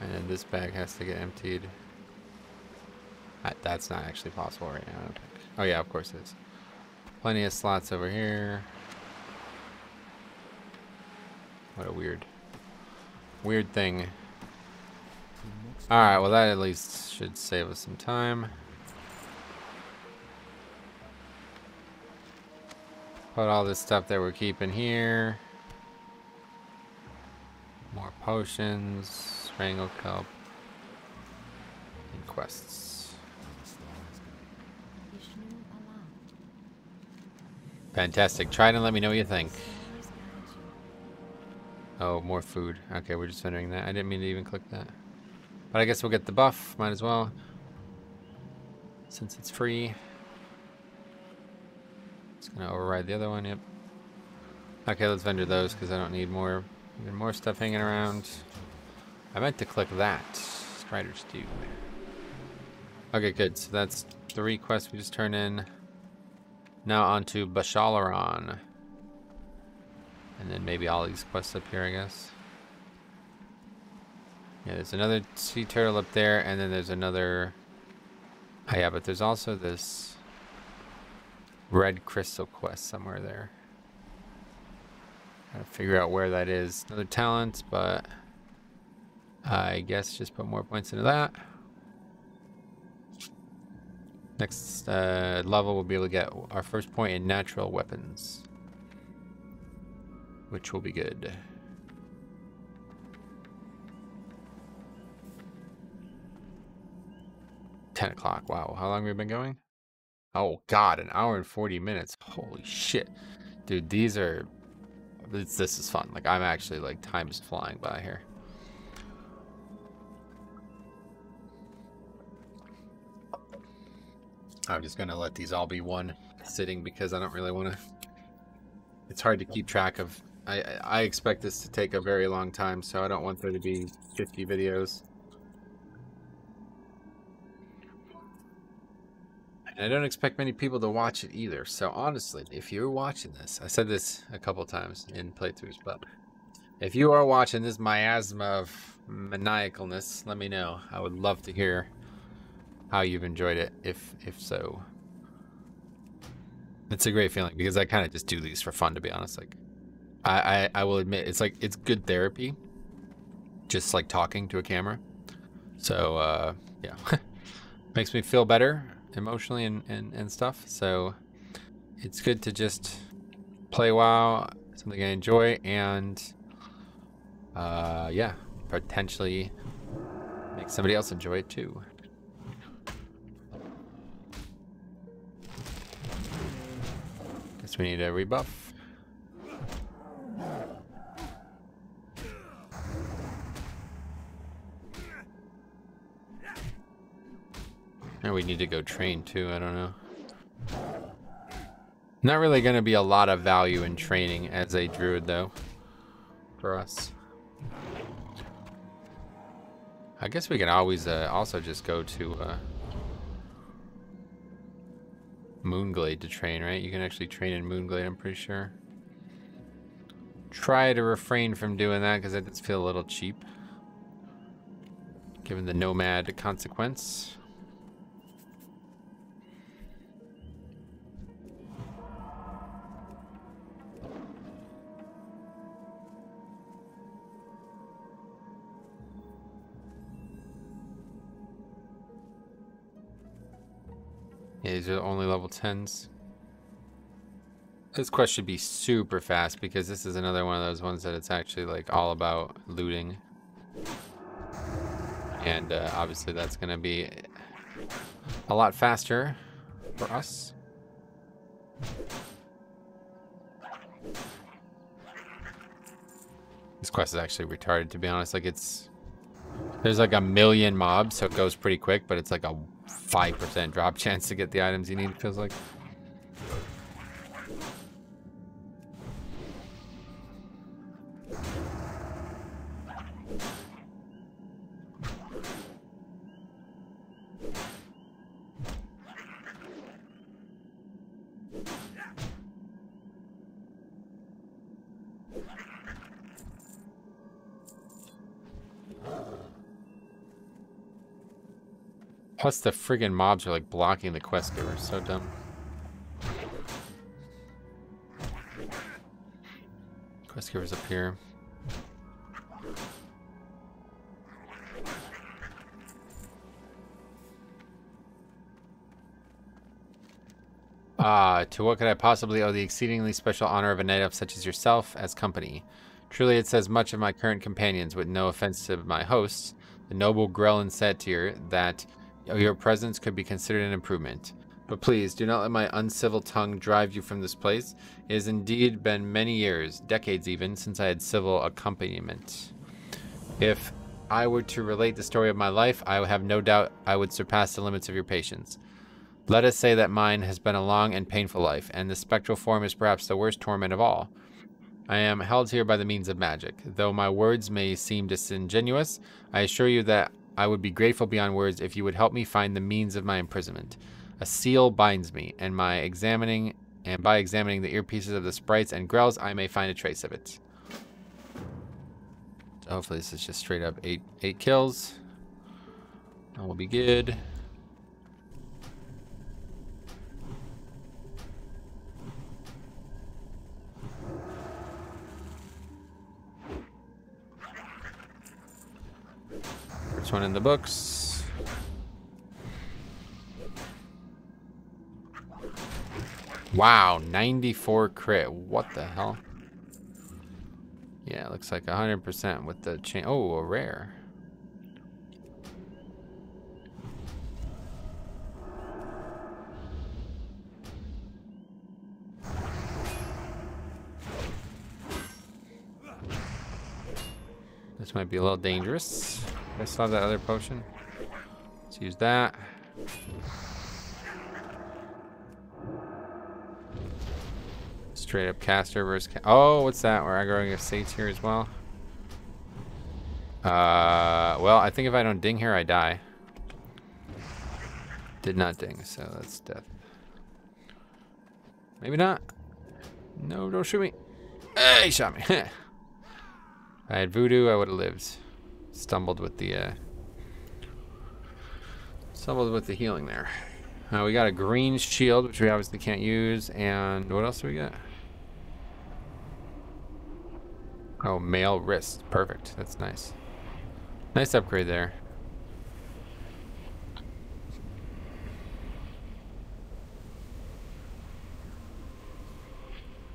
And then this bag has to get emptied. That's not actually possible right now, I don't think. Oh yeah, of course it is. Plenty of slots over here. What a weird thing. Alright, well that at least should save us some time. Put all this stuff that we're keeping here. More potions, strangle kelp, and quests. Fantastic. Try it and let me know what you think. Oh, more food. Okay, we're just entering that. I didn't mean to even click that. But I guess we'll get the buff. Might as well. Since it's free. It's going to override the other one. Yep. Okay, let's vendor those because I don't need more. Even more stuff hanging around. I meant to click that. Strider's Stew. Okay, good. So that's 3 quests we just turned in. Now on to Bashalaran. And then maybe all these quests up here, I guess. Yeah, there's another sea turtle up there, and then there's another... Oh yeah, but there's also this red crystal quest somewhere there. Gotta figure out where that is. Another talent, but I guess just put more points into that. Next level, we'll be able to get our first point in natural weapons, which will be good. 10 o'clock. Wow, how long have we been going? Oh god, 1 hour and 40 minutes. Holy shit. Dude, these are... This is fun. Like, I'm actually, like, time is flying by here. I'm just gonna let these all be one sitting because I don't really want to... It's hard to keep track of... I expect this to take a very long time, so I don't want there to be 50 videos. And I don't expect many people to watch it either. So honestly, if you're watching this, I said this a couple times in playthroughs, but if you are watching this miasma of maniacalness, let me know. I would love to hear how you've enjoyed it, if so. It's a great feeling because I kind of just do these for fun, to be honest. Like, I will admit, it's like, it's good therapy, just like talking to a camera. So, yeah, makes me feel better emotionally and stuff. So it's good to just play WoW, something I enjoy, and yeah, potentially make somebody else enjoy it too. Guess we need a rebuff. And we need to go train too, I don't know. Not really going to be a lot of value in training as a druid though, for us. I guess we can always also just go to Moonglade to train, right? You can actually train in Moonglade, I'm pretty sure. Try to refrain from doing that because it does feel a little cheap, given the Nomad consequence. Yeah, these are only level 10s. This quest should be super fast because this is another one of those ones that it's actually like all about looting. And obviously that's going to be a lot faster for us. This quest is actually retarded, to be honest. Like, there's like 1 million mobs, so it goes pretty quick, but it's like a 5% drop chance to get the items you need, it feels like. Plus the friggin' mobs are like blocking the quest giver. So dumb. Quest giver's up here. To what could I possibly owe the exceedingly special honor of a knight elf such as yourself as company? Truly it says much of my current companions, with no offense to my hosts, the noble Grellin Satyr, that your presence could be considered an improvement. But please, do not let my uncivil tongue drive you from this place. It has indeed been many years, decades even, since I had civil accompaniment. If I were to relate the story of my life, I have no doubt I would surpass the limits of your patience. Let us say that mine has been a long and painful life, and the spectral form is perhaps the worst torment of all. I am held here by the means of magic. Though my words may seem disingenuous, I assure you that I would be grateful beyond words if you would help me find the means of my imprisonment. A seal binds me, and by examining the earpieces of the sprites and grells, I may find a trace of it. So hopefully this is just straight up eight kills. And we'll be good. First one in the books. Wow, 94 crit. What the hell? Yeah, it looks like 100% with the chain. Oh, a rare. This might be a little dangerous. I saw that other potion. Let's use that. Straight up caster versus oh, what's that? We're going to Sates here as well. Well, I think if I don't ding here, I die. Did not ding, so that's death. Maybe not. No, don't shoot me. Hey, he shot me. If I had voodoo, I would have lived. Stumbled with the healing there. We got a green shield, which we obviously can't use. And what else do we got? Oh, mail wrist. Perfect. That's nice. Nice upgrade there.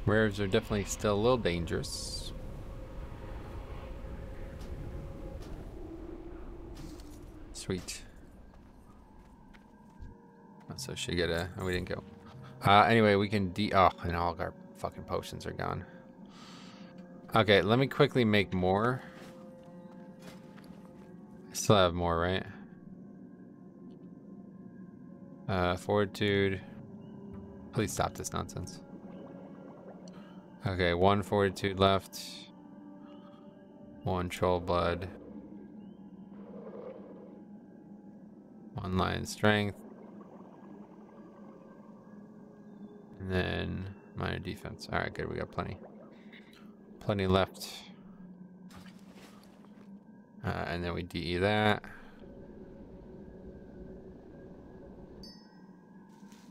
Rares are definitely still a little dangerous. Sweet. So should get a... Oh, we didn't go. Anyway, we can oh, and all of our fucking potions are gone. Okay, let me quickly make more. I still have more, right? Fortitude. Please stop this nonsense. Okay, 1 fortitude left. 1 troll blood. 1 lion strength. And then minor defense. Alright, good, we got plenty. Plenty left. And then we DE that.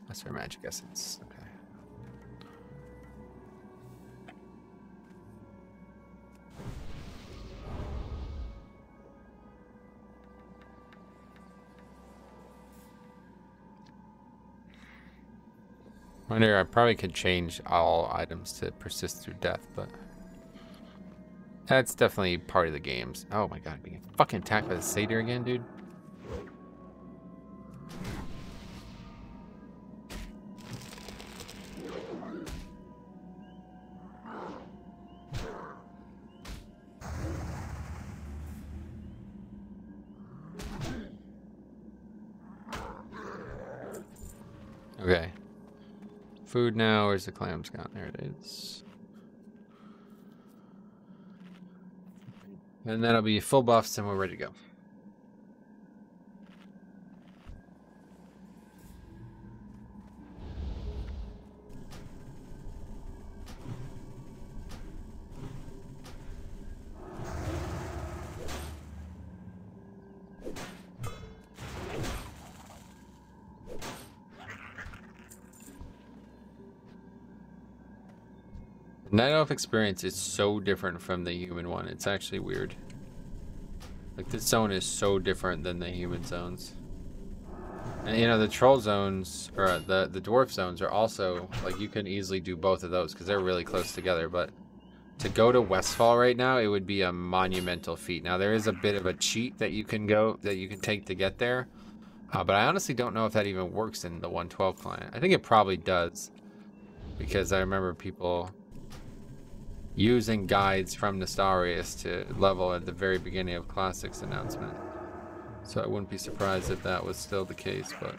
That's our magic essence. Okay. Wonder, I probably could change all items to persist through death, but that's definitely part of the games. Oh my god, being fucking attacked by the satyr again, dude. Okay. Food now. Where's the clams gone? There it is. And that'll be full buffs and we're ready to go. Night Elf experience is so different from the human one. It's actually weird. Like, this zone is so different than the human zones. And, you know, the troll zones, or the dwarf zones are also, like, you can easily do both of those because they're really close together. But to go to Westfall right now, it would be a monumental feat. Now, there is a bit of a cheat that you can take to get there. But I honestly don't know if that even works in the 112 client. I think it probably does. Because I remember people using guides from Nestarius to level at the very beginning of Classics announcement. So I wouldn't be surprised if that was still the case, but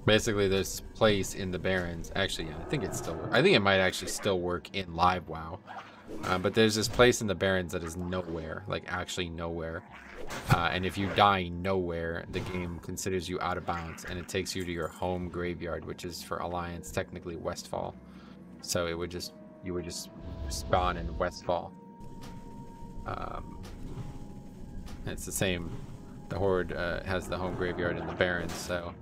basically this place in the Barrens, actually, yeah, I think it still works. I think it might actually still work in live WoW. But there's this place in the Barrens that is nowhere, like actually nowhere. And if you die nowhere, the game considers you out of bounds, and it takes you to your home graveyard, which is for Alliance technically Westfall. So it would just you would just spawn in Westfall. It's the same. The Horde has the home graveyard in the Barrens, so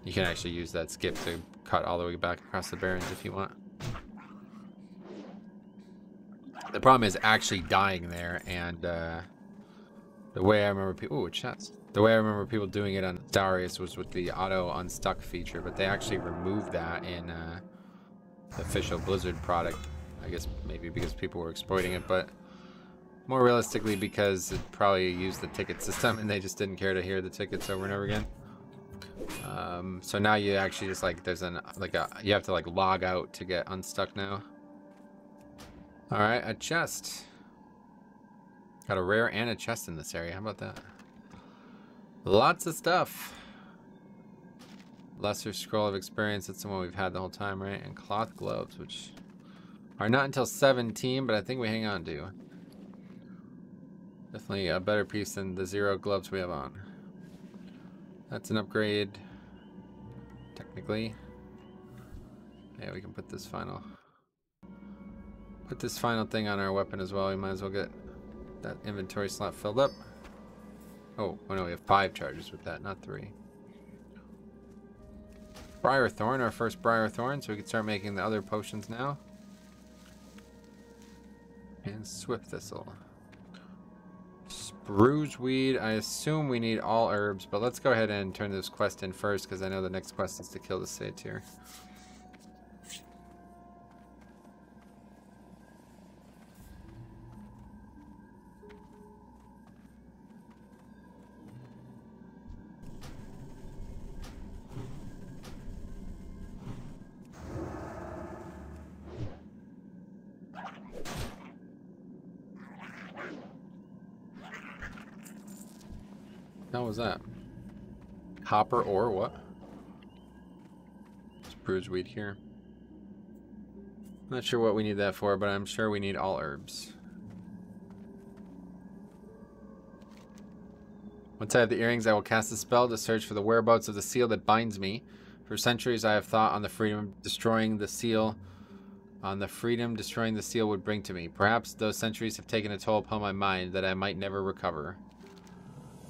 you can actually use that skip to cut all the way back across the Barrens if you want. The problem is actually dying there, and the way I remember people, the way I remember people doing it on Darius was with the auto unstuck feature, but they actually removed that in the official Blizzard product. I guess maybe because people were exploiting it, but more realistically because it probably used the ticket system and they just didn't care to hear the tickets over and over again. So now you actually just you have to like log out to get unstuck now. Alright, a chest. Got a rare and a chest in this area. How about that? Lots of stuff. Lesser Scroll of Experience. That's the one we've had the whole time, right? And cloth gloves, which are not until 17, but I think we hang on to. Definitely a better piece than the 0 gloves we have on. That's an upgrade. Technically. Yeah, we can put this final thing on our weapon as well. We might as well get that inventory slot filled up. Oh, no, we have 5 charges with that, not 3. Briar Thorn, our first Briar Thorn, so we can start making the other potions now. And Swift Thistle. Spruce Weed, I assume we need all herbs, but let's go ahead and turn this quest in first, because I know the next quest is to kill the satyr. How was that? Copper ore, what? Spruce weed here. Not sure what we need that for, but I'm sure we need all herbs. Once I have the earrings, I will cast a spell to search for the whereabouts of the seal that binds me. For centuries, I have thought on the freedom destroying the seal would bring to me. Perhaps those centuries have taken a toll upon my mind that I might never recover.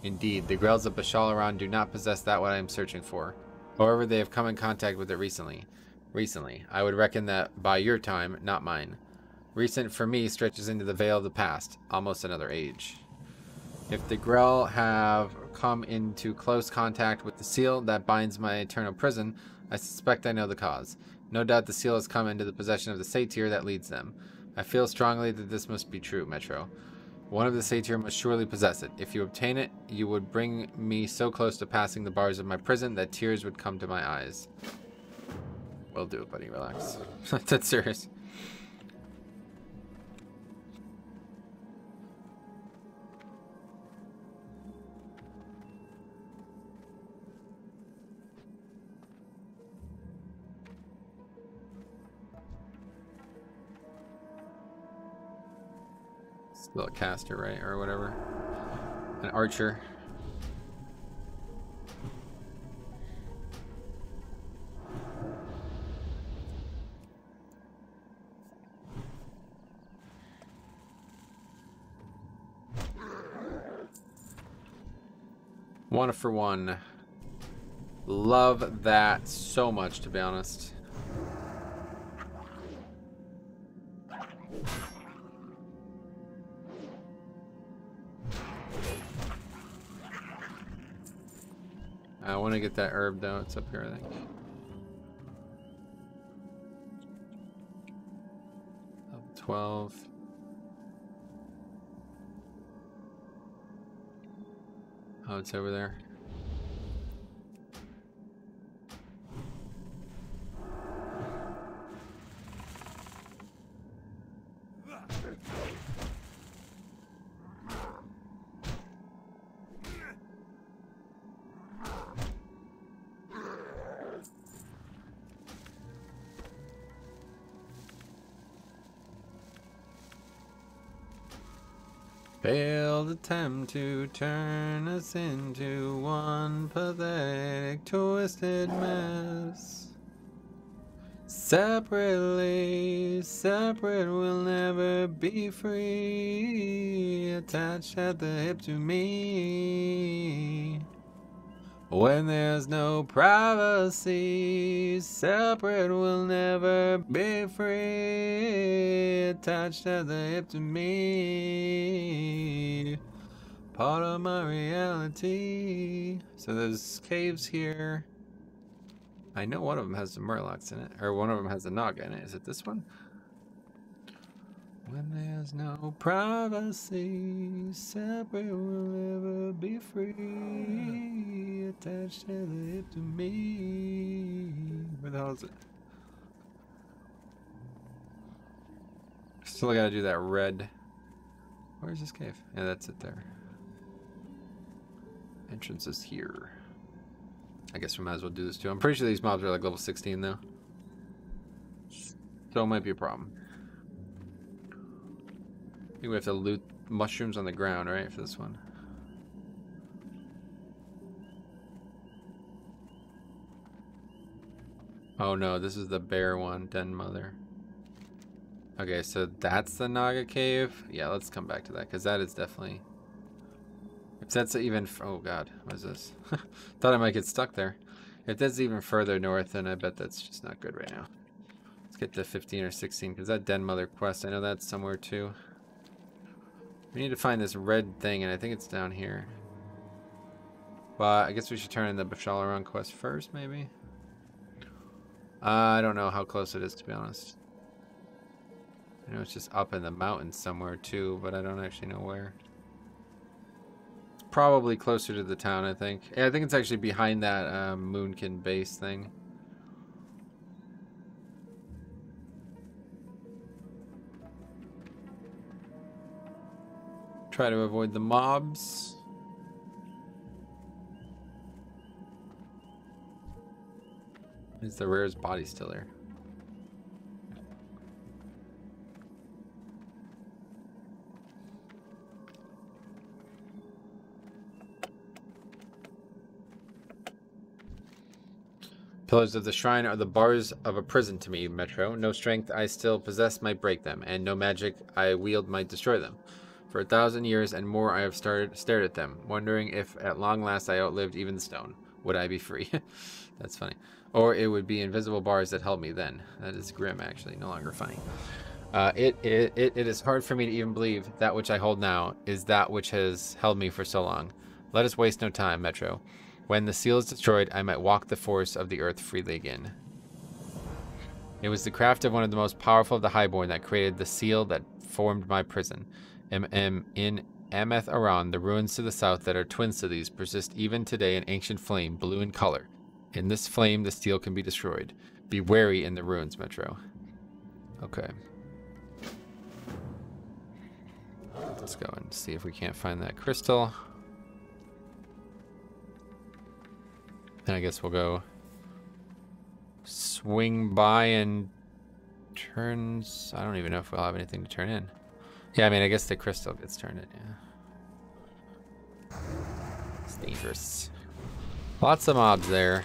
Indeed, the Grells of Bashalaran do not possess that what I am searching for. However, they have come in contact with it recently. I would reckon that by your time, not mine. Recent for me stretches into the veil of the past, almost another age. If the Grell have come into close contact with the seal that binds my eternal prison, I suspect I know the cause. No doubt the seal has come into the possession of the satyr that leads them. I feel strongly that this must be true, Metro. One of the satyr must surely possess it. If you obtain it, you would bring me so close to passing the bars of my prison that tears would come to my eyes. We'll do it, buddy. Relax. That's serious. Still a caster, right? Or whatever. An archer. One for one. Love that so much, to be honest. I want to get that herb though. It's up here, I think. Level 12. Oh, it's over there. Failed attempt to turn us into one pathetic, twisted mess. Separately, separate we'll never be free, attached at the hip to me. When there's no privacy, separate we'll never be free, attached at the hip to me. Part of my reality. So there's caves here. I know one of them has the murlocs in it, or one of them has the naga in it. Is it this one? When there's no privacy, separate we'll never be free, attached to the hip to me. Where the hell is it? Still gotta do that red. Where's this cave? Yeah, that's it there. Entrance is here. I guess we might as well do this too. I'm pretty sure these mobs are like level 16 though. So it might be a problem. I think we have to loot mushrooms on the ground, right, for this one. Oh no, this is the bear one, Den Mother. Okay, so that's the Naga cave. Yeah, let's come back to that, because that is definitely... If that's even... Oh, God. What is this? Thought I might get stuck there. If that's even further north, then I bet that's just not good right now. Let's get to 15 or 16, because that Den Mother quest, I know that's somewhere too. We need to find this red thing, and I think it's down here. But I guess we should turn in the Bashalaran quest first, maybe? I don't know how close it is, to be honest. I know it's just up in the mountains somewhere too, but I don't actually know where. It's probably closer to the town, I think. Yeah, I think it's actually behind that Moonkin base thing. Try to avoid the mobs. Is the rarest body still there? Pillars of the shrine are the bars of a prison to me, Metro. No strength I still possess might break them, and no magic I wield might destroy them. For 1,000 years and more I have stared at them, wondering if at long last I outlived even the stone. Would I be free? That's funny. Or it would be invisible bars that held me then. That is grim, actually, no longer funny. It is hard for me to even believe that which I hold now is that which has held me for so long. Let us waste no time, Metro. When the seal is destroyed, I might walk the forest of the earth freely again. It was the craft of one of the most powerful of the Highborn that created the seal that formed my prison. In Ameth Aran, the ruins to the south that are twins to these persist even today in ancient flame, blue in color. In this flame, the steel can be destroyed. Be wary in the ruins, Metro. Okay. Let's go and see if we can't find that crystal. Then I guess we'll go swing by and turns. I don't even know if we'll have anything to turn in. Yeah, I mean, I guess the crystal gets turned in, yeah. It's dangerous. Lots of mobs there.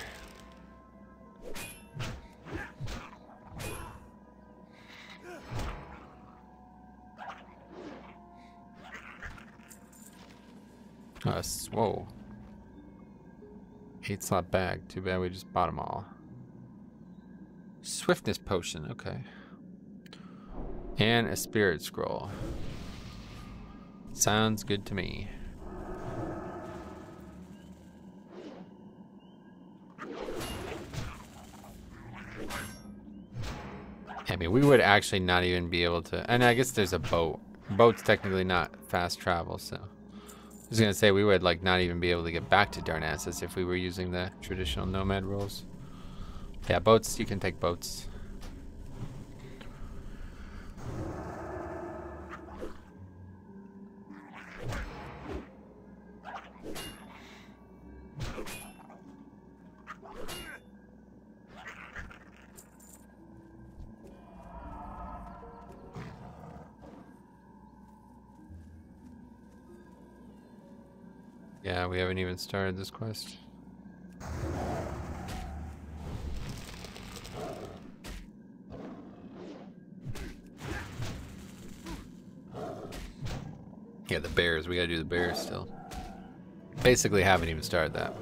Whoa. 8-slot bag. Too bad we just bought them all. Swiftness potion. Okay. And a spirit scroll. Sounds good to me. I mean, we would actually not even be able to... And I guess there's a boat. Boat's technically not fast travel, so... I was gonna say we would like not even be able to get back to Darnassus if we were using the traditional Nomad rules. Yeah, boats, you can take boats. Yeah, we haven't even started this quest. Yeah, the bears. We gotta do the bears still. Basically haven't even started that.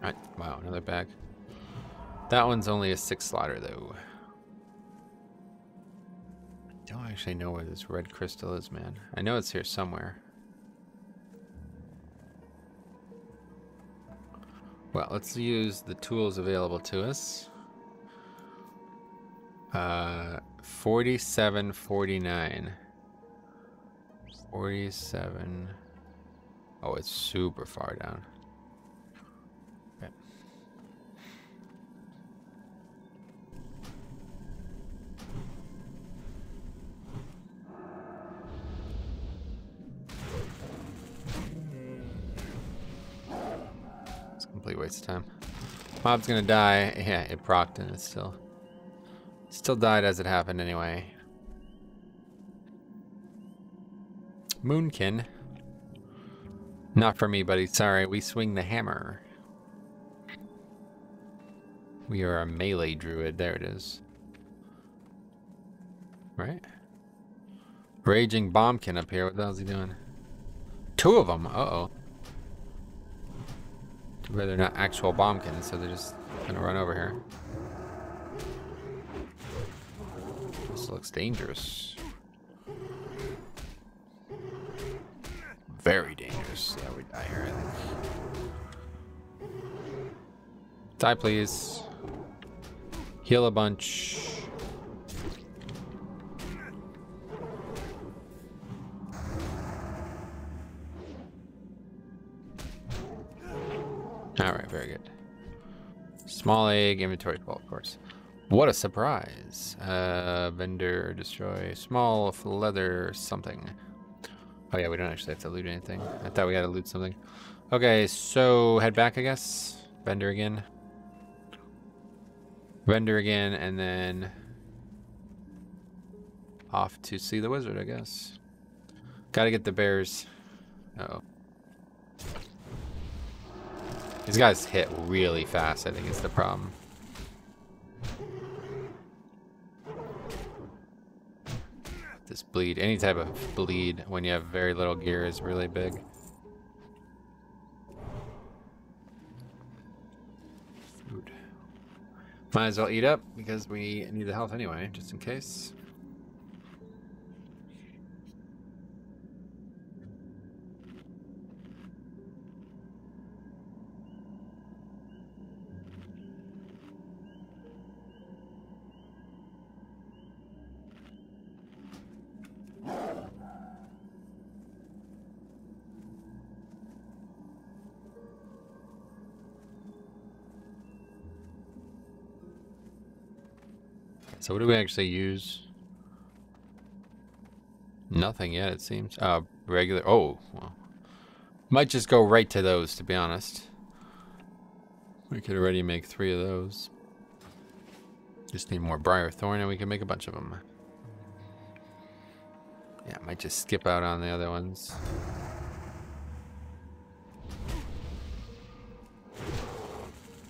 Alright, wow, another bag. That one's only a 6-slotter though. I don't actually know where this red crystal is, man. I know it's here somewhere. Well, let's use the tools available to us. 47, 49. 47. Oh, it's super far down. Okay. It's a complete waste of time. Mob's gonna die. Yeah, it procced and it's still died as it happened anyway. Moonkin. Not for me, buddy. Sorry, we swing the hammer. We are a melee druid. There it is. Right? Raging bombkin up here. What the hell is he doing? 2 of them. Uh-oh. Too bad they're not actual bombkins, so they're just gonna run over here. This looks dangerous. Very dangerous. Yeah, we die here, I think. Die, please. Heal a bunch. Alright, very good. Small egg, inventory full, of course. What a surprise. Vendor, destroy, small leather, something. Oh yeah, we don't actually have to loot anything. I thought we had to loot something. Okay, so head back, I guess. Vendor again. Vendor again, and then off to see the wizard, I guess. Gotta get the bears. Uh-oh. These guys hit really fast, I think is the problem. This bleed, any type of bleed when you have very little gear is really big. Food. Might as well eat up because we need the health anyway, just in case. So what do we actually use? Nothing yet, it seems. Regular. Oh, well. Might just go right to those, to be honest. We could already make 3 of those. Just need more briar thorn and we can make a bunch of them. Yeah, might just skip out on the other ones.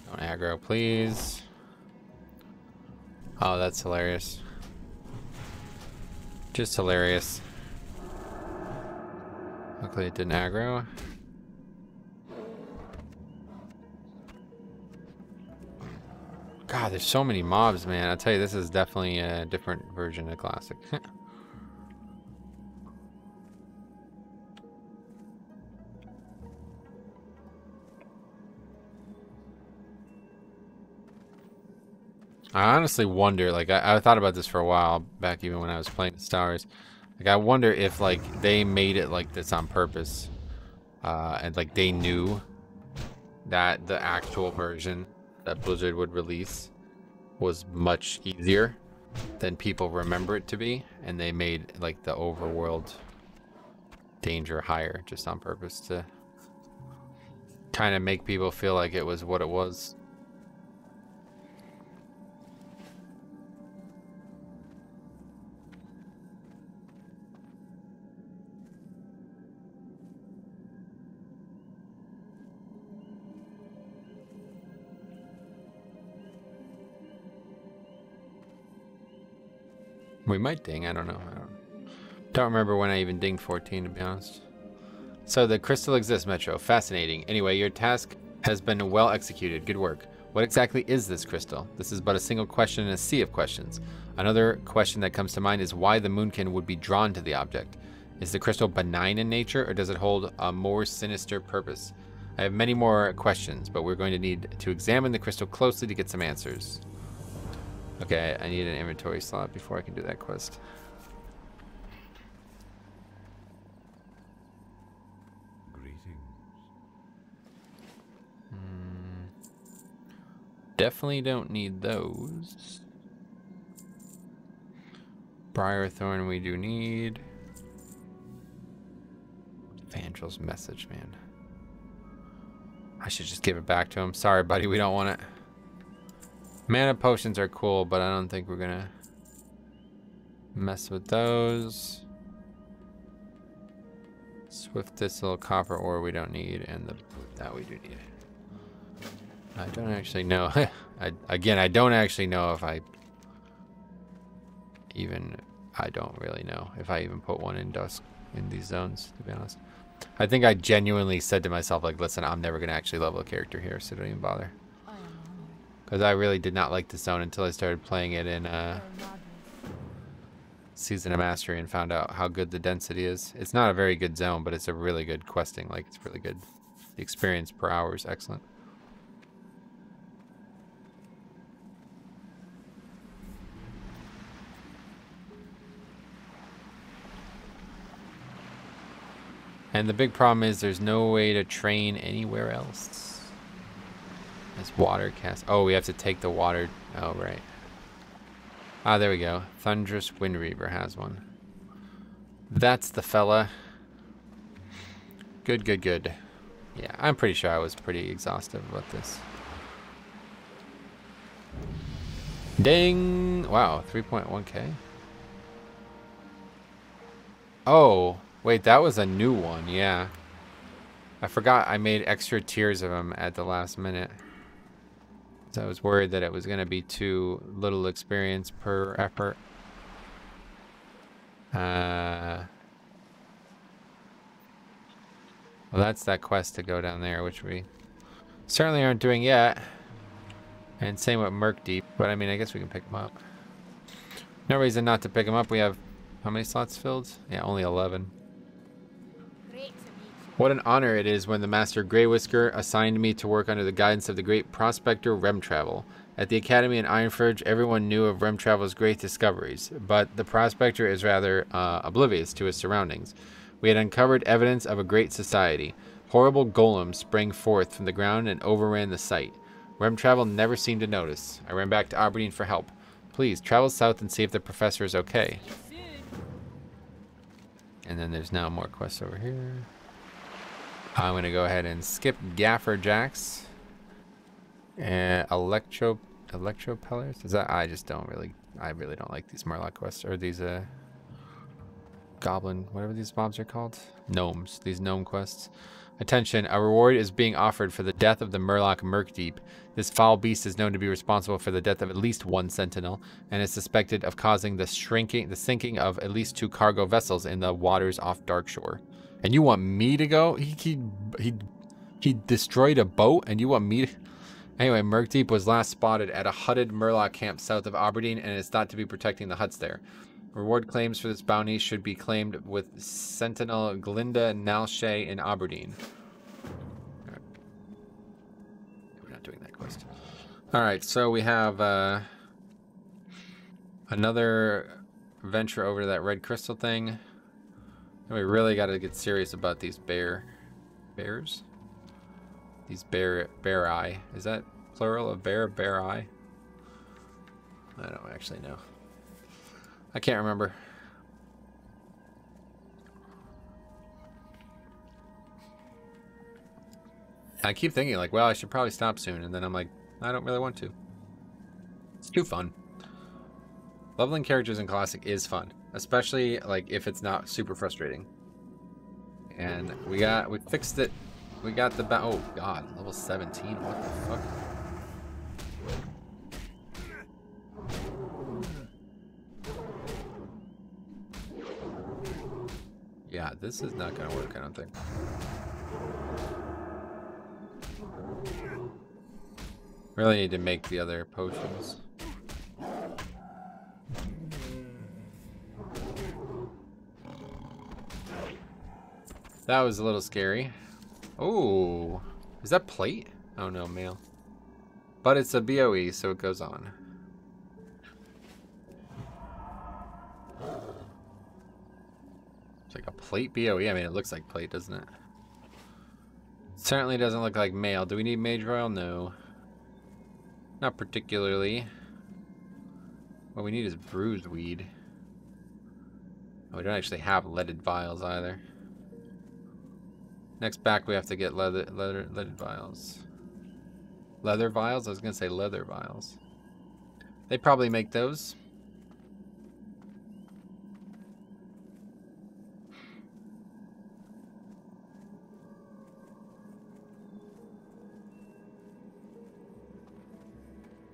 Don't aggro, please. Oh, that's hilarious. Just hilarious. Luckily it didn't aggro. God, there's so many mobs, man. I'll tell you, this is definitely a different version of Classic. I honestly wonder, like, I thought about this for a while, back even when I was playing Stars. Like, I wonder if, like, they made it like this on purpose. And, like, they knew that the actual version that Blizzard would release was much easier than people remember it to be. And they made, like, the overworld danger higher just on purpose to kind of make people feel like it was what it was. We might ding, I don't know. Don't remember when I even dinged 14, to be honest. So the crystal exists, Metro. Fascinating. Anyway, your task has been well executed. Good work. What exactly is this crystal? This is but a single question in a sea of questions. Another question that comes to mind is why the Moonkin would be drawn to the object. Is the crystal benign in nature, or does it hold a more sinister purpose? I have many more questions, but we're going to need to examine the crystal closely to get some answers. Okay, I need an inventory slot before I can do that quest. Greetings. Definitely don't need those. Briar thorn we do need. Vandrel's message, man. I should just give it back to him. Sorry, buddy, we don't want it. Mana potions are cool, but I don't think we're gonna mess with those. Swift thistle, copper ore we don't need, and that we do need. I don't actually know. I don't actually know if I don't really know if I even put one in dusk in these zones, to be honest. I think I genuinely said to myself, like, listen, I'm never going to actually level a character here, so don't even bother. I am honored. Because I really did not like the zone until I started playing it in Season of Mastery and found out how good the density is. It's not a very good zone, but it's a really good questing. Like, it's really good. The experience per hour is excellent. And the big problem is there's no way to train anywhere else. It's water cast. Oh, we have to take the water. Oh, right. Ah, there we go. Thunderous Wind Reaver has one. That's the fella. Good, good, good. Yeah, I'm pretty sure I was pretty exhaustive about this. Ding! Wow, 3.1k. Oh, wait, that was a new one, yeah. I forgot I made extra tiers of them at the last minute. So I was worried that it was going to be too little experience per effort. Well, that's that quest to go down there, which we certainly aren't doing yet. And same with Merc Deep, but I mean, I guess we can pick them up. No reason not to pick them up. We have how many slots filled? Yeah, only 11. Great to meet you. What an honor it is when the Master Grey Whisker assigned me to work under the guidance of the great prospector Remtravel. At the Academy in Ironforge, everyone knew of Remtravel's great discoveries, but the prospector is rather oblivious to his surroundings. We had uncovered evidence of a great society. Horrible golems sprang forth from the ground and overran the site. Remtravel never seemed to notice. I ran back to Aberdeen for help. Please, travel south and see if the professor is okay. Soon. And then there's now more quests over here. I'm going to go ahead and skip Gaffer Jacks. And Electro Pellers? Is that, I really don't like these Murloc quests, or these goblin, whatever these mobs are called. Gnomes, these gnome quests. Attention, a reward is being offered for the death of the Murloc Merkdeep. This foul beast is known to be responsible for the death of at least one sentinel, and is suspected of causing the sinking of at least 2 cargo vessels in the waters off Darkshore. And you want me to go? He destroyed a boat, and you want me to... Anyway, Merkdeep was last spotted at a hutted Murloc camp south of Aberdeen, and is thought to be protecting the huts there. Reward claims for this bounty should be claimed with Sentinel Glinda Nalshay in Aberdeen. Right. We're not doing that quest. Alright, so we have another venture over to that red crystal thing. And we really got to get serious about these bears? These bear eye. Is that plural of bear eye? I don't actually know. I can't remember. I keep thinking like, well, I should probably stop soon, and then I'm like, I don't really want to. It's too fun. Leveling characters in Classic is fun, especially like if it's not super frustrating. And we fixed it. We got the oh god, level 17. What the fuck? Yeah, this is not gonna work, I don't think. Really need to make the other potions. That was a little scary. Oh, is that plate? Oh no, mail. But it's a BOE, so it goes on. It's like a plate BOE. I mean, it looks like plate, doesn't it? Certainly doesn't look like mail. Do we need Mage Royal? No. Not particularly. What we need is bruised weed. Oh, we don't actually have leaded vials either. Next back we have to get leaded vials. Leather vials? I was gonna say leather vials. They probably make those.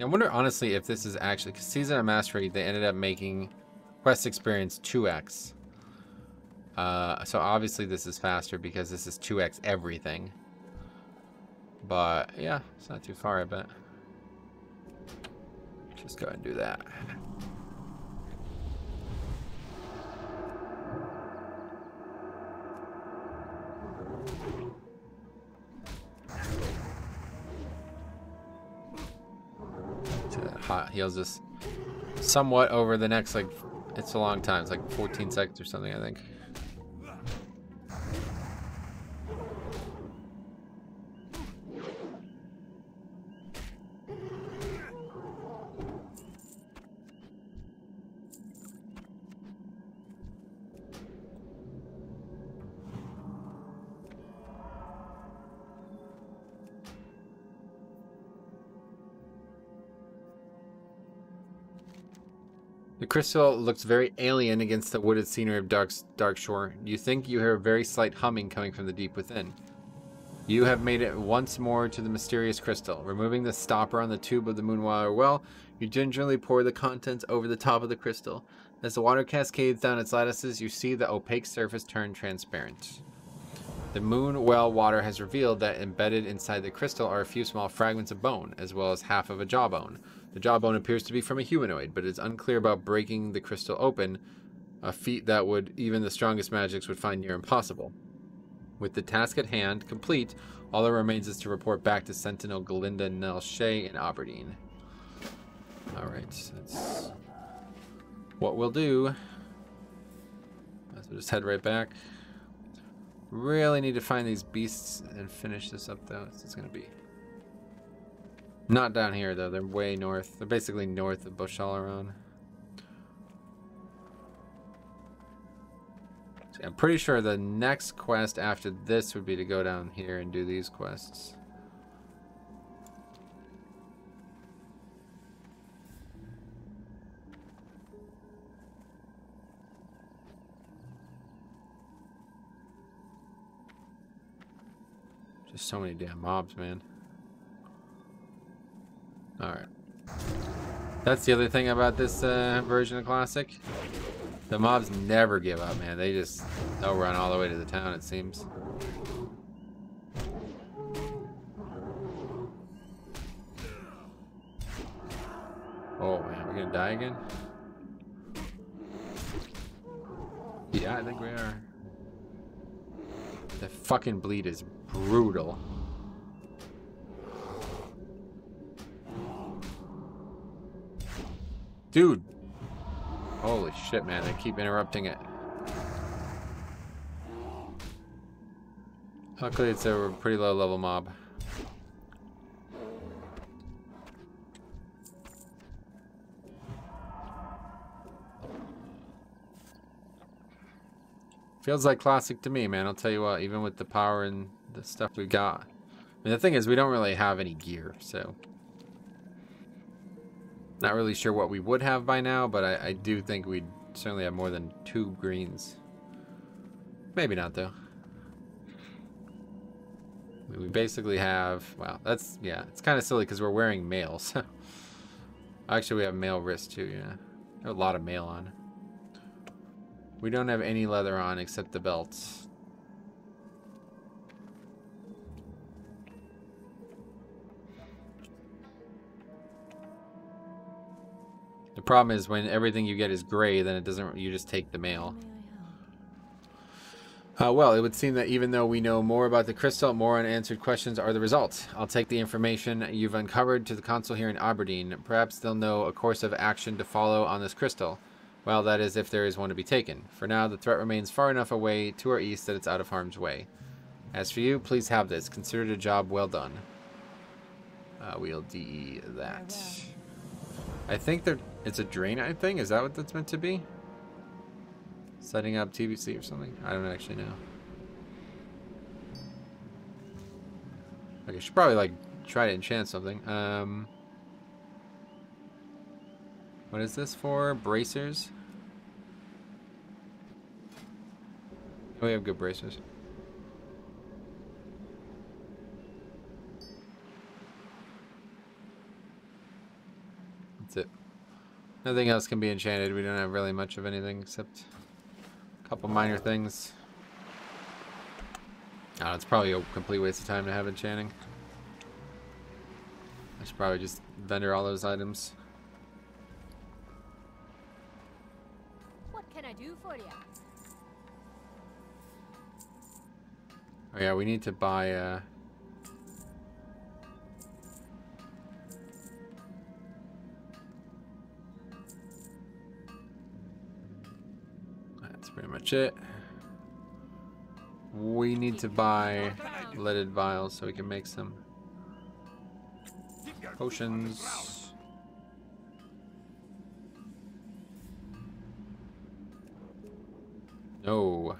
I wonder, honestly, if this is actually... Because Season of Mastery, they ended up making quest experience 2x. So obviously this is faster because this is 2x everything. But, yeah, it's not too far, I bet. Just go ahead and do that. So that hot heals us somewhat over the next, like, it's a long time. It's like 14 seconds or something, I think. The crystal looks very alien against the wooded scenery of Dark Shore. You think you hear a very slight humming coming from the deep within. You have made it once more to the mysterious crystal. Removing the stopper on the tube of the Moonwater well, you gingerly pour the contents over the top of the crystal. As the water cascades down its lattices, you see the opaque surface turn transparent. The moon well water has revealed that embedded inside the crystal are a few small fragments of bone, as well as half of a jawbone. The jawbone appears to be from a humanoid, but it's unclear about breaking the crystal open, a feat that would even the strongest magics would find near impossible. With the task at hand complete, all that remains is to report back to Sentinel Galinda Nelshay in Aberdeen. Alright, that's what we'll do. So just head right back. Really need to find these beasts and finish this up, though. It's going to be not down here, though. They're way north. They're basically north of Bushalaron. So I'm pretty sure the next quest after this would be to go down here and do these quests. Just so many damn mobs, man. Alright. That's the other thing about this version of Classic. The mobs never give up, man. They'll run all the way to the town, it seems. Oh, man. We're gonna die again? Yeah, I think we are. The fucking bleed is brutal. Dude. Holy shit, man. They keep interrupting it. Luckily, it's a pretty low level mob. Feels like Classic to me, man. I'll tell you what, even with the power and the stuff we got. I mean, the thing is, we don't really have any gear, so... Not really sure what we would have by now, but I do think we'd certainly have more than 2 greens. Maybe not, though. I mean, we basically have... Well, that's... Yeah, it's kind of silly because we're wearing mail, so... Actually, we have mail wrists, too, yeah. There are a lot of mail on. We don't have any leather on except the belts. The problem is when everything you get is gray, then it doesn't. You just take the mail. Well, it would seem that even though we know more about the crystal, more unanswered questions are the result. I'll take the information you've uncovered to the consul here in Aberdeen. Perhaps they'll know a course of action to follow on this crystal. Well, that is if there is one to be taken. For now, the threat remains far enough away to our east that it's out of harm's way. As for you, please have this. Consider it a job well done. We'll DE that. I think it's a drainite thing. Is that what that's meant to be? Setting up TBC or something? I don't actually know. Okay, I should probably like try to enchant something. What is this for? Bracers? Oh, we have good bracers. That's it. Nothing else can be enchanted. We don't have really much of anything except a couple minor things. It's probably a complete waste of time to have enchanting. I should probably just vendor all those items. What can I do for you? Oh yeah, we need to buy that's pretty much it. We need to buy leaded vials so we can make some potions. No.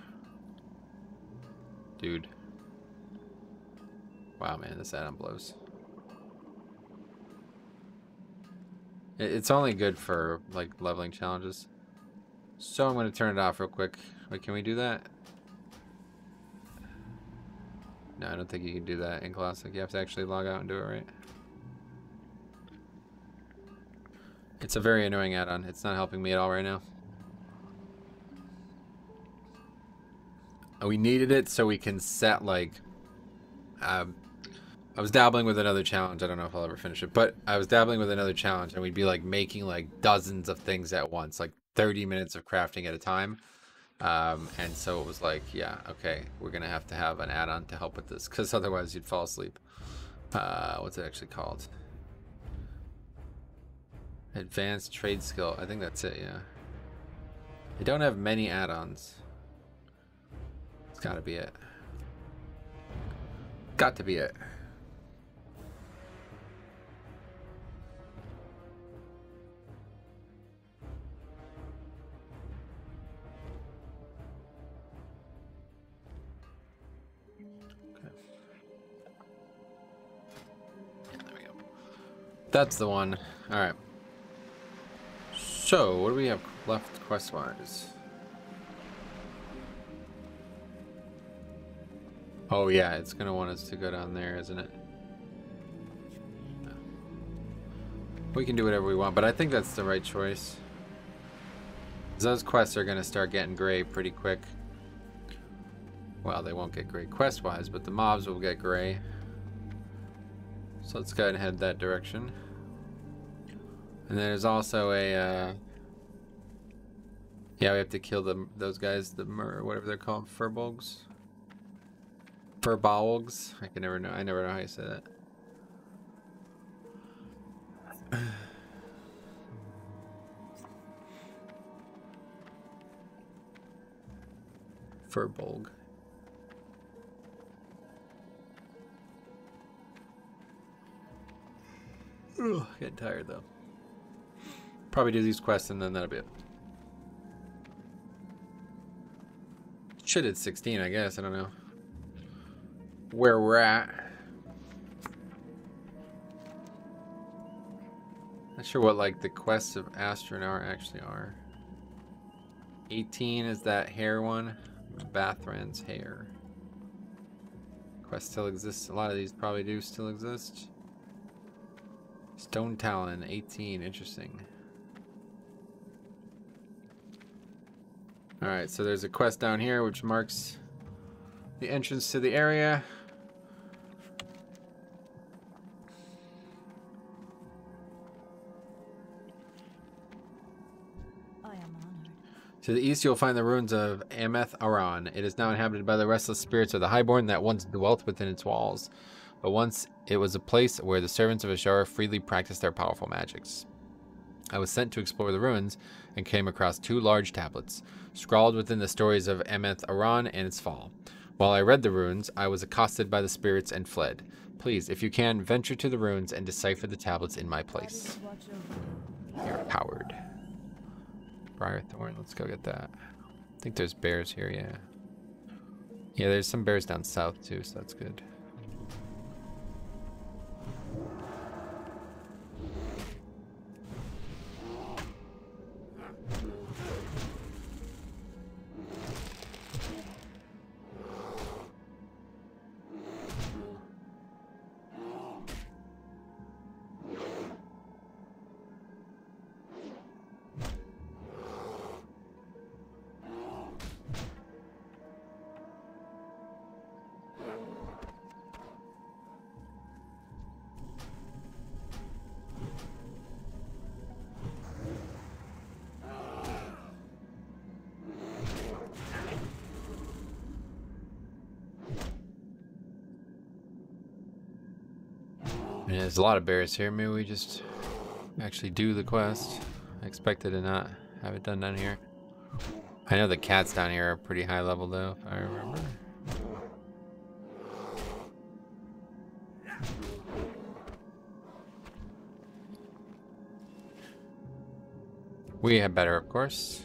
Dude. Wow, man, this add-on blows. It's only good for, like, leveling challenges. So I'm going to turn it off real quick. Wait, can we do that? No, I don't think you can do that in Classic. You have to actually log out and do it, right? It's a very annoying add-on. It's not helping me at all right now. We needed it so we can set, like... I was dabbling with another challenge. I don't know if I'll ever finish it. But I was dabbling with another challenge, and we'd be, like, making, like, dozens of things at once. Like, 30 minutes of crafting at a time. And so it was like, yeah, okay, we're gonna have to have an add-on to help with this, because otherwise you'd fall asleep. What's it actually called? Advanced trade skill. I think that's it, yeah. They don't have many add-ons. It's gotta be it. Got to be it. That's the one. Alright. So, what do we have left quest-wise? Oh yeah, it's going to want us to go down there, isn't it? No. We can do whatever we want, but I think that's the right choice. Those quests are going to start getting gray pretty quick. Well, they won't get gray quest-wise, but the mobs will get gray. So let's go ahead and head that direction. And there's also a, yeah, we have to kill those guys, whatever they're called, furbolgs. Furbolgs. I never know how you say that. Furbolg. Ugh, getting tired though. Probably do these quests and then that'll be it. Shit, it's 16, I guess. I don't know where we're at. Not sure what like the quests of Astronaut actually are. 18 is that hair one. Bathran's hair. Quest still exists. A lot of these probably do still exist. Stone Talon, 18. Interesting. Alright, so there's a quest down here which marks the entrance to the area. I am honored. To the east, you'll find the ruins of Ameth Aran. It is now inhabited by the restless spirits of the Highborn that once dwelt within its walls. But once it was a place where the servants of Ashara freely practiced their powerful magics. I was sent to explore the ruins and came across 2 large tablets, scrawled within the stories of Ameth Aran and its fall. While I read the runes, I was accosted by the spirits and fled. Please, if you can, venture to the ruins and decipher the tablets in my place. You're powered. Briarthorn, let's go get that. I think there's bears here, yeah. Yeah, there's some bears down south too, so that's good. Yeah, there's a lot of bears here. Maybe we just actually do the quest. I expected to not have it done down here. I know the cats down here are pretty high level though, if I remember. We have better, of course.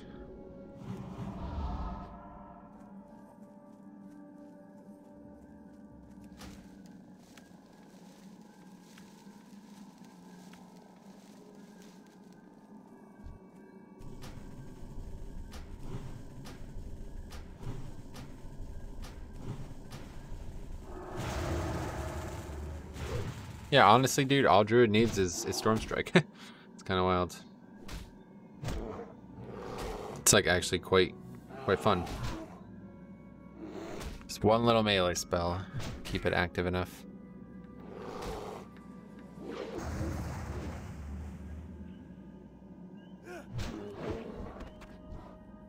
Yeah, honestly, dude, all Druid needs is Storm Strike. It's kind of wild. It's like actually quite fun. Just one little melee spell, keep it active enough.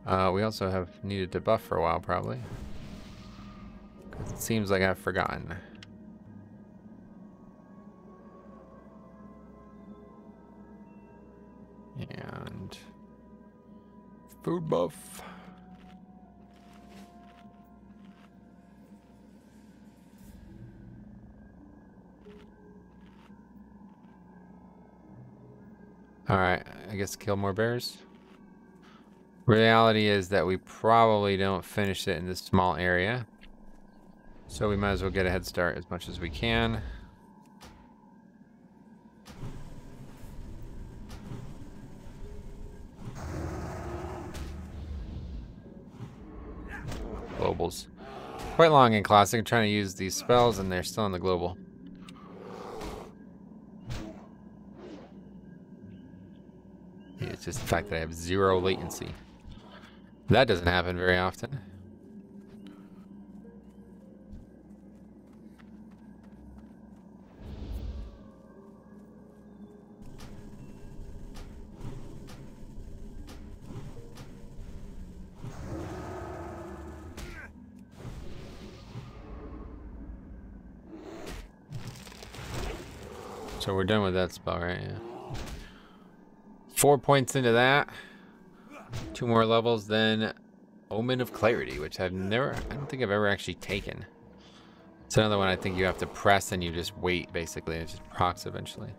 We also have needed to buff for a while, probably. 'Cause it seems like I've forgotten. And food buff. Alright, I guess kill more bears. Reality is that we probably don't finish it in this small area. So we might as well get a head start as much as we can. Globals. Quite long in Classic. I'm trying to use these spells and they're still in the global. Yeah, it's just the fact that I have 0 latency. That doesn't happen very often. So we're done with that spell, right? Yeah. 4 points into that. 2 more levels, then Omen of Clarity, which I don't think I've ever actually taken. It's another one I think you have to press and you just wait, basically. It just procs eventually.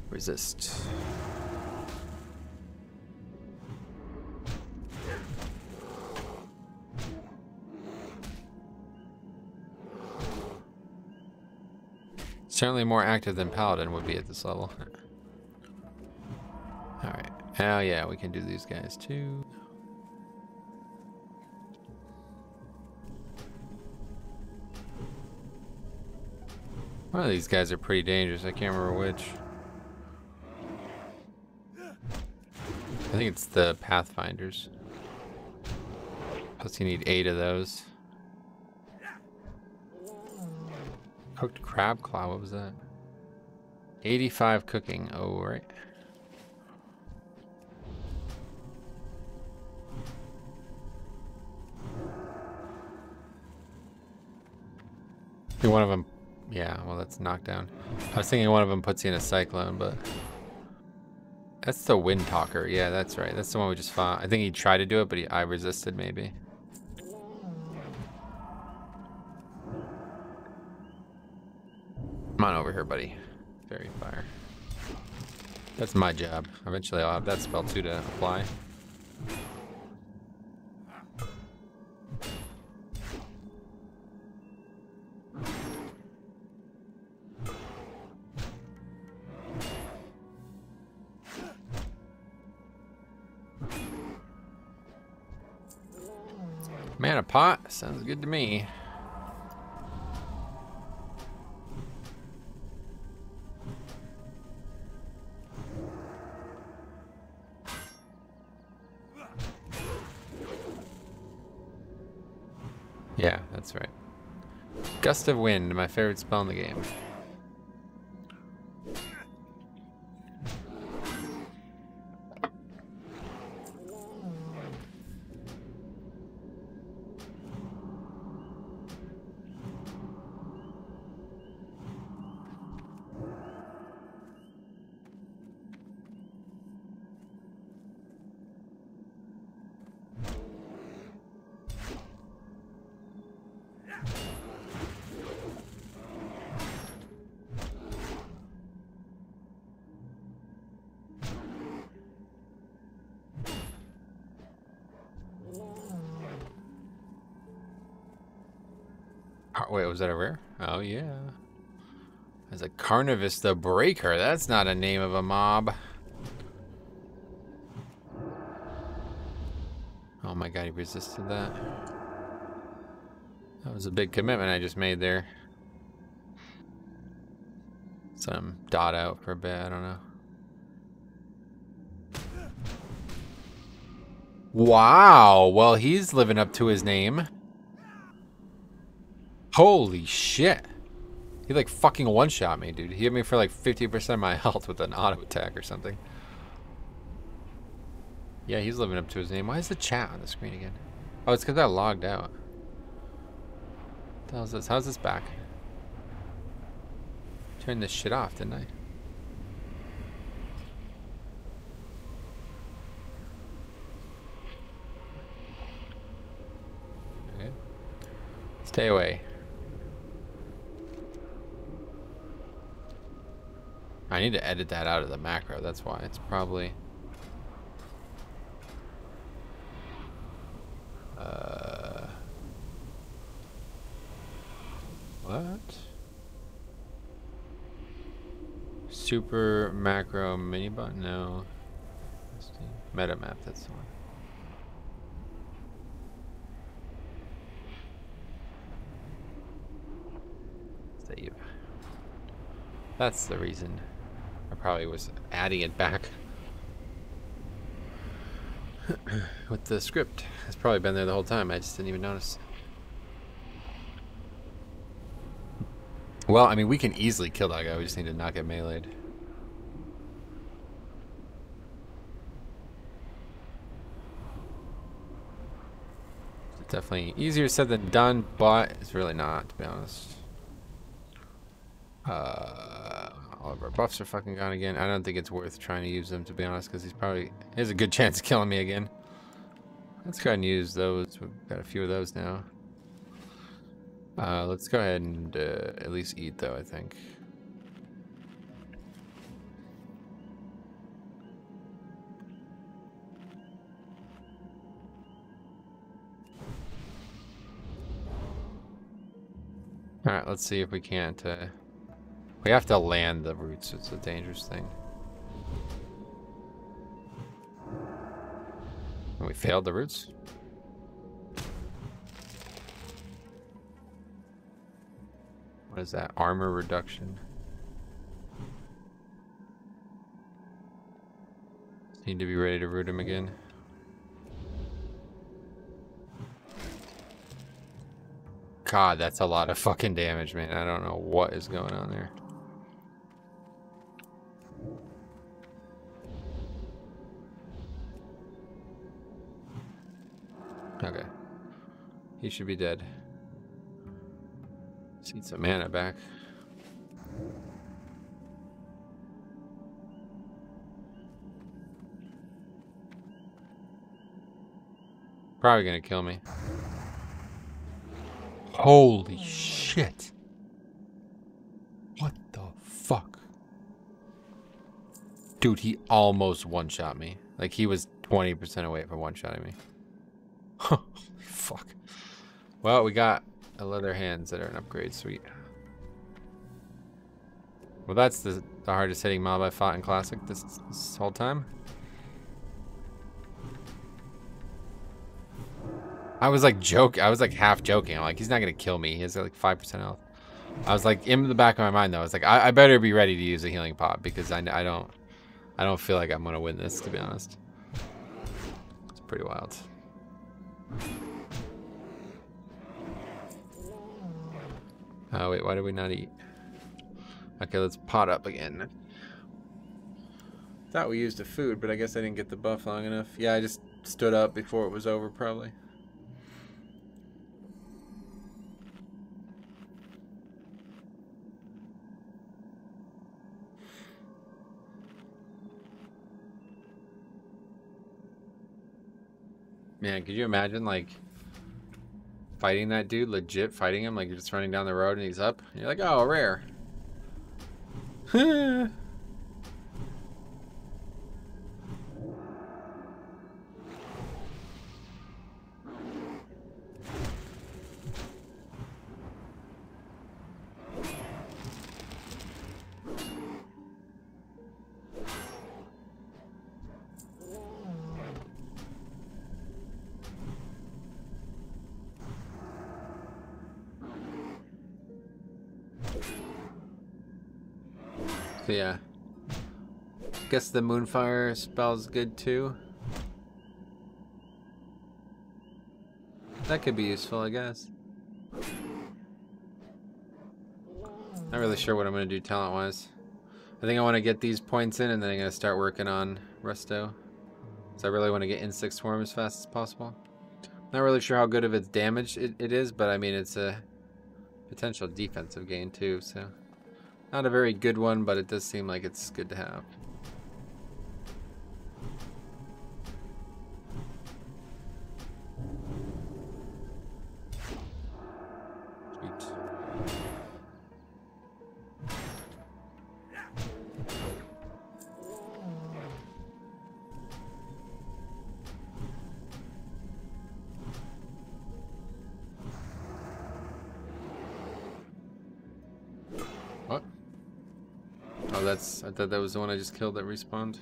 Resist. Certainly more active than Paladin would be at this level. Alright. Oh yeah, we can do these guys too. One of these guys are pretty dangerous. I can't remember which. I think it's the Pathfinders. Plus you need 8 of those. Cooked crab claw, what was that? 85 cooking, oh right. One of them, yeah, well that's knockdown. I was thinking one of them puts you in a cyclone, but that's the Wind Talker. Yeah, that's right. That's the one we just fought. I think he tried to do it, but I resisted maybe. Come on over here, buddy. Fairy Fire. That's my job. Eventually I'll have that spell too to apply. Mana pot sounds good to me. Yeah, that's right. Gust of Wind, my favorite spell in the game. Wait, was that a rare? Oh, yeah. There's a Carnivus the Breaker. That's not a name of a mob. Oh my god, he resisted that. That was a big commitment I just made there. Some dot out for a bit, I don't know. Wow, well, he's living up to his name. Holy shit. He like fucking one-shot me, dude. He hit me for like 50% of my health with an auto attack or something. Yeah, he's living up to his name. Why is the chat on the screen again? Oh, it's because I logged out. What the hell is this? How's this back? Turned this shit off, didn't I? Okay. Stay away. I need to edit that out of the macro. That's why. It's probably... What? Super macro mini bot? No. Meta map, that's the one. Save. That's the reason. I probably was adding it back. With the script. It's probably been there the whole time. I just didn't even notice. Well, I mean, we can easily kill that guy. We just need to not get meleeed. It's definitely easier said than done, but it's really not, to be honest. All of our buffs are fucking gone again. I don't think it's worth trying to use them, to be honest, because he has a good chance of killing me again. Let's go ahead and use those. We've got a few of those now. Let's go ahead and at least eat, though, I think. Alright, let's see if we can't... we have to land the roots. It's a dangerous thing. And we failed the roots? What is that? Armor reduction. Need to be ready to root him again. God, that's a lot of fucking damage, man. I don't know what is going on there. Okay. He should be dead. Just need some mana back. Probably gonna kill me. Holy shit. What the fuck? Dude, he almost one-shot me. Like, he was 20% away from one-shotting me. Holy fuck. Well, we got a leather hands that are an upgrade. Sweet. Well, that's the hardest hitting mob I fought in Classic this whole time. I was like half joking. I'm like, he's not gonna kill me. He has like 5% health. I was like, in the back of my mind though, I was like, I better be ready to use a healing pot because I don't feel like I'm gonna win this, to be honest. It's pretty wild. Oh wait, why did we not eat? Okay, let's pot up again. Thought we used the food, but I guess I didn't get the buff long enough. Yeah, I just stood up before it was over, probably. Man, could you imagine, like, fighting that dude, legit fighting him, like you're just running down the road and he's up, and you're like, oh, rare. Yeah. Guess the Moonfire spell's good too. That could be useful, I guess. Not really sure what I'm going to do talent-wise. I think I want to get these points in, and then I'm going to start working on Resto. So I really want to get Insect Swarm as fast as possible. Not really sure how good of its damage it is, but I mean, it's a potential defensive gain too, so. Not a very good one, but it does seem like it's good to have. Sweet. What? Oh, I thought that was the one I just killed that respawned.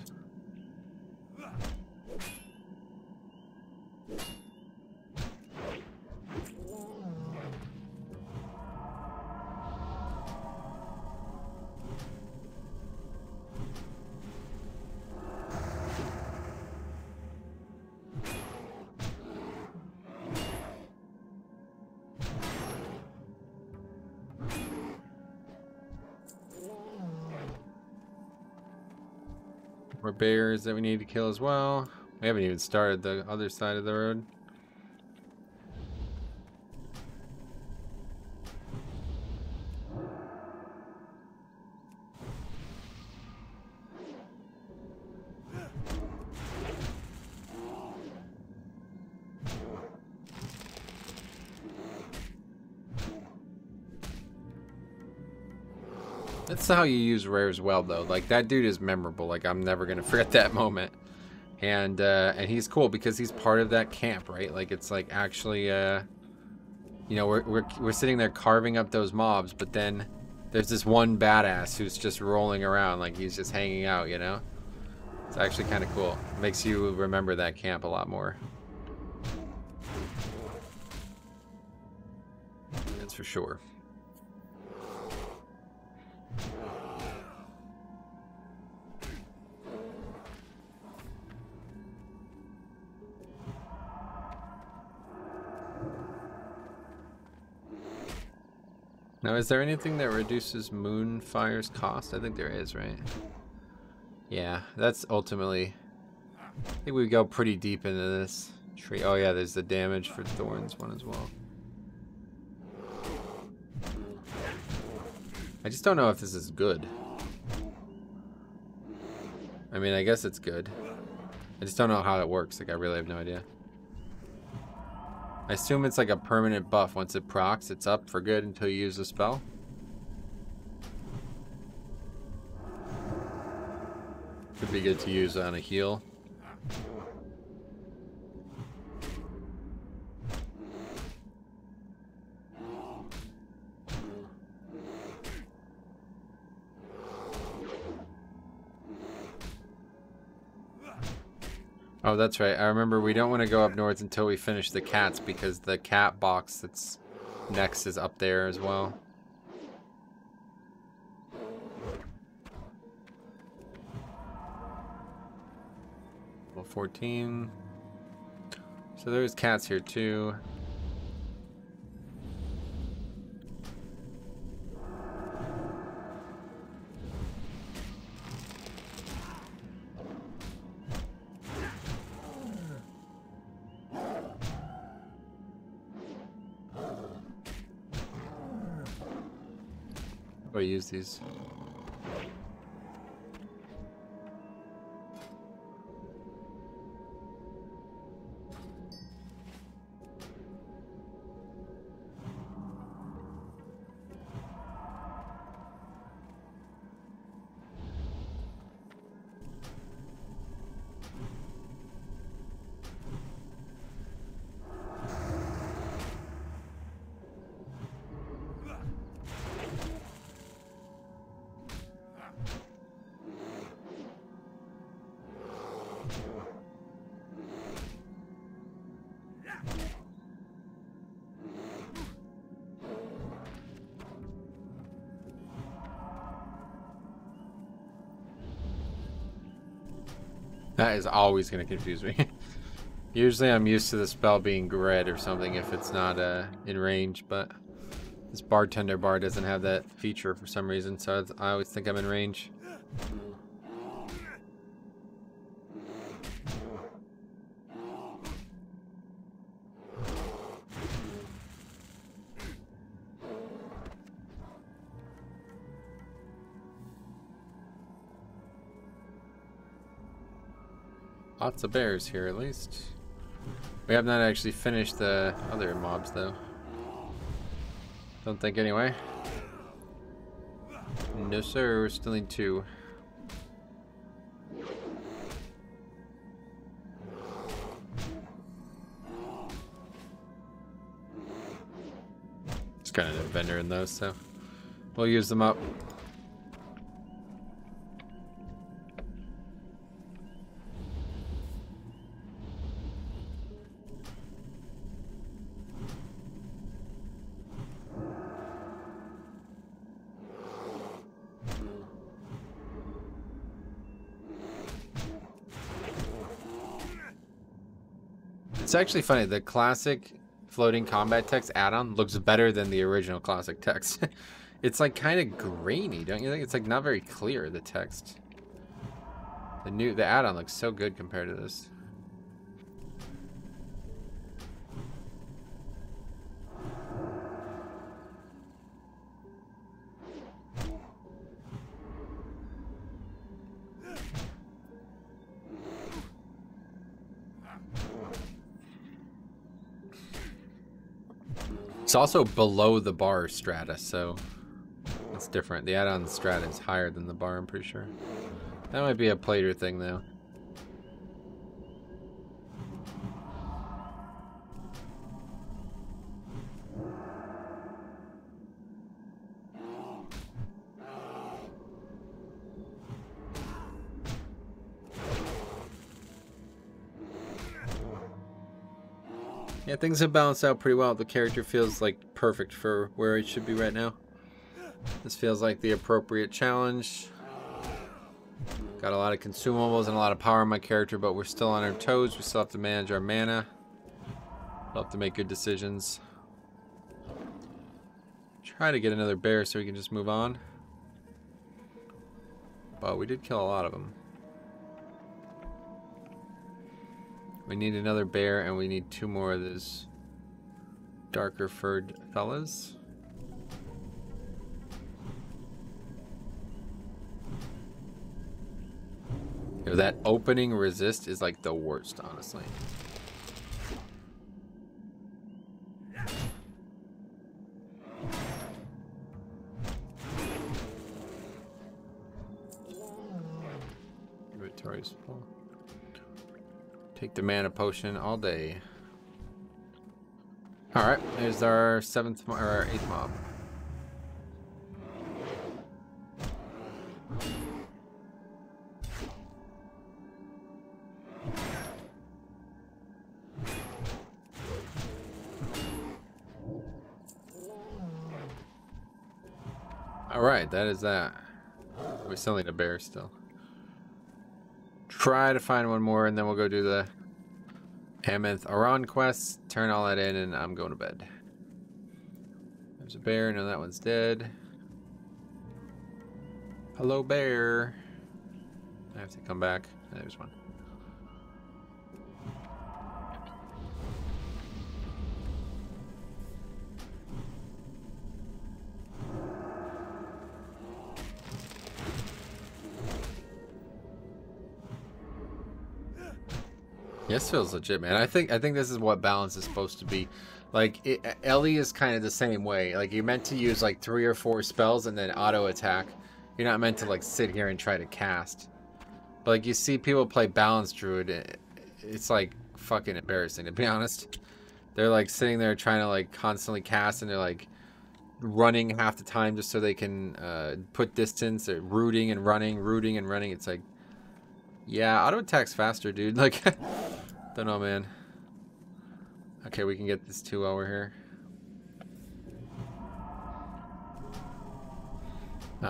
More bears that we need to kill as well. We haven't even started the other side of the road. That's how you use rares well, though. Like, that dude is memorable. Like, I'm never gonna forget that moment. And he's cool because he's part of that camp, right? Like, it's like actually, you know, we're sitting there carving up those mobs, but then there's this one badass who's just rolling around, like he's just hanging out, you know? It's actually kind of cool. It makes you remember that camp a lot more. That's for sure. Now, is there anything that reduces Moonfire's cost? I think there is, right? Yeah, that's ultimately... I think we go pretty deep into this tree. Oh yeah, there's the damage for Thorns one as well. I just don't know if this is good. I mean, I guess it's good. I just don't know how it works. Like, I really have no idea. I assume it's like a permanent buff. Once it procs, it's up for good until you use the spell. Could be good to use on a heal. Oh, that's right. I remember we don't want to go up north until we finish the cats because the cat box that's next is up there as well. Level 14. So there's cats here too. I use these. That is always going to confuse me. Usually I'm used to the spell being red or something if it's not in range, but this bartender bar doesn't have that feature for some reason, so I always think I'm in range. Lots of bears here, at least. We have not actually finished the other mobs, though. Don't think, anyway. No, sir. We're still in 2. It's kind of a vendor in those, so we'll use them up. It's actually funny, the classic floating combat text add-on looks better than the original classic text. It's like kind of grainy, don't you think? It's like not very clear, the text. The add-on looks so good compared to this. It's also below the bar strata, so it's different. The add-on strata is higher than the bar, I'm pretty sure. That might be a plater thing, though. Yeah, things have balanced out pretty well. The character feels like perfect for where it should be right now. This feels like the appropriate challenge. Got a lot of consumables and a lot of power on my character, but we're still on our toes. We still have to manage our mana. We'll have to make good decisions. Try to get another bear so we can just move on. But we did kill a lot of them. We need another bear, and we need 2 more of those darker furred fellas. You know, that opening resist is like the worst, honestly. Inventory's full. Take the mana potion all day. Alright, there's our 7th or our 8th mob. Alright, that is that. We still need a bear still. Try to find one more, and then we'll go do the Amanth Aran quest, turn all that in, and I'm going to bed. There's a bear. No, that one's dead. Hello, bear. I have to come back. There's one. This feels legit, man. I think this is what balance is supposed to be. Like, Ellie is kind of the same way. Like, you're meant to use like 3 or 4 spells and then auto attack. You're not meant to like sit here and try to cast. But like, you see people play balanced druid, it's like fucking embarrassing, to be honest. They're like sitting there trying to like constantly cast, and they're like running half the time just so they can put distance. They're rooting and running, rooting and running. It's like, yeah, auto attack's faster, dude. Like, don't know, man. Okay, we can get this 2 over here.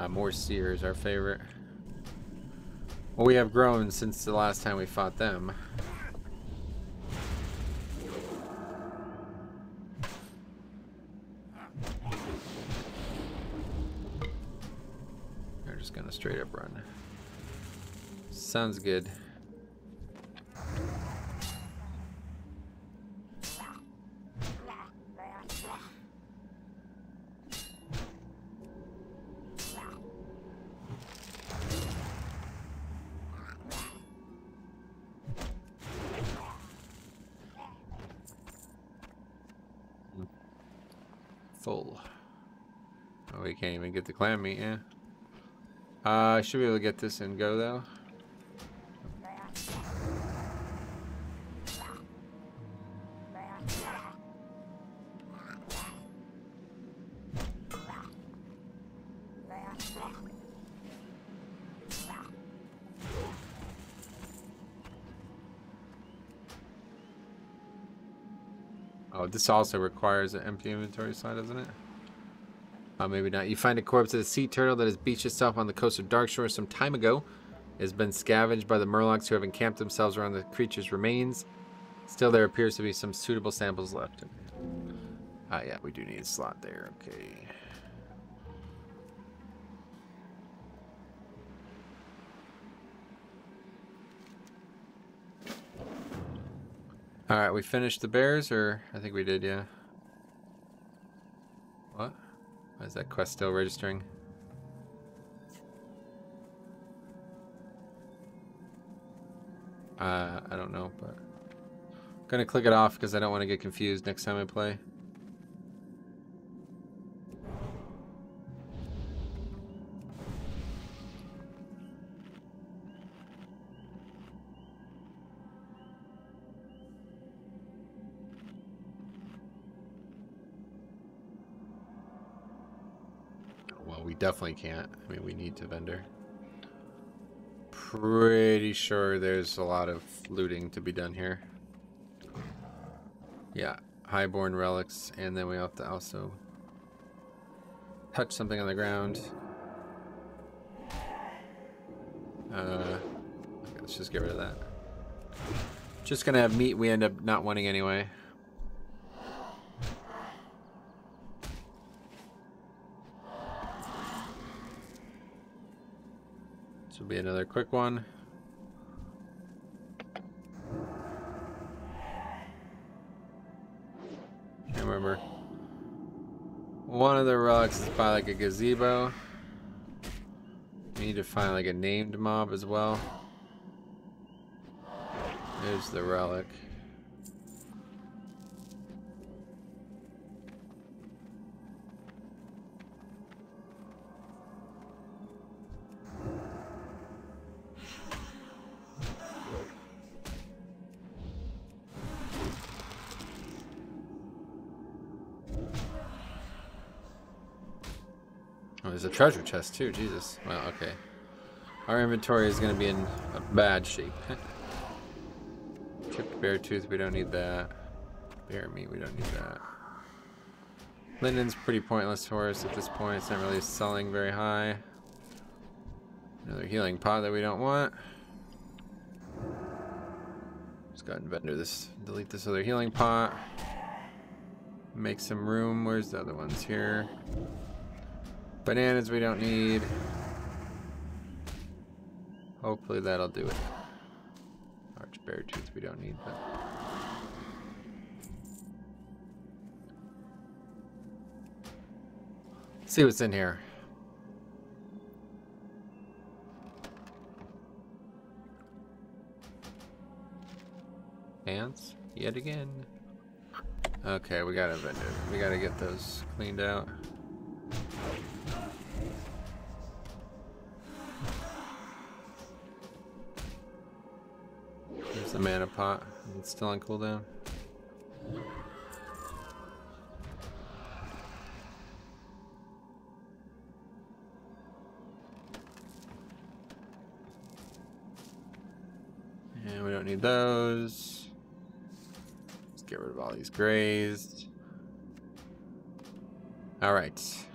More seers, our favorite. Well, we have grown since the last time we fought them. They're just gonna straight up run. Sounds good. Full. Oh, we can't even get the clam meat, yeah. I should be able to get this and go though. Oh, this also requires an empty inventory slot, doesn't it? Oh, maybe not. You find a corpse of a sea turtle that has beached itself on the coast of Darkshore some time ago. It has been scavenged by the Murlocs who have encamped themselves around the creature's remains. Still, there appears to be some suitable samples left. Ah, yeah, we do need a slot there. Okay. Alright, we finished the bears, or I think we did, yeah. What? Why is that quest still registering? I don't know, but I'm gonna click it off because I don't want to get confused next time I play. Well, we definitely can't. I mean, we need to vendor. Pretty sure there's a lot of looting to be done here. Yeah, highborn relics, and then we have to also touch something on the ground. Okay, let's just get rid of that. Just gonna have meat we end up not wanting anyway. This will be another quick one. Can't remember. One of the relics is by like a gazebo. We need to find like a named mob as well. There's the relic. Oh, there's a treasure chest too, Jesus. Well, okay. Our inventory is going to be in a bad shape. Chipped bear tooth, we don't need that. Bear meat, we don't need that. Linden's pretty pointless for us at this point. It's not really selling very high. Another healing pot that we don't want. Let's go ahead and vendor this. Delete this other healing pot. Make some room. Where's the other ones here? Bananas we don't need. Hopefully that'll do it. Large bear tooth we don't need, but let's see what's in here. Pants yet again. Okay, we gotta vendor. We gotta get those cleaned out. There's the mana pot. It's still on cooldown. And we don't need those. Let's get rid of all these grazed. Alright.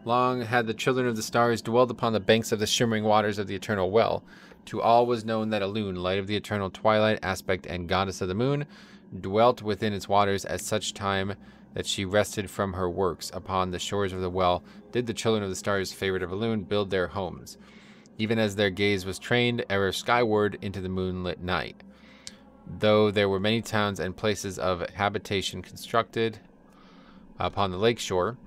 Long had the children of the stars dwelled upon the banks of the shimmering waters of the eternal well. To all was known that Elune, light of the eternal twilight aspect and goddess of the moon, dwelt within its waters at such time that she rested from her works. Upon the shores of the well did the children of the stars, favorite of Elune, build their homes, even as their gaze was trained ever skyward into the moonlit night. Though there were many towns and places of habitation constructed upon the lake shore,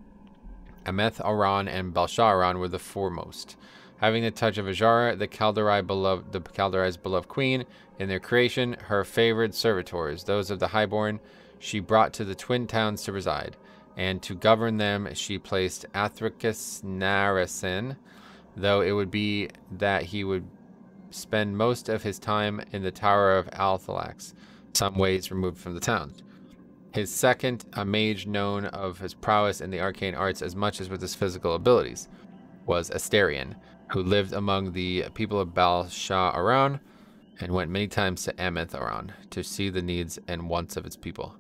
Ameth Aran and Balsharan were the foremost, having the touch of Ajara, the Kaldorai's beloved queen. In their creation, her favored servitors, those of the highborn, she brought to the twin towns to reside, and to govern them she placed Athricus Narasin, though it would be that he would spend most of his time in the Tower of Althalax, some ways removed from the towns. His second, a mage known of his prowess in the arcane arts as much as with his physical abilities, was Asterion, who lived among the people of Balsharan and went many times to Ameth Aran to see the needs and wants of its people.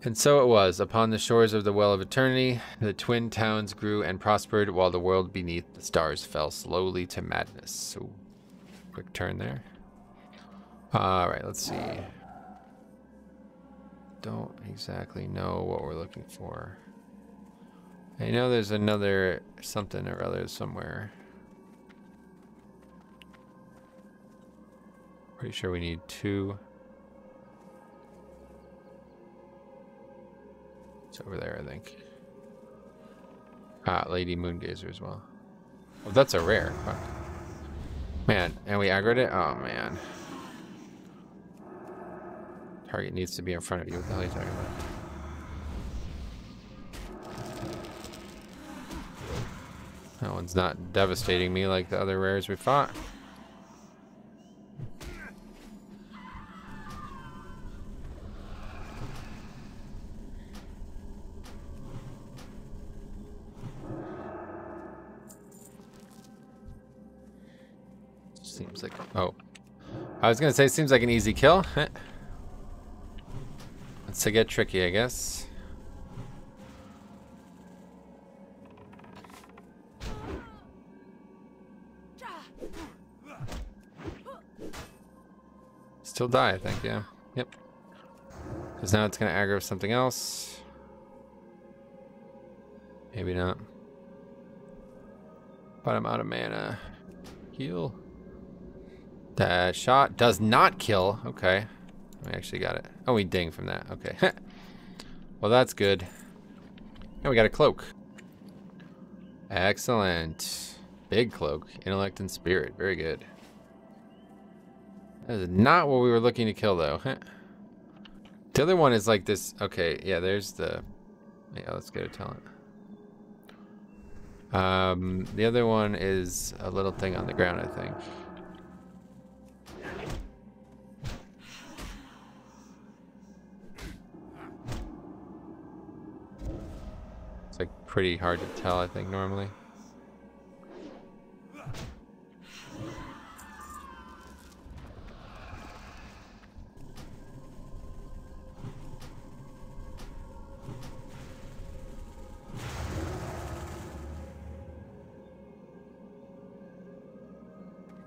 And so it was, upon the shores of the Well of Eternity, the twin towns grew and prospered, while the world beneath the stars fell slowly to madness. So, quick turn there. Alright, let's see. Don't exactly know what we're looking for. I know there's another something or other somewhere. Pretty sure we need 2. It's over there, I think. Ah, Lady Moongazer as well. Oh, that's a rare. Fuck. Man, and we aggroed it? Oh, man. Target needs to be in front of you. What the hell are you talking about? That one's not devastating me like the other rares we fought. Seems like... Oh. I was gonna say, seems like an easy kill. It's to get tricky, I guess. Still die, I think, yeah. Yep. Because now it's going to aggro something else. Maybe not. But I'm out of mana. Heal. That shot does not kill. Okay. We actually got it. Oh, we ding from that. Okay. Well, that's good. And we got a cloak. Excellent. Big cloak. Intellect and spirit. Very good. That is not what we were looking to kill, though. The other one is like this. Okay, yeah, there's the... Yeah, let's go to talent. The other one is a little thing on the ground, I think. It's like pretty hard to tell, I think, normally.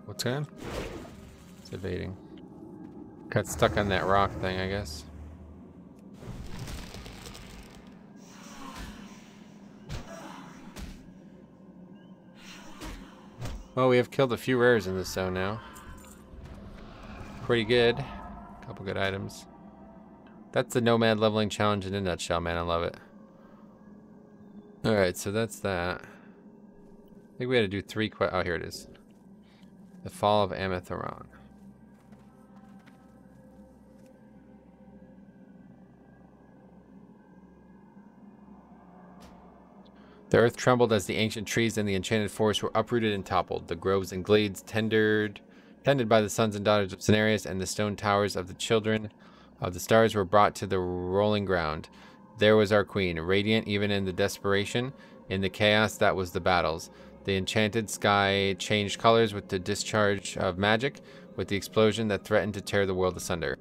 What's going on? It's evading. Got stuck on that rock thing, I guess. Well, we have killed a few rares in this zone now. Pretty good. Couple good items. That's the Nomad leveling challenge in a nutshell, man. I love it. Alright, so that's that. I think we had to do 3 oh, here it is. The Fall of Ameth Aran. The earth trembled as the ancient trees in the enchanted forest were uprooted and toppled. The groves and glades tended by the sons and daughters of Cenarius, and the stone towers of the children of the stars were brought to the rolling ground. There was our queen, radiant even in the desperation, in the chaos that was the battles. The enchanted sky changed colors with the discharge of magic, with the explosion that threatened to tear the world asunder.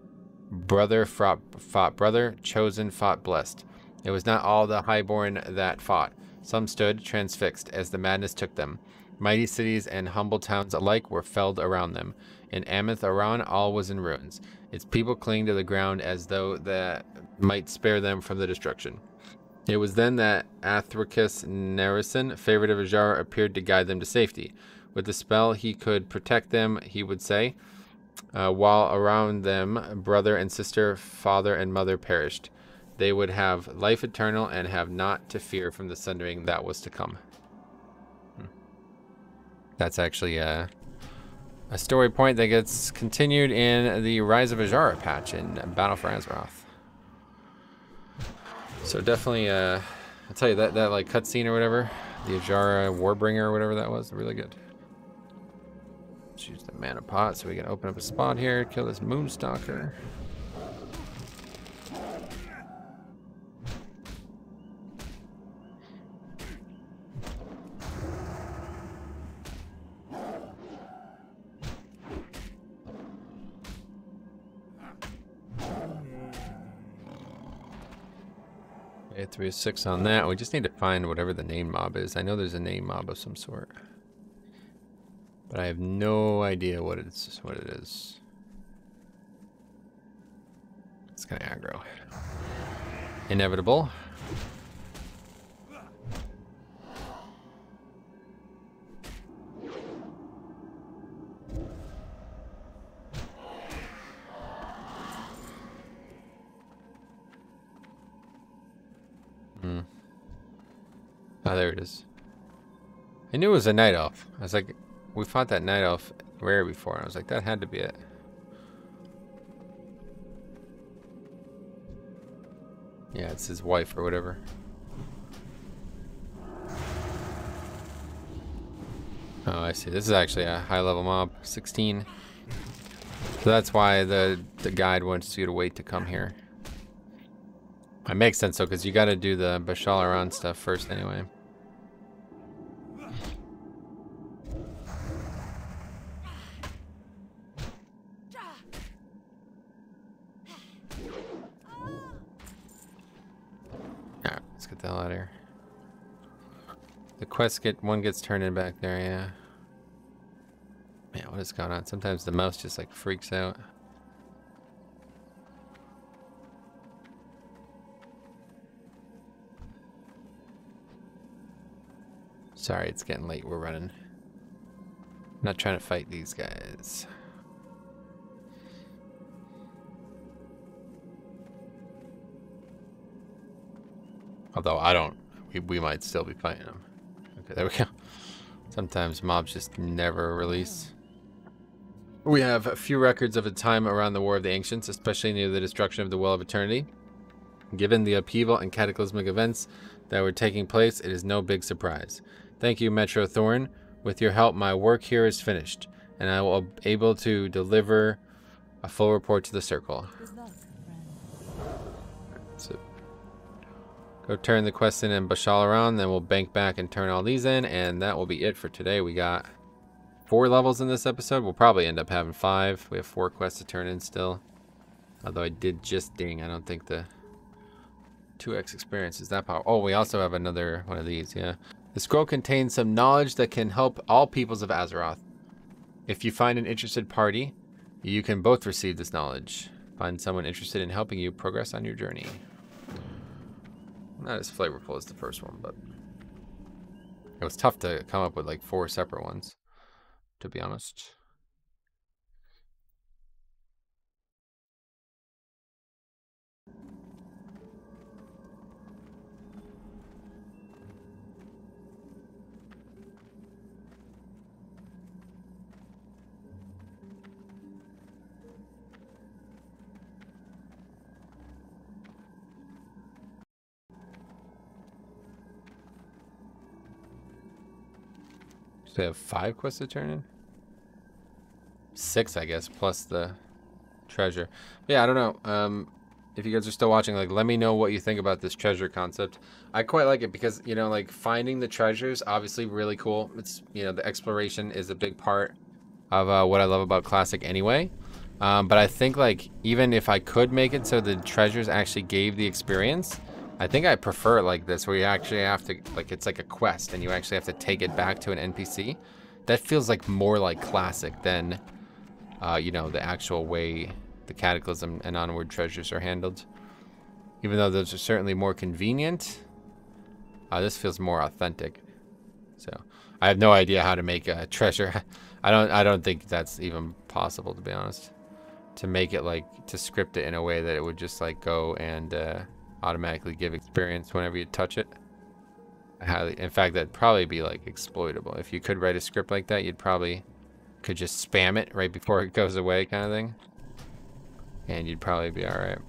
Brother fought brother, chosen fought blessed. It was not all the highborn that fought, Some stood transfixed as the madness took them. Mighty cities and humble towns alike were felled around them. In Ameth Aran, all was in ruins. Its people clinging to the ground as though that might spare them from the destruction. It was then that Athricus Nerison, favorite of Ajara, appeared to guide them to safety. With the spell, he could protect them, he would say, while around them, brother and sister, father and mother perished. They would have life eternal and have naught to fear from the sundering that was to come. That's actually a story point that gets continued in the Rise of Ajara patch in Battle for Azeroth. So definitely, I'll tell you that like cutscene or whatever, the Ajara Warbringer or whatever that was, really good. Let's use the mana pot so we can open up a spot here, kill this Moonstalker. Okay, 3 of 6 on that. We just need to find whatever the name mob is. I know there's a name mob of some sort, but I have no idea what it is. It's kind of aggro. Inevitable. Oh, there it is. I knew it was a night elf. I was like, we fought that night elf rare before. I was like, that had to be it. Yeah, it's his wife or whatever. Oh, I see. This is actually a high level mob, 16. So that's why the guide wants you to wait to come here. It makes sense though, because you got to do the Bashal Aran stuff first anyway. Alright, let's get the hell out of here. The quest one gets turned in back there, yeah. Man, what is going on? Sometimes the mouse just like freaks out. Sorry, it's getting late. We're running. I'm not trying to fight these guys. Although I don't, we might still be fighting them. Okay, there we go. Sometimes mobs just never release. We have a few records of a time around the War of the Ancients, especially near the destruction of the Well of Eternity. Given the upheaval and cataclysmic events that were taking place, it is no big surprise. Thank you, Metro Thorn. With your help, my work here is finished, and I will be able to deliver a full report to the Circle. So, go turn the quest in Bashal Aran, then we'll bank back and turn all these in, and that will be it for today. We got 4 levels in this episode. We'll probably end up having 5. We have 4 quests to turn in still. Although I did just ding. I don't think the 2x experience is that powerful. Oh, we also have another one of these, yeah. The scroll contains some knowledge that can help all peoples of Azeroth. If you find an interested party, you can both receive this knowledge. Find someone interested in helping you progress on your journey. Not as flavorful as the first one, but it was tough to come up with like 4 separate ones, to be honest. They have 5 quests to turn in? 6, I guess, plus the treasure. But yeah, I don't know. If you guys are still watching, like, let me know what you think about this treasure concept. I quite like it because, you know, like, finding the treasures, obviously really cool. It's, you know, the exploration is a big part of what I love about Classic anyway. But I think, like, even if I could make it so the treasures actually gave the experience, I think I prefer it like this, where you actually have to, like, it's like a quest, and you actually have to take it back to an NPC. That feels like more like classic than, you know, the actual way the Cataclysm and Onward treasures are handled. Even though those are certainly more convenient, this feels more authentic. So I have no idea how to make a treasure. I don't think that's even possible, to be honest. To make it like, to script it in a way that it would just like go and automatically give experience whenever you touch it. In fact, that'd probably be like exploitable. If you could write a script like that, you'd probably could just spam it right before it goes away, kind of thing. And you'd probably be all right.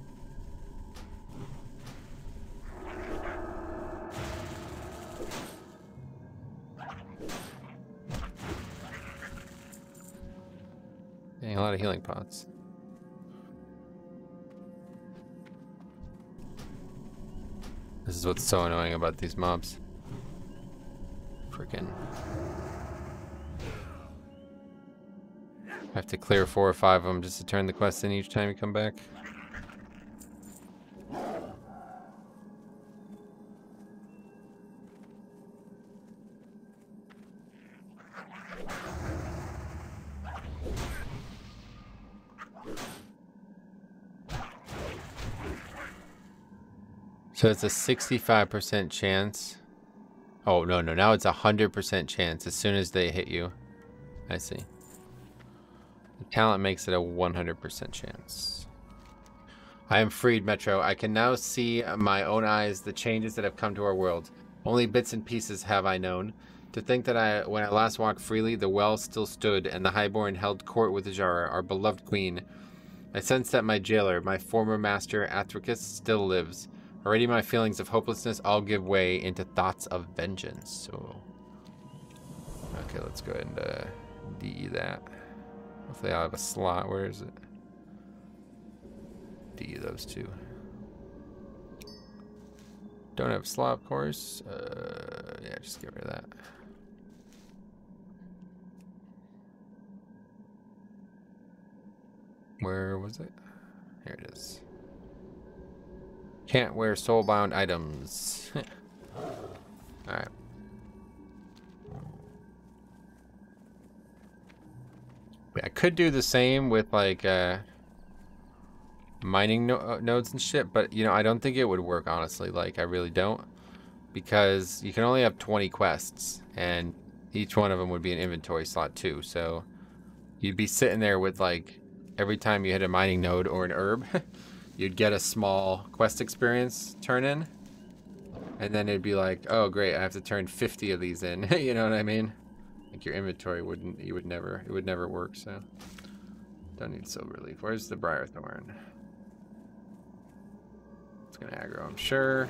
Dang, a lot of healing pots. This is what's so annoying about these mobs. Freaking. I have to clear 4 or 5 of them just to turn the quest in each time you come back. So it's a 65% chance. Oh, no, now it's a 100% chance as soon as they hit you. I see. The talent makes it a 100% chance. I am freed, Metro. I can now see my own eyes the changes that have come to our world. Only bits and pieces have I known. To think that when I last walked freely, the well still stood, and the Highborn held court with Jara, our beloved queen. I sense that my jailer, my former master, Athricus, still lives. Already my feelings of hopelessness all give way into thoughts of vengeance. So, okay, let's go ahead and DE that. Hopefully I'll have a slot. Where is it? DE those two. Don't have a slot, of course. Yeah, just get rid of that. Where was it? Here it is. Can't wear soulbound items. Alright. I could do the same with like mining nodes and shit, but you know, I don't think it would work, honestly. Like, I really don't, because you can only have 20 quests, and each one of them would be an inventory slot too. So you'd be sitting there with, like, every time you hit a mining node or an herb, you'd get a small quest experience turn in, and then it'd be like, oh great, I have to turn 50 of these in. You know what I mean? Like, your inventory it would never work. So don't need silver leaf. Where's the briar thorn? It's gonna aggro, I'm sure.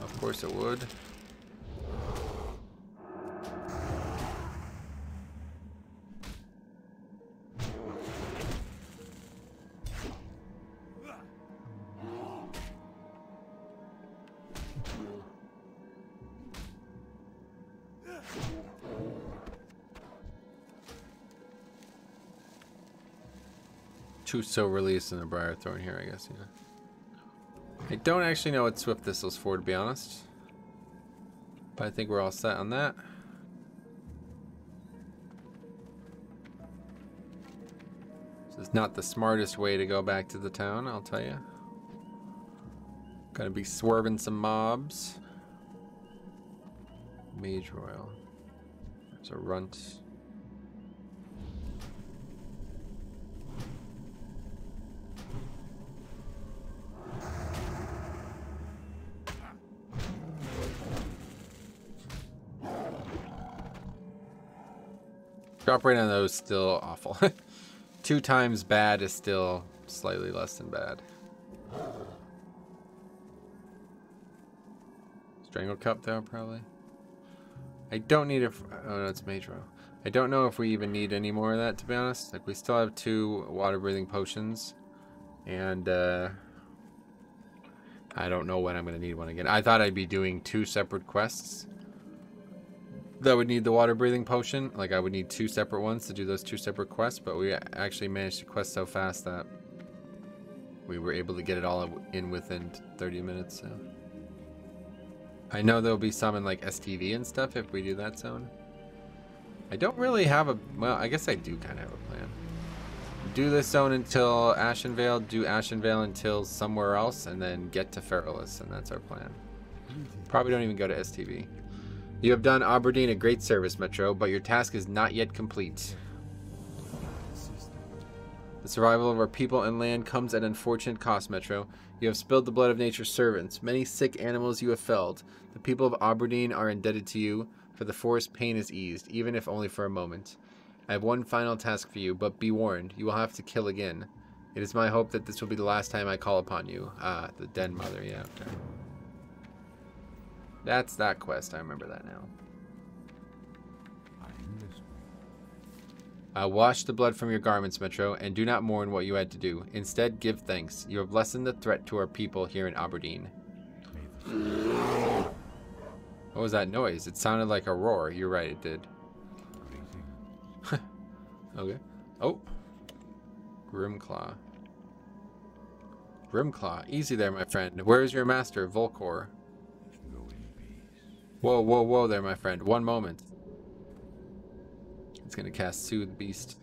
Of course it would. Two silver leaves and a briar thorn here, I guess, yeah. I don't actually know what Swift Thistle's for, to be honest. But I think we're all set on that. This is not the smartest way to go back to the town, I'll tell you. Gonna be swerving some mobs. Mage Royal. There's a runt. Drop rate on those still awful. 2 times bad is still slightly less than bad. Strangle Cup though, probably. I don't need it. Oh no, it's Mage Royal. I don't know if we even need any more of that, to be honest. Like, we still have 2 water breathing potions, and I don't know when I'm gonna need one again. I thought I'd be doing 2 separate quests that would need the water breathing potion. Like, I would need 2 separate ones to do those 2 separate quests, but we actually managed to quest so fast that we were able to get it all in within 30 minutes. So I know there'll be some in like STV and stuff if we do that zone. I don't really have a, well, I guess I do kind of have a plan. Do this zone until Ashenvale, do Ashenvale until somewhere else, and then get to Feralus, and that's our plan. Probably don't even go to STV. You have done Aberdeen a great service, Metro, but your task is not yet complete. The survival of our people and land comes at unfortunate cost, Metro. You have spilled the blood of nature's servants. Many sick animals you have felled. The people of Aberdeen are indebted to you, for the forest pain is eased, even if only for a moment. I have one final task for you, but be warned, you will have to kill again. It is my hope that this will be the last time I call upon you. Ah, the Den Mother, yeah, okay. That's that quest, I remember that now. Wash the blood from your garments, Metro, and do not mourn what you had to do. Instead, give thanks. You have lessened the threat to our people here in Aberdeen. What was that noise? It sounded like a roar. You're right, it did. Okay. Oh. Grimclaw. Grimclaw. Easy there, my friend. Where is your master, Volcor? Whoa, whoa, whoa there, my friend. One moment. It's going to cast Soothe Beast.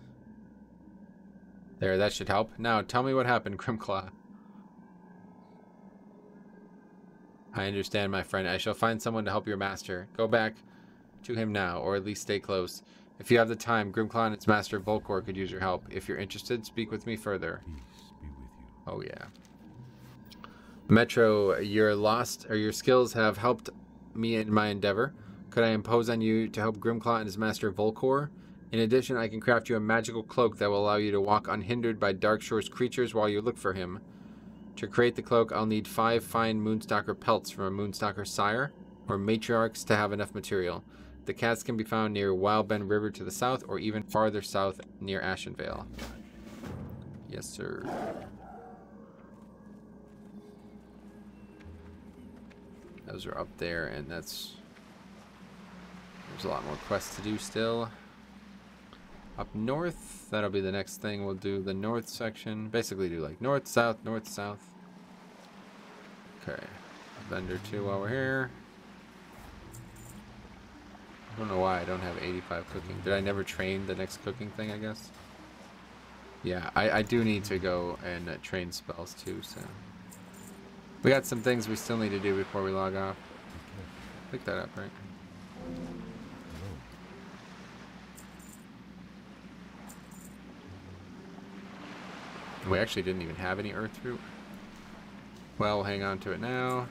There, that should help. Now, tell me what happened, Grimclaw. I understand, my friend. I shall find someone to help your master. Go back to him now, or at least stay close. If you have the time, Grimclaw and its master Volcor could use your help. If you're interested, speak with me further. Peace be with you. Oh yeah. Metro, your skills have helped me in my endeavor. Could I impose on you to help Grimclaw and his master Volcor? In addition, I can craft you a magical cloak that will allow you to walk unhindered by Darkshore's creatures while you look for him. To create the cloak, I'll need 5 fine Moonstalker pelts from a Moonstalker sire, or matriarchs to have enough material. The cats can be found near Wildbend River to the south, or even farther south near Ashenvale. Yes, sir. Those are up there, and there's a lot more quests to do still. Up north, that'll be the next thing. We'll do the north section. Basically do like north, south, north, south. Okay. Vendor 2 while we're here. I don't know why I don't have 85 cooking. Did I never train the next cooking thing, I guess? Yeah, I do need to go and train spells too, so. We got some things we still need to do before we log off. Pick that up, right? We actually didn't even have any earth root. Well, we'll hang on to it now.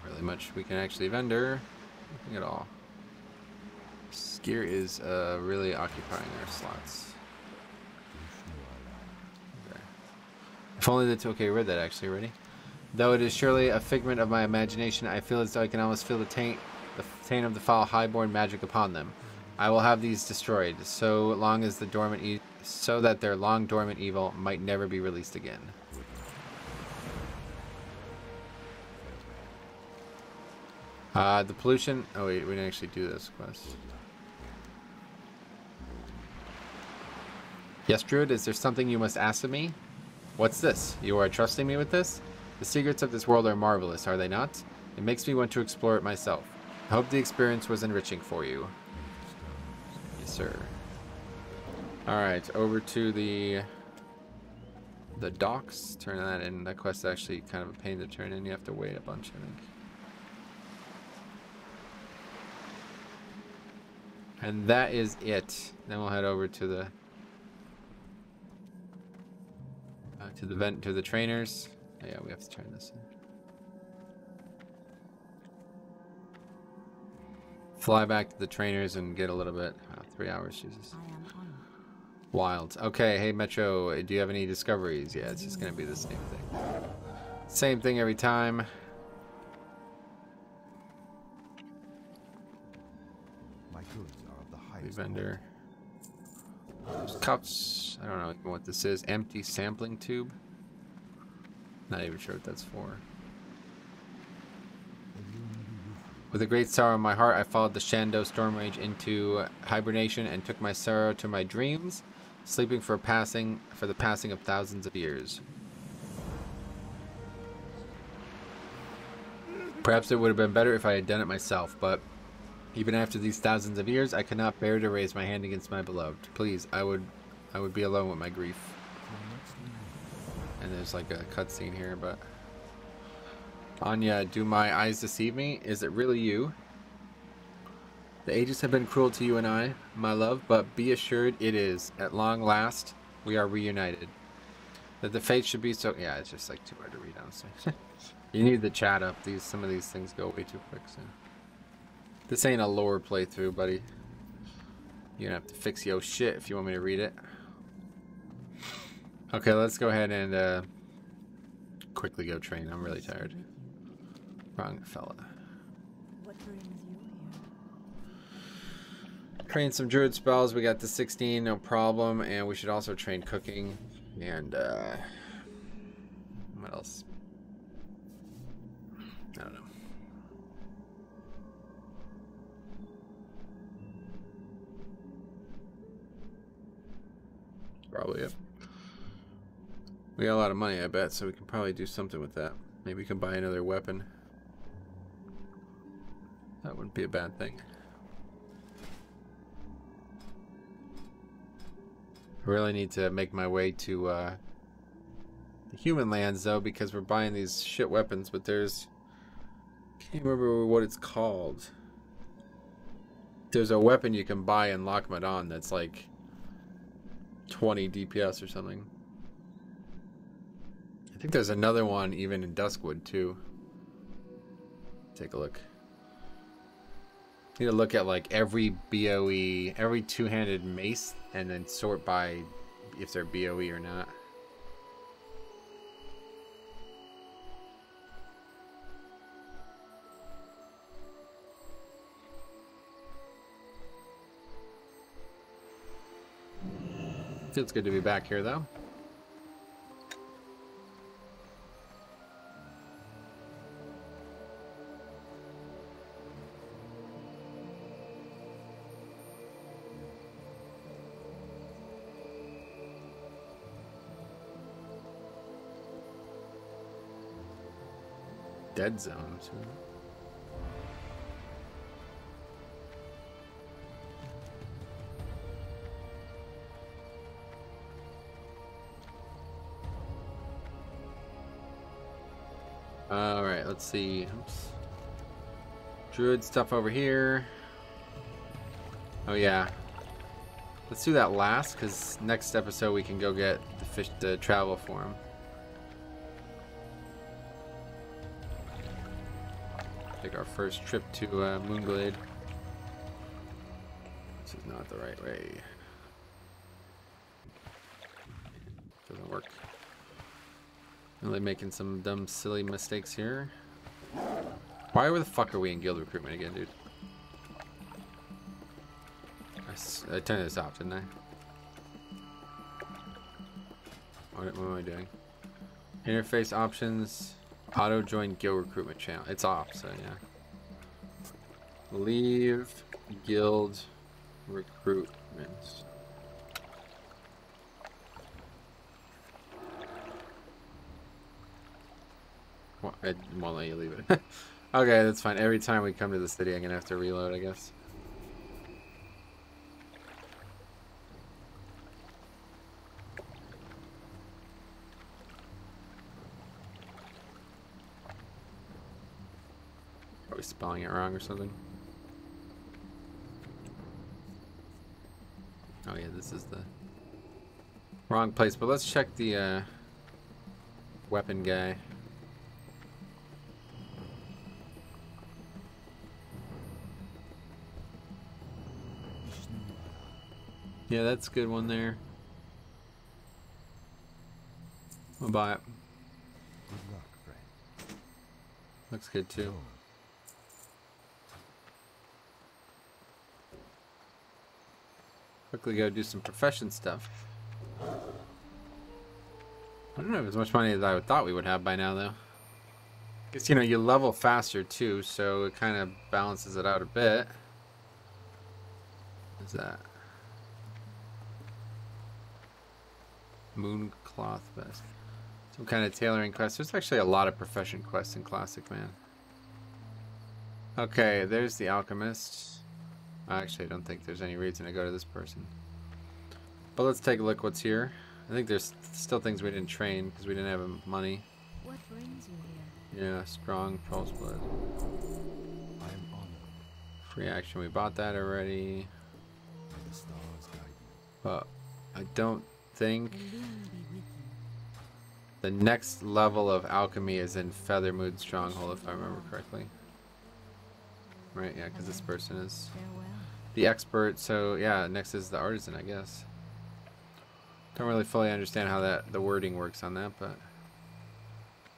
Really much we can actually vendor. Nothing at all. Gear is really occupying our slots. Okay. If only the okay, read that actually already. Though it is surely a figment of my imagination, I feel as though I can almost feel the taint of the foul highborn magic upon them. I will have these destroyed, so that their long dormant evil might never be released again. The pollution. Oh wait, we didn't actually do this quest. Yes, Druid, is there something you must ask of me? What's this? You are trusting me with this? The secrets of this world are marvelous, are they not? It makes me want to explore it myself. I hope the experience was enriching for you. Yes, sir. Alright, over to the docks. Turn that in. That quest is actually kind of a pain to turn in. You have to wait a bunch, I think. And that is it. Then we'll head over to the to the trainers. Oh, yeah, we have to turn this in. Fly back to the trainers and get a little bit. 3 hours, Jesus. Wild. Okay, hey Metro, do you have any discoveries? Yeah, it's just gonna be the same thing. Same thing every time. My goods are of the highest Vendor. Those cups. I don't know what this is. Empty sampling tube. Not even sure what that's for. With a great sorrow in my heart, I followed the Shando storm rage into hibernation and took my sorrow to my dreams, sleeping for the passing of thousands of years. Perhaps it would have been better if I had done it myself, but even after these thousands of years, I could not bear to raise my hand against my beloved. Please, I would be alone with my grief. And there's like a cutscene here, but Anya, do my eyes deceive me? Is it really you? The ages have been cruel to you and I, my love, but be assured it is. At long last, we are reunited. That the fate should be so... Yeah, it's just like too hard to read, honestly. You need the chat up. Some of these things go way too quick, so... This ain't a lore playthrough, buddy. You're gonna have to fix your shit if you want me to read it. Okay, let's go ahead and quickly go train. I'm really tired. Wrong fella. What brings you here? Train some druid spells. We got the 16, no problem. And we should also train cooking. And what else? I don't know. Probably it. We got a lot of money, I bet, so we can probably do something with that. Maybe we can buy another weapon. That wouldn't be a bad thing. I really need to make my way to the human lands, though, because we're buying these shit weapons, but there's... Can't remember what it's called. There's a weapon you can buy in Lochmadon that's like 20 DPS or something. I think there's another one even in Duskwood too. Take a look. Need to look at like every BOE, every two-handed mace, and then sort by if they're BOE or not. Feels good to be back here though. Dead zones. Alright, let's see. Oops. Druid stuff over here. Oh yeah. Let's do that last, because next episode we can go get the travel for him. Take our first trip to Moonglade. This is not the right way. Doesn't work. Really making some dumb, silly mistakes here. Why the fuck are we in guild recruitment again, dude? I turned this off, didn't I? What am I doing? Interface options. Auto join guild recruitment channel. It's off, so yeah. Leave guild recruitment. Well, I won't let you leave it. Okay, that's fine. Every time we come to the city, I'm gonna have to reload, I guess. Probably spelling it wrong or something. Oh yeah, this is the wrong place. But let's check the weapon guy. Yeah, that's a good one there. I'll buy it. Good luck, friend. Looks good too. Quickly go do some profession stuff. I don't have as much money as I thought we would have by now, though. Because, you know, you level faster too, so it kind of balances it out a bit. What's that? Mooncloth vest. Some kind of tailoring quest. There's actually a lot of profession quests in Classic, man. Okay, there's the alchemist. Actually, I don't think there's any reason to go to this person. But let's take a look what's here. I think there's still things we didn't train because we didn't have money. What brings you here? Yeah, strong pulse blood. I am honored. Free action, we bought that already. The stars guide me. But I don't think The loom be with you. the next level of alchemy is in Feathermood Stronghold, if I remember correctly. Right, yeah, because this person is Farewell. the expert, so yeah, next is the artisan, I guess. Don't really fully understand how the wording works on that, but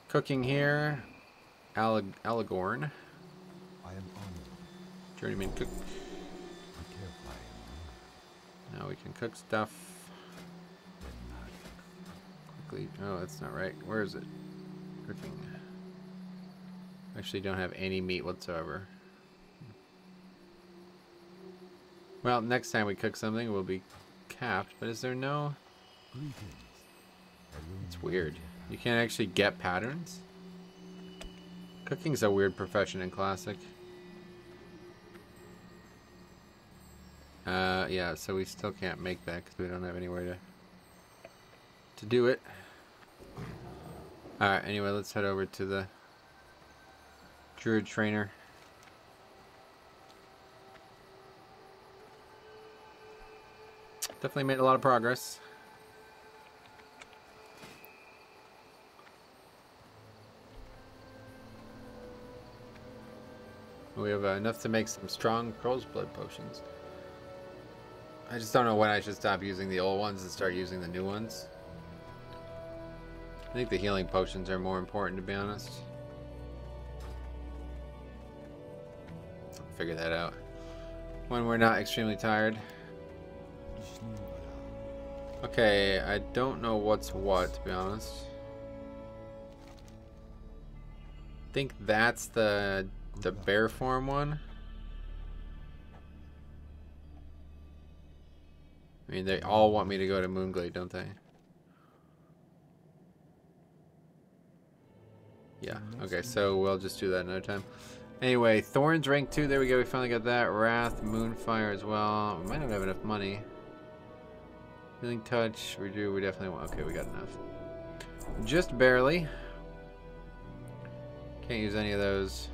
cooking here, Allegorn, I am honored. journeyman cook. Be careful. Now we can cook stuff Then magic. quickly. Oh, that's not right. Where is it? Cooking. Actually, don't have any meat whatsoever. Well, next time we cook something, we'll be capped. But is there no? Greetings. It's weird. You can't actually get patterns? Cooking's a weird profession in Classic. Yeah, so we still can't make that because we don't have anywhere to do it. Alright, anyway, let's head over to the Druid trainer. Definitely made a lot of progress. We have enough to make some strong crow's blood potions. I just don't know when I should stop using the old ones and start using the new ones. I think the healing potions are more important, to be honest. I'll figure that out when we're not extremely tired. Okay, I don't know what's what, to be honest. I think that's the bear form one. I mean, they all want me to go to Moonglade, don't they? Yeah, okay, so we'll just do that another time. Anyway, Thorns rank 2, there we go, we finally got that. Wrath, Moonfire as well. We might not have enough money. Healing Touch, we definitely want, okay, we got enough. Just barely. Can't use any of those.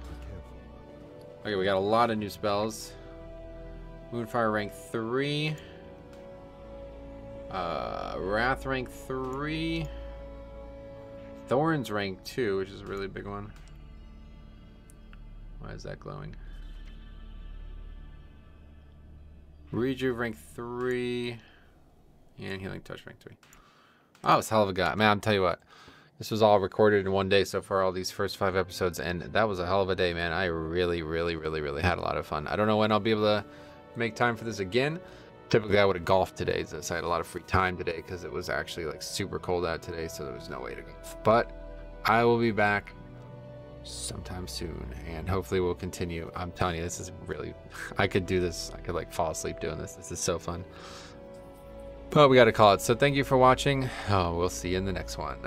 Okay, we got a lot of new spells. Moonfire rank 3. Wrath rank 3. Thorns rank 2, which is a really big one. Why is that glowing? Rejuve rank 3. And Healing Touch rank 3. Oh, it's a hell of a guy. Man, I'm telling you what. This was all recorded in one day so far, all these first 5 episodes, and that was a hell of a day, man. I really had a lot of fun. I don't know when I'll be able to make time for this again. Typically, I would have golfed today, since I had a lot of free time today, because it was actually like super cold out today, so there was no way to golf. But I will be back sometime soon, and hopefully we'll continue. I'm telling you, this is really, I could do this. I could like fall asleep doing this. This is so fun. But we got to call it. So thank you for watching. Oh, we'll see you in the next one.